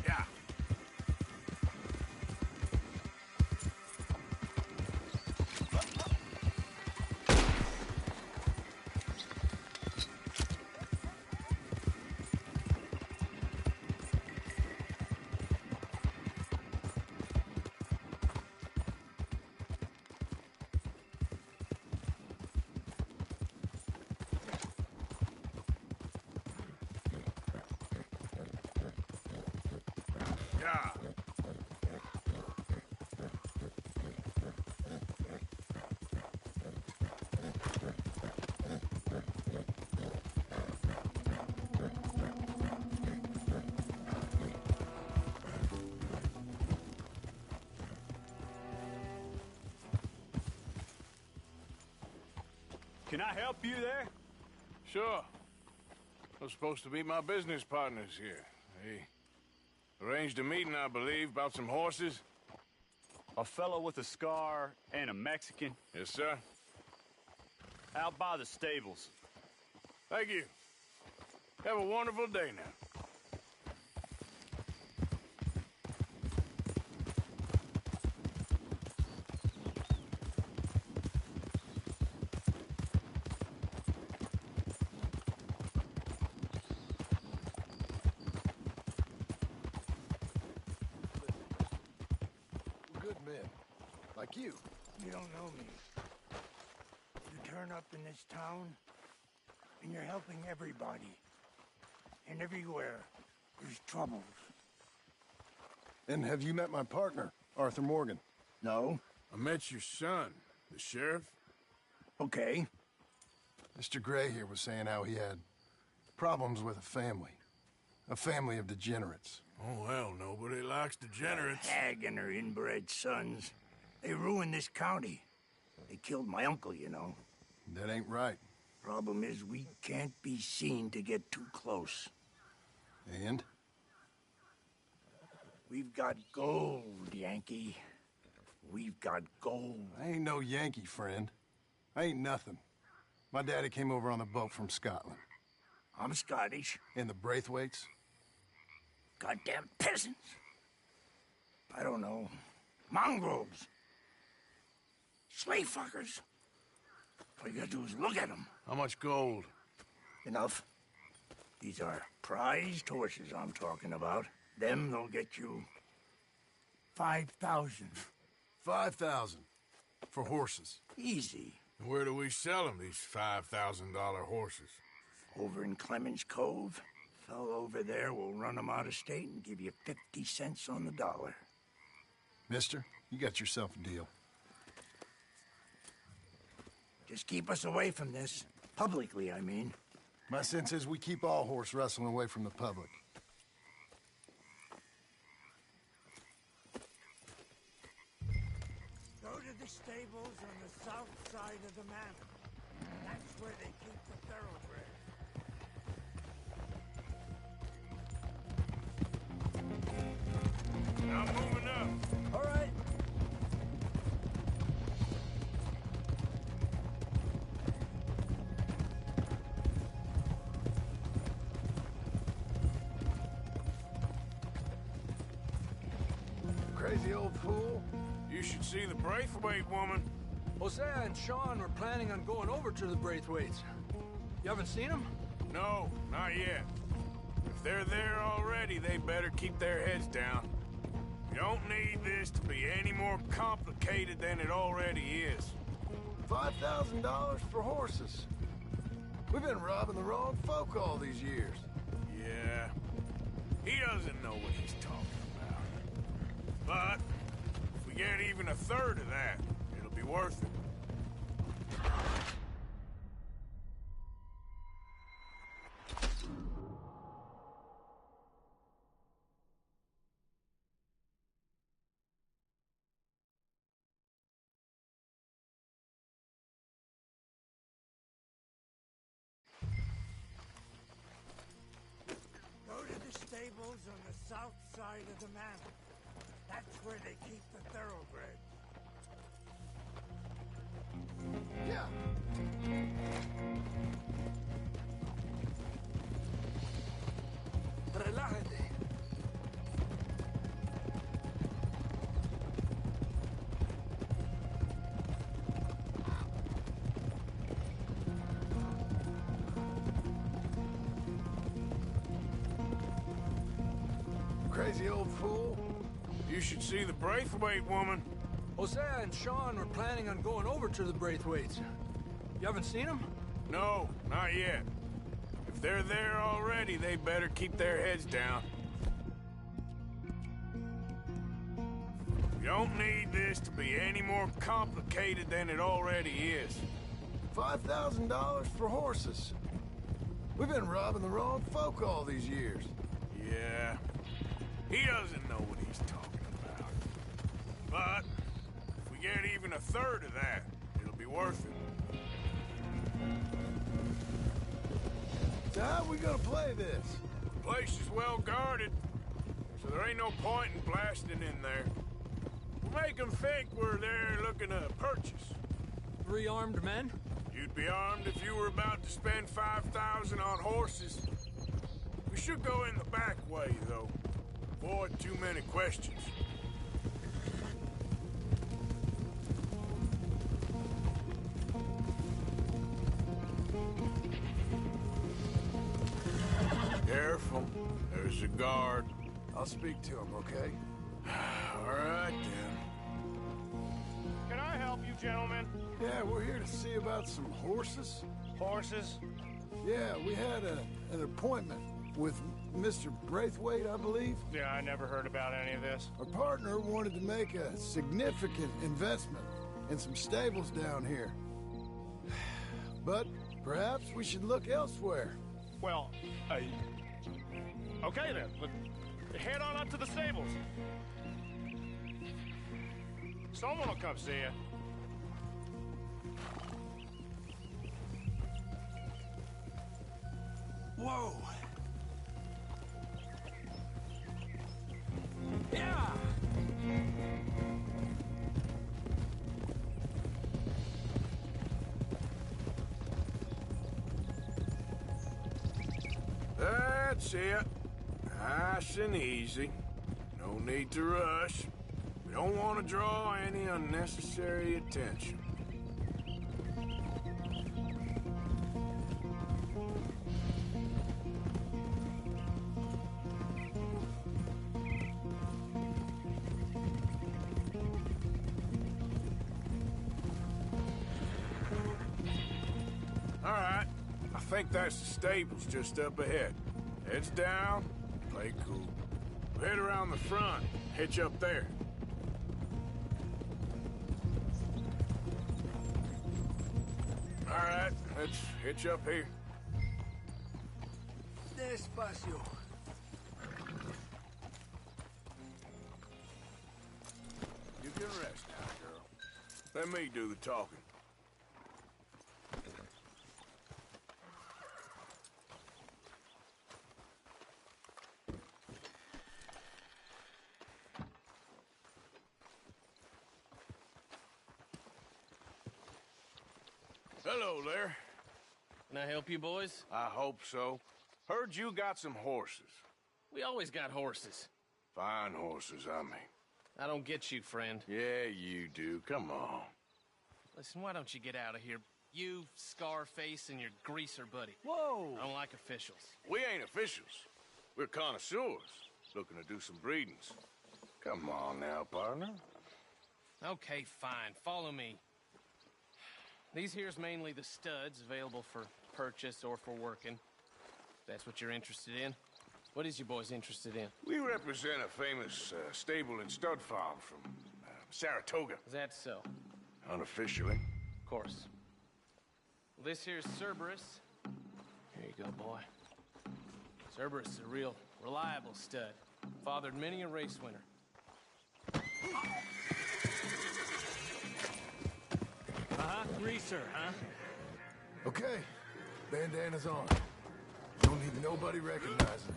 Yeah. Can I help you there? Sure. Those supposed to be my business partners here. They arranged a meeting, I believe, about some horses. A fellow with a scar and a Mexican. Yes, sir. Out by the stables. Thank you. Have a wonderful day now. Good men. Like you. You don't know me. You turn up in this town, and you're helping everybody. And everywhere, there's troubles. And have you met my partner, Arthur Morgan? No. I met your son, the sheriff. Okay. Mr. Gray here was saying how he had problems with a family of degenerates. Oh, well, nobody likes degenerates. That hag and her inbred sons. They ruined this county. They killed my uncle, you know. That ain't right. Problem is, we can't be seen to get too close. And? We've got gold, Yankee. We've got gold. I ain't no Yankee, friend. I ain't nothing. My daddy came over on the boat from Scotland. I'm Scottish. And the Braithwaites? Goddamn peasants. I don't know. Mongrels. Slave fuckers. All you gotta do is look at them. How much gold? Enough. These are prized horses I'm talking about. Them, they'll get you 5,000. 5,000 for horses. Easy. And where do we sell them, these $5,000 horses? Over in Clemens Cove. Fellow over there will run them out of state and give you 50 cents on the dollar. Mister, you got yourself a deal. Just keep us away from this. Publicly, I mean. My sense is we keep all horse wrestling away from the public. Go to the stables on the south side of the manor. That's where they keep the thoroughbreds. I'm moving up. All right. Crazy old fool. You should see the Braithwaite woman. Hosea and Sean were planning on going over to the Braithwaites. You haven't seen them? No, not yet. If they're there already, they better keep their heads down. You don't need this to be any more complicated than it already is. $5,000 for horses. We've been robbing the wrong folk all these years. Yeah. He doesn't know what he's talking about. But if we get even a third of that, it'll be worth it. Go to the stables on the south side of the manor. That's where they keep the thoroughbreds. Yeah. Relájate. Crazy old fool. You should see the Braithwaite woman. Hosea and Sean were planning on going over to the Braithwaites. You haven't seen them? No, not yet. If they're there already, they better keep their heads down. We don't need this to be any more complicated than it already is. $5,000 for horses. We've been robbing the wrong folk all these years. Yeah. He doesn't know what he's talking about. But if we get even a third of that, it'll be worth it. So how we gonna play this? The place is well guarded, so there ain't no point in blasting in there. We'll make them think we're there looking to purchase. 3 armed men? You'd be armed if you were about to spend 5,000 on horses. We should go in the back way, though. Avoid too many questions. Careful. There's a guard. I'll speak to him, okay? All right, then. Can I help you, gentlemen? Yeah, we're here to see about some horses. Horses? Yeah, we had an appointment with Mr. Braithwaite, I believe. Yeah, I never heard about any of this. Our partner wanted to make a significant investment in some stables down here. But perhaps we should look elsewhere. Well, okay then. Head on up to the stables. Someone will come see you. Whoa! Yeah! That's it. Nice and easy. No need to rush. We don't want to draw any unnecessary attention. All right. I think that's the stables just up ahead. Heads down, play cool. We'll head around the front, hitch up there. All right, let's hitch up here. Despacio. You can rest now, girl. Let me do the talking. Hello there. Can I help you, boys? I hope so. Heard you got some horses. We always got horses. Fine horses, I mean. I don't get you, friend. Yeah, you do. Come on. Listen, why don't you get out of here? You, Scarface, and your greaser buddy. Whoa! I don't like officials. We ain't officials. We're connoisseurs, looking to do some breedings. Come on now, partner. Okay, fine. Follow me. These here's mainly the studs available for purchase or for working. That's what you're interested in. What is you boys interested in? We represent a famous stable and stud farm from Saratoga. Is that so? Unofficially. Of course. Well, this here's Cerberus. Here you go, boy. Cerberus is a real reliable stud. Fathered many a race winner. Greaser, huh? Okay, bandana's on. Don't need nobody recognizing it.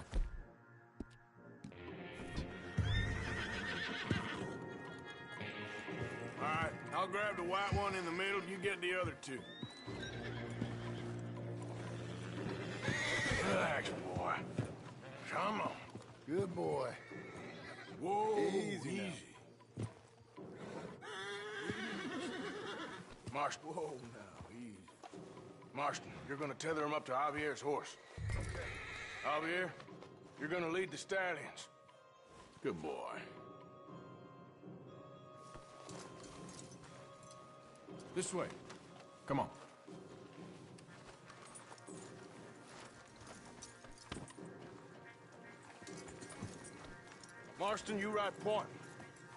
All right, I'll grab the white one in the middle. You get the other two. Relax, boy. Come on. Good boy. Whoa, Easy now. Marston, whoa, now, easy. Marston, you're gonna tether him up to Javier's horse. Okay. Javier, you're gonna lead the stallions. Good boy. This way. Come on. Marston, you ride point.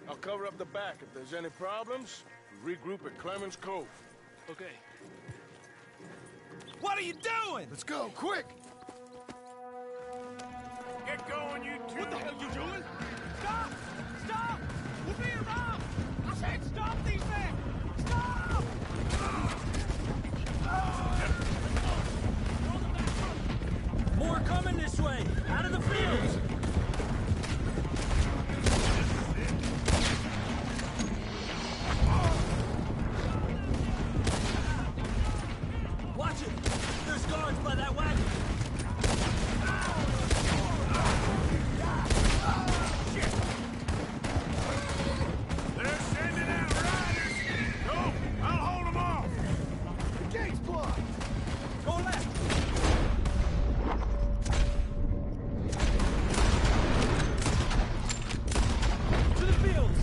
I'll cover up the back. If there's any problems, we regroup at Clemens Cove. Okay. What are you doing? Let's go, quick! Get going, you two! What the hell you doing? Stop! Stop! We're being robbed! I said stop these men! Stop! More coming this way! Out of the fields! Watch it! There's guards by that wagon! They're sending out riders! Go! I'll hold them off! The gate's blocked! Go left! To the fields!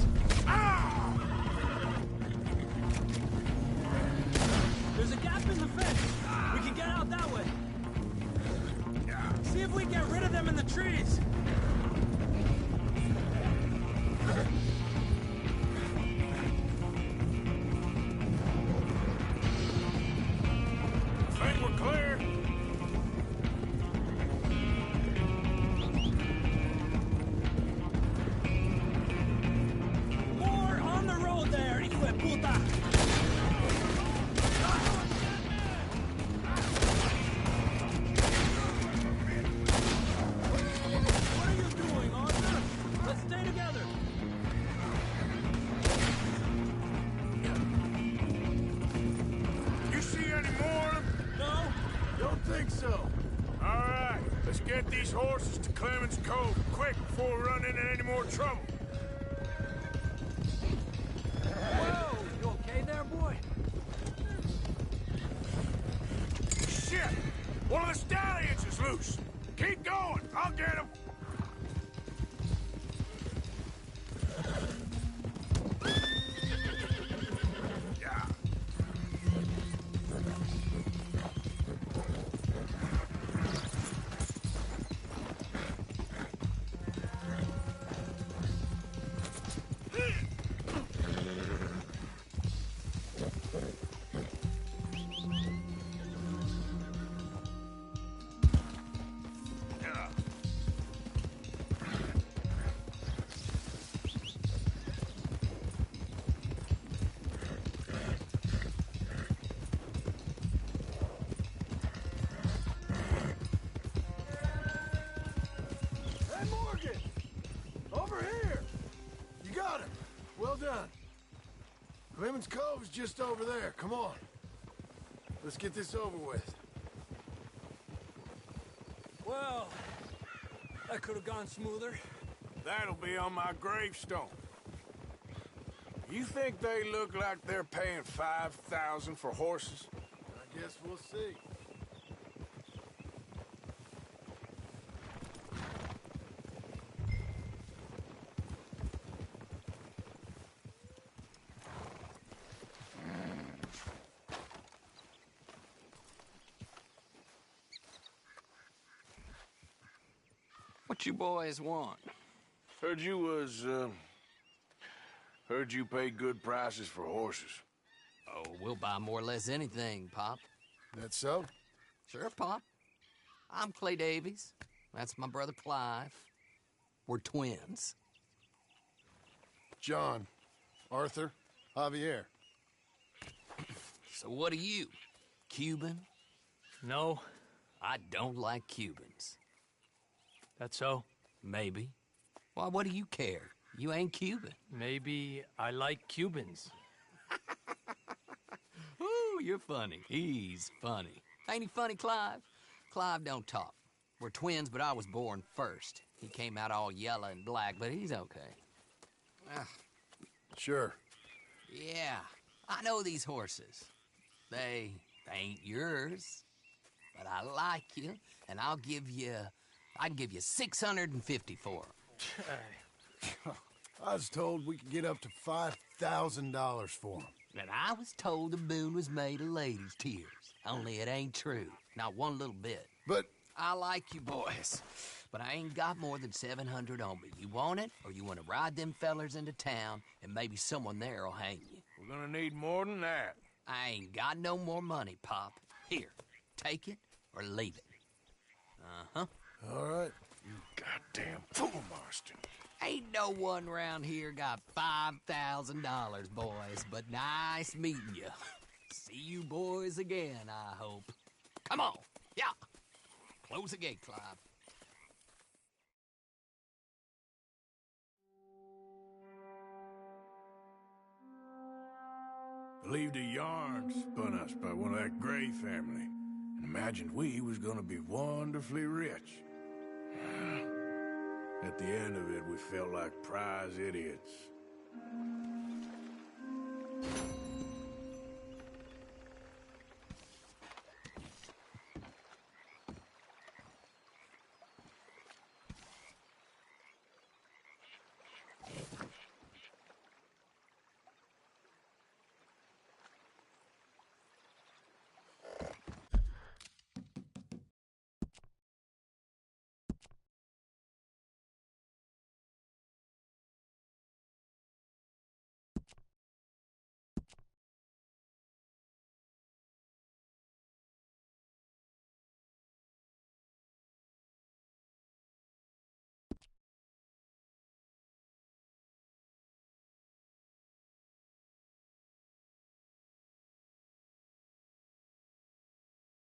There's a gap in the fence. We can get out that way. See if we can get rid of them in the trees. Think we're clear? More on the road there, hijo de puta. What are you doing, Arthur? Let's stay together. You see any more of them? No? Don't think so. All right, let's get these horses to Clemens Cove quick before we run into any more trouble. Whoa! You okay there, boy? Shit! One of the stallions is loose. Keep going. I'll get him. Yeah. Yeah. Hey, Morgan! Over here! You got him. Well done. Clemens Cove's just over there. Come on. Let's get this over with. Well, that could have gone smoother. That'll be on my gravestone. You think they look like they're paying $5,000 for horses? I guess we'll see. What you boys want? Heard you pay good prices for horses. Oh, we'll buy more or less anything, Pop. That's so? Sure, Pop. I'm Clay Davies. That's my brother Clive. We're twins. John, Arthur, Javier. So what are you? Cuban? No. I don't like Cubans. That's so? Maybe. Why, what do you care? You ain't Cuban. Maybe I like Cubans. Ooh, you're funny. He's funny. Ain't he funny, Clive? Clive don't talk. We're twins, but I was born first. He came out all yellow and black, but he's okay. Sure. Yeah, I know these horses. They ain't yours, but I like you, and I can give you 650 for them. I was told we could get up to $5,000 for them. And I was told the moon was made of ladies' tears. Only it ain't true. Not one little bit. But I like you boys, but I ain't got more than 700 on me. You want it, or you want to ride them fellers into town, and maybe someone there'll hang you? We're gonna need more than that. I ain't got no more money, Pop. Here, take it or leave it. Uh-huh. All right. You goddamn fool, Marston. Ain't no one round here got $5,000, boys, but nice meeting you. See you boys again, I hope. Come on, yeah. Close the gate, Clive. Believed a yarn spun us by one of that Gray family, and imagined we was gonna be wonderfully rich. At the end of it, we felt like prize idiots.